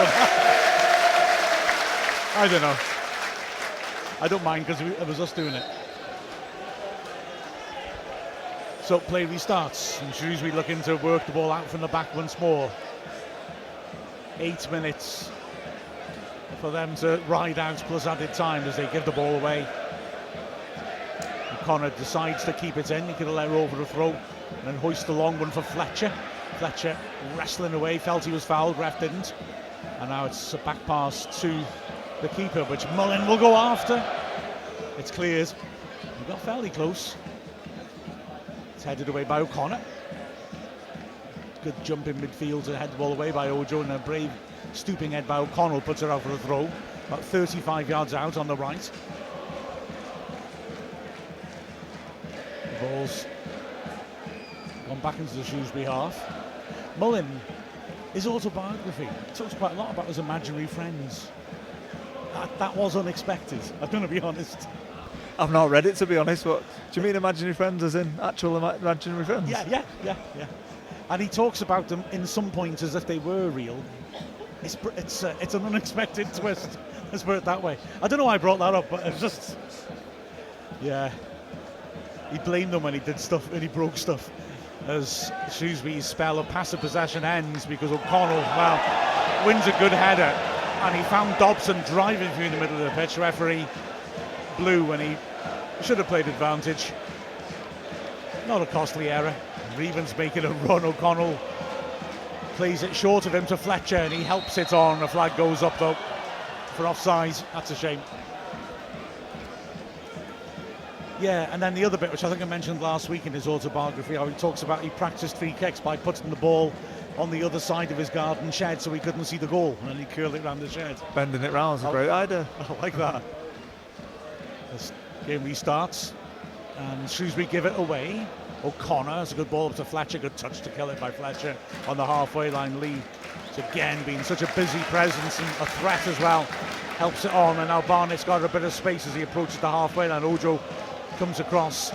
I don't know. I don't mind because it was us doing it. So play restarts, and Shrewsbury looking to work the ball out from the back once more. 8 minutes for them to ride out plus added time as they give the ball away. Connor decides to keep it in. He could allow over a throw and then hoist a long one for Fletcher. Fletcher wrestling away, felt he was fouled, ref didn't. And now it's a back pass to the keeper, which Mullin will go after. It's cleared. He got fairly close. It's headed away by O'Connor. Good jump in midfield to head the ball away by Ojo, and a brave stooping head by O'Connell puts her out for a throw. About 35 yards out on the right. The ball's gone back into the Shrewsbury half. Mullin, his autobiography talks quite a lot about his imaginary friends. That was unexpected, I'm going to be honest. I've not read it, to be honest, but do you mean imaginary friends as in actual imaginary friends? Yeah. And he talks about them in some points as if they were real. It's an unexpected twist, let's put it that way. I don't know why I brought that up, but it's just, yeah. He blamed them when he did stuff, when he broke stuff. As Shrewsbury's spell of passive possession ends because O'Connell, well, wins a good header, and he found Dobson driving through the middle of the pitch. Referee blew when he should have played advantage. Not a costly error. Reven's making a run. O'Connell plays it short of him to Fletcher, and he helps it on. The flag goes up though for offside. That's a shame. Yeah, and then the other bit, which I think I mentioned last week in his autobiography, how he talks about he practiced free kicks by putting the ball on the other side of his garden shed so he couldn't see the goal, and then he curled it around the shed. Bending it round is a great idea. I like that. This game restarts, and Shrewsbury give it away. O'Connor has a good ball up to Fletcher, good touch to kill it by Fletcher on the halfway line. Lee, again being such a busy presence and a threat as well, helps it on, and now Barnett's got a bit of space as he approaches the halfway line. Ojo comes across,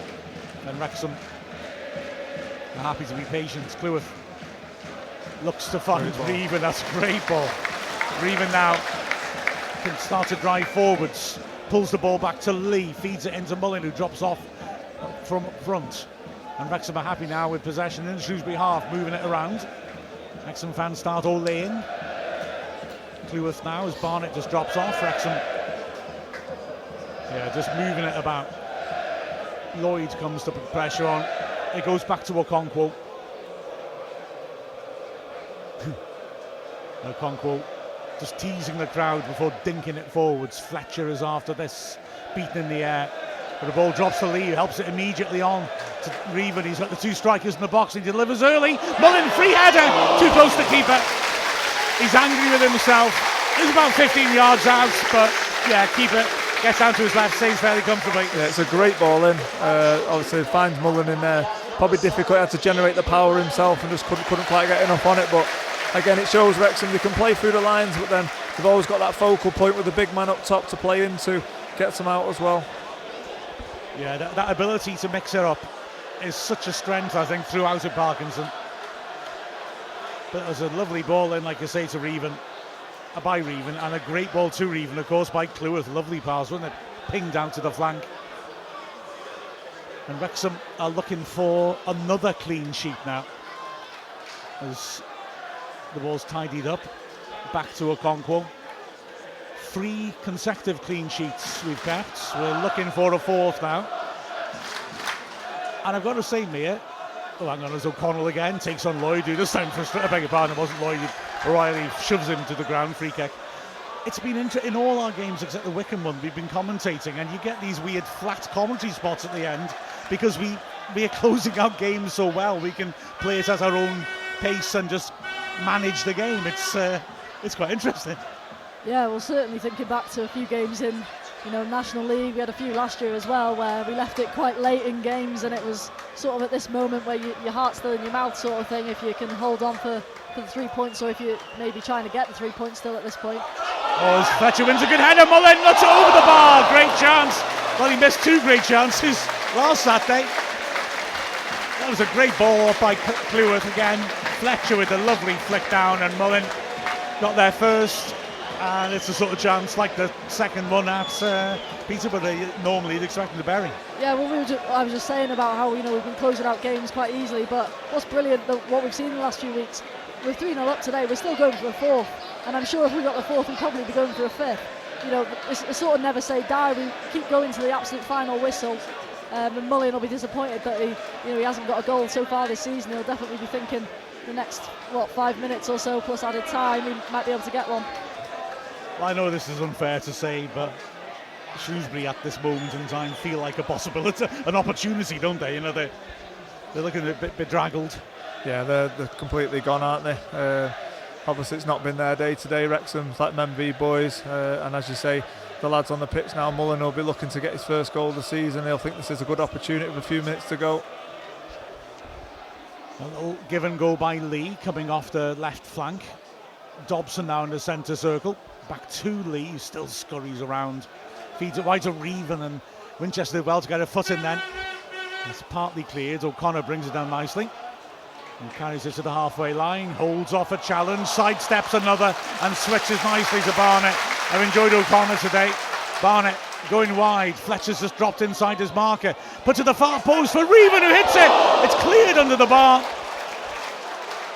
and Wrexham are happy to be patient. Cleworth looks to find Reven. That's a great ball. Reven now can start to drive forwards, pulls the ball back to Lee, feeds it into Mullin, who drops off from front. And Wrexham are happy now with possession in the Shrewsbury half, moving it around. Wrexham fans start all in. Cleworth now as Barnett just drops off. Wrexham, yeah, just moving it about. Lloyd comes to put pressure on. It goes back to Okonkwo. Okonkwo just teasing the crowd before dinking it forwards. Fletcher is after this, beaten in the air. But the ball drops to Lee, who helps it immediately on to Reven. He's got the two strikers in the box. He delivers early. Mullin, free header, too close to keeper. He's angry with himself. He's about 15 yards out, but yeah, keeper gets down to his left, stays fairly comfortably. Yeah, it's a great ball in. Obviously finds Mullin in there. Probably difficult, had to generate the power himself and just couldn't quite get enough on it. But again, it shows Wrexham they can play through the lines, but then they've always got that focal point with the big man up top to play into, gets them out as well. Yeah, that ability to mix it up is such a strength, I think, throughout at Parkinson. But there's a lovely ball in, like I say, to Reven, by Reven, and a great ball to Reven, of course, by Cleworth. Lovely pass, wasn't it? Pinged down to the flank. And Wrexham are looking for another clean sheet now, as the ball's tidied up. Back to Okonkwo. 3 consecutive clean sheets we've kept. We're looking for a 4th now. And I've got to say, Mia, oh, hang on, there's O'Connell again, takes on Lloyd, who this time frustrated. I beg your pardon, it wasn't Lloyd. O'Reilly shoves him to the ground, free kick. It's been in all our games except the Wycombe one, we've been commentating, and you get these weird flat commentary spots at the end because we are closing out games so well. We can play it at our own pace and just manage the game. It's quite interesting. Yeah, well, certainly thinking back to a few games in, National League, we had a few last year as well where we left it quite late in games, and it was sort of at this moment where your heart's still in your mouth sort of thing, if you can hold on for the 3 points, or if you're maybe trying to get the 3 points still at this point. Oh, Fletcher wins a good header. Mullin nuts it over the bar. Great chance. Well, he missed 2 great chances last Saturday. That was a great ball up by Cleworth again. Fletcher with a lovely flick down, and Mullin got there first. And it's a sort of chance like the second one at Peterborough. Normally you'd expect him to bury. Yeah, well, I was just saying about how we've been closing out games quite easily, but what's brilliant, what we've seen in the last few weeks, we're 3-0 up today, we're still going for a 4th, and I'm sure if we got the 4th we'd probably be going for a 5th. It's sort of never say die. We keep going to the absolute final whistle, and Mullin will be disappointed that he hasn't got a goal so far this season. He'll definitely be thinking the next 5 minutes or so plus added time he might be able to get one. Well, I know this is unfair to say, but Shrewsbury at this moment in time feel like a possibility, an opportunity, don't they? They're looking a bit bedraggled. Yeah, they're completely gone, aren't they? Obviously, it's not been their day today. Wrexham's like men v boys, and as you say, the lads on the pitch now. Mullin will be looking to get his first goal of the season. He'll think this is a good opportunity with a few minutes to go. A little give and go by Lee coming off the left flank. Dobson now in the centre circle. Back to Lee, who still scurries around. Feeds it wide to Reven, and Winchester did well to get a foot in then. It's partly cleared. O'Connor brings it down nicely and carries it to the halfway line. Holds off a challenge, sidesteps another, and switches nicely to Barnett. I've enjoyed O'Connor today. Barnett going wide. Fletcher's just dropped inside his marker. Put to the far post for Reven, who hits it. It's cleared under the bar.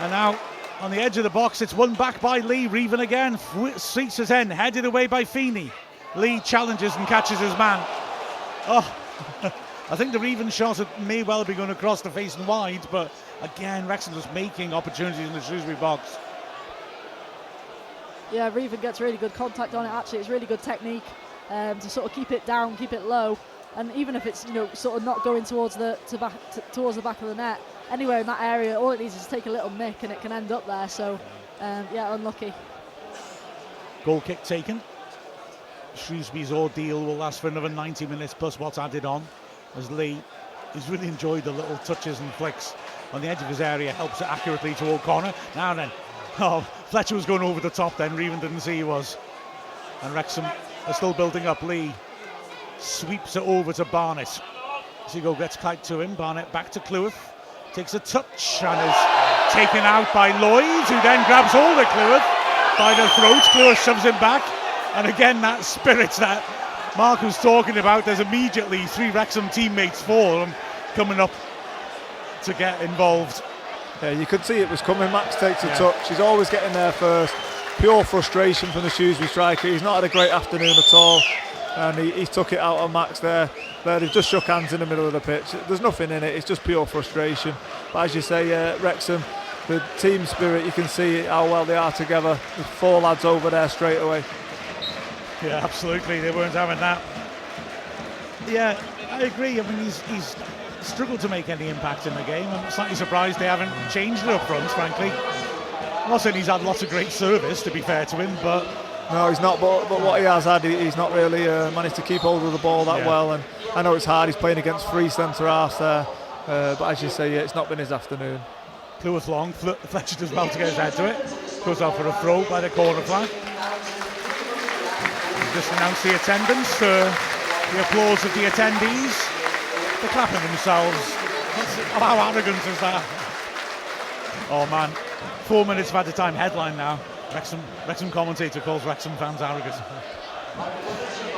And now on the edge of the box, it's won back by Lee. Reven again, seats his end, headed away by Feeney. Lee challenges and catches his man. Oh, I think the Reven shot may well be going across the face and wide, but again, Wrexham just making opportunities in the Shrewsbury box. Yeah, Reven gets really good contact on it. Actually, it's really good technique to sort of keep it down, keep it low, and even if it's sort of not going towards the towards the back of the net, anywhere in that area, all it needs is to take a little nick and it can end up there. So yeah, unlucky. Goal kick taken. Shrewsbury's ordeal will last for another 90 minutes plus what's added on, as Lee has really enjoyed the little touches and flicks on the edge of his area, helps it accurately to O'Connor. Now then, Fletcher was going over the top then, Reven didn't see he was. And Wrexham are still building up. Lee sweeps it over to Barnett. Seago gets kite to him. Barnett back to Cleworth. Takes a touch and is taken out by Lloyd, who then grabs hold of Cleworth by the throat. Cleworth shoves him back. And again, that spirit that Mark was talking about, there's immediately 3 Wrexham teammates for him coming up to get involved. Yeah, you could see it was coming. Max takes a touch. He's always getting there first. Pure frustration from the Shrewsbury striker. He's not had a great afternoon at all. And he took it out on Max there. They've just shook hands in the middle of the pitch. There's nothing in it. It's just pure frustration. But as you say, Wrexham, the team spirit, you can see how well they are together. There's 4 lads over there straight away. Yeah, absolutely. They weren't having that. Yeah, I agree. I mean, he's struggled to make any impact in the game. I'm slightly surprised they haven't changed it up front, frankly. I'm not saying he's had lots of great service, to be fair to him, but... No, he's not, but what he has had, he's not really managed to keep hold of the ball that well. And I know it's hard, he's playing against 3 centre-halves there. But as you say, it's not been his afternoon. Cleworth long, Fletcher does well to get his head to it. Goes out for a throw by the corner flag. Just announced the attendance, the applause of the attendees. They're clapping themselves. How arrogant is that? Oh man, 4 minutes of added time headline now. Wrexham commentator calls Wrexham fans arrogant.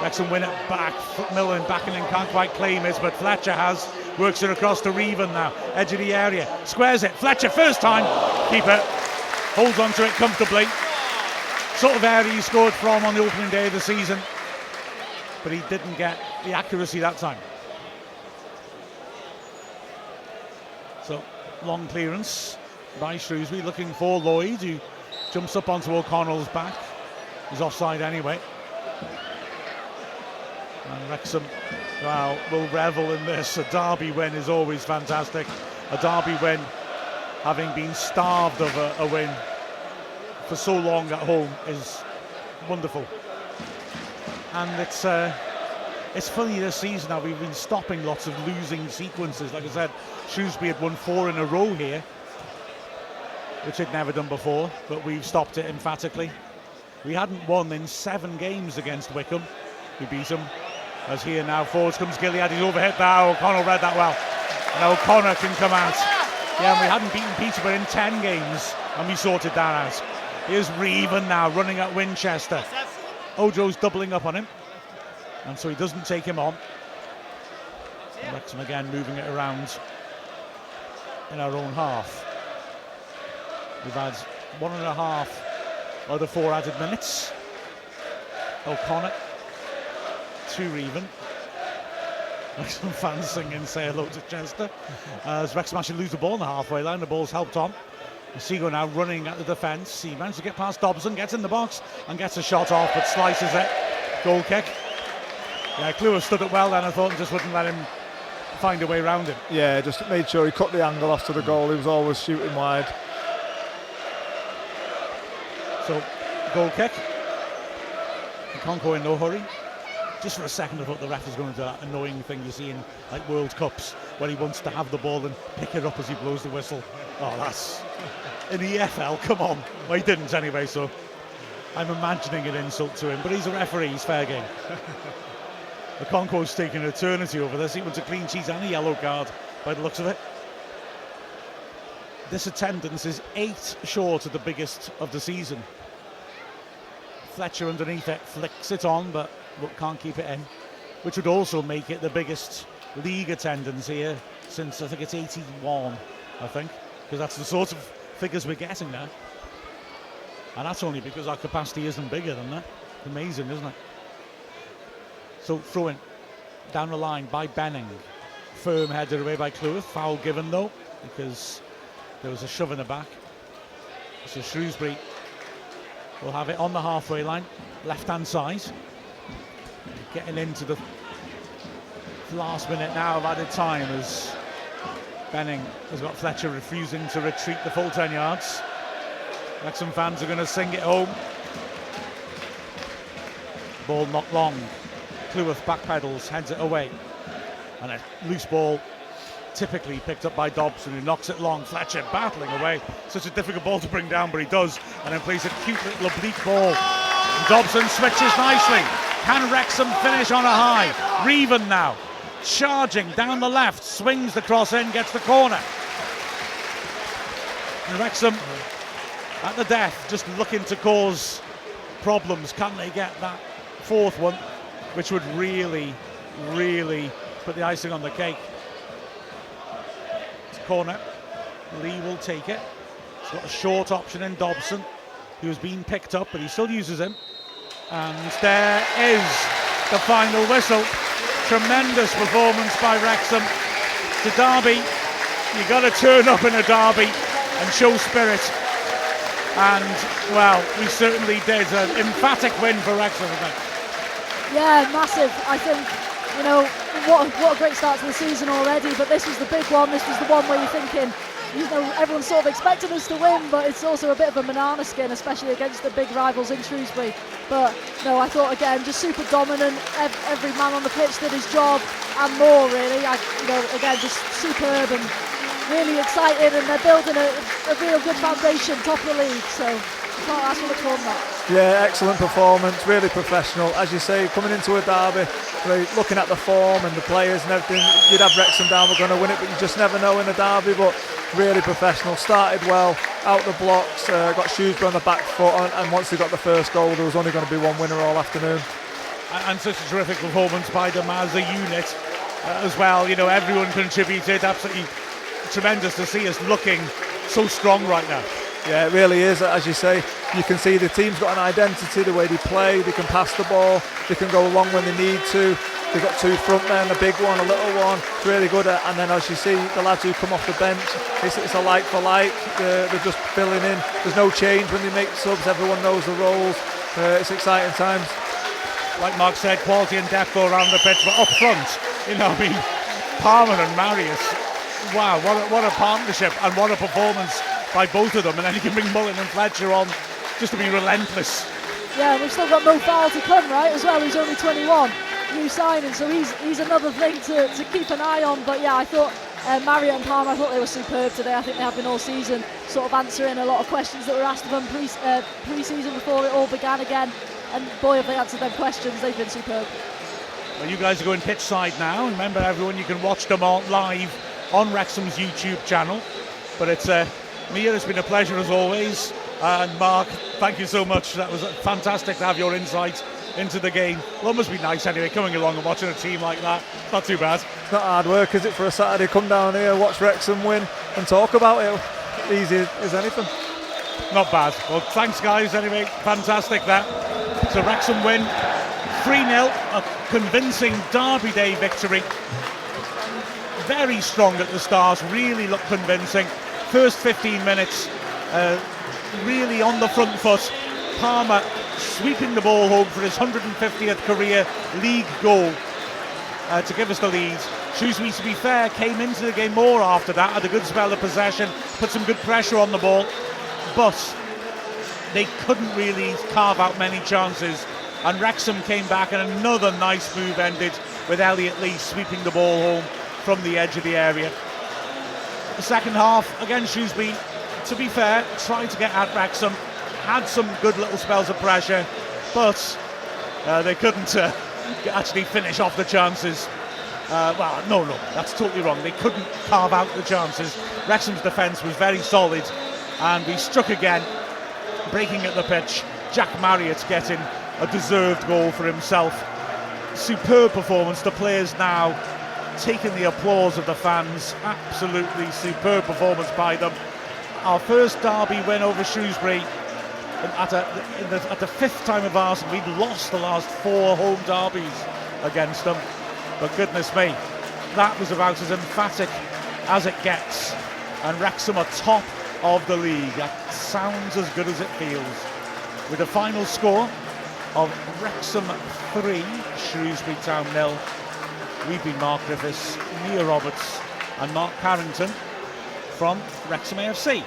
Wrexham win it back. Millen backing and can't quite claim it, but Fletcher has. works it across to Reven now, edge of the area, squares it, Fletcher first time, keeper holds on to it comfortably. Sort of area he scored from on the opening day of the season, but he didn't get the accuracy that time. So long clearance by Shrewsbury, looking for Lloyd, who jumps up onto O'Connell's back. He's offside anyway. And Wrexham, well, will revel in this. A derby win is always fantastic. A derby win, having been starved of a win for so long at home, is wonderful. And it's funny this season how we've been stopping lots of losing sequences. Like I said, Shrewsbury had won 4 in a row here, which had never done before, but we've stopped it emphatically. We hadn't won in 7 games against Wycombe. We beat them. As here now, forwards comes Gilead, he's overhit now. O'Connell read that well. And O'Connor can come out. Yeah, and we hadn't beaten Peterborough in 10 games, and we sorted that out. Here's Reven now, running at Winchester. Ojo's doubling up on him, and so he doesn't take him on. And Wrexham again moving it around in our own half. We've had 1.5 out of 4 added minutes. O'Connor to Reven. Wrexham fans singing "Say Hello to Chester" as Wrexham actually lose the ball in the halfway line. The ball's helped on. Seago now running at the defence. He managed to get past Dobson, gets in the box and gets a shot off, but slices it. Goal kick. Yeah, Clewer stood it well then, I thought, and just wouldn't let him find a way around him. Yeah, just made sure he cut the angle off to the goal. He was always shooting wide. So, goal kick. Conco in no hurry. Just for a second I thought the ref was going to do that annoying thing you see in like World Cups where he wants to have the ball and pick it up as he blows the whistle. Oh, that's in the EFL, come on. Well, he didn't anyway, so I'm imagining an insult to him, but he's a referee, he's fair game. The Conco's taking an eternity over this. He wants a clean sheet and a yellow card by the looks of it. This attendance is 8 short of the biggest of the season. Fletcher underneath it flicks it on, but can't keep it in, which would also make it the biggest league attendance here since I think it's 81, I think, because that's the sort of figures we're getting now. And that's only because our capacity isn't bigger than that. Amazing, isn't it? So throw in down the line by Benning. Firm headed away by Cleworth. Foul given though, because there was a shove in the back. So Shrewsbury will have it on the halfway line, left-hand side. Getting into the last minute now of added time as Benning has got Fletcher refusing to retreat the full 10 yards. Wrexham fans are going to sing it home. Ball not long. Cleworth backpedals, heads it away. And a loose ball typically picked up by Dobson, who knocks it long. Fletcher battling away. Such a difficult ball to bring down, but he does. And then plays a cute little oblique ball. And Dobson switches nicely. Can Wrexham finish on a high? Reven now, charging down the left, swings the cross in, gets the corner. And Wrexham at the death, just looking to cause problems. Can they get that 4th one, which would really, really put the icing on the cake? It's a corner. Lee will take it. He's got a short option in Dobson, who's been picked up, but he still uses him. And there is the final whistle. Tremendous performance by Wrexham. It's a derby. You've got to turn up in a derby and show spirit. And, well, we certainly did. An emphatic win for Wrexham, I think. Yeah, massive. I think, you know, what a great start to the season already, but this was the big one. This was the one where you're thinking, you know, everyone's sort of expecting us to win, but it's also a bit of a banana skin, especially against the big rivals in Shrewsbury. But no, I thought again, just super dominant. Every man on the pitch did his job and more, really. Again, just superb and really excited, and they're building a real good foundation, top of the league. So you can't ask for much more than that. Yeah, excellent performance, really professional. As you say, coming into a derby, looking at the form and the players and everything, you'd have Wrexham down, we're going to win it, but you just never know in a derby. But really professional, started well, out the blocks, got Shrewsbury on the back foot, and once they got the first goal, there was only going to be one winner all afternoon. And such a terrific performance by them as a unit. as well. You know, everyone contributed. Absolutely tremendous to see us looking so strong right now. Yeah, it really is. As you say, you can see the team's got an identity, the way they play. They can pass the ball, they can go long when they need to. They've got two front men, a big one, a little one. It's really good. And then as you see, the lads who come off the bench, it's a like for like. They're just filling in. There's no change when they make subs. Everyone knows the roles. It's exciting times. Like Mark said, quality and depth all around the pitch, but up front, you know, I mean, Palmer and Marius, wow, what a partnership and what a performance by both of them. And then you can bring Mullen and Fletcher on just to be relentless. Yeah, we've still got Mo Fowl to come, right, as well. He's only 21, new signing, so he's another thing to keep an eye on. But yeah, I thought Marriott and Palmer, I thought they were superb today. I think they have been all season, sort of answering a lot of questions that were asked of them pre-season before it all began again. And boy, have they answered them questions. They've been superb. Well, you guys are going pitch side now. Remember, everyone, you can watch them on live on Wrexham's YouTube channel. But it's Mia, it's been a pleasure as always. And Mark, thank you so much. That was fantastic to have your insight into the game. Well, it must be nice anyway, coming along and watching a team like that. Not too bad. It's not hard work, is it, for a Saturday? Come down here, watch Wrexham win and talk about it. Easy as anything. Not bad. Well, thanks guys anyway. Fantastic that. So Wrexham win 3-0, a convincing Derby Day victory. Very strong at the start, really looked convincing. First 15 minutes, really on the front foot. Palmer sweeping the ball home for his 150th career league goal to give us the lead. Shrewsbury, to be fair, came into the game more after that, had a good spell of possession, put some good pressure on the ball, but they couldn't really carve out many chances. And Wrexham came back and another nice move ended with Elliot Lee sweeping the ball home from the edge of the area. The second half, again Shrewsbury, to be fair, tried to get at Wrexham, had some good little spells of pressure, but they couldn't actually finish off the chances. Well, no, that's totally wrong. They couldn't carve out the chances. Wrexham's defence was very solid, and we struck again, breaking at the pitch. Jack Marriott getting a deserved goal for himself. Superb performance. The players now taking the applause of the fans. Absolutely superb performance by them. Our first derby win over Shrewsbury at the fifth time of Arsenal. We'd lost the last 4 home derbies against them. But goodness me, that was about as emphatic as it gets. And Wrexham are top of the league. That sounds as good as it feels. With a final score of Wrexham 3, Shrewsbury Town 0. We've been Mark Griffiths, Mia Roberts and Mark Carrington from Wrexham AFC.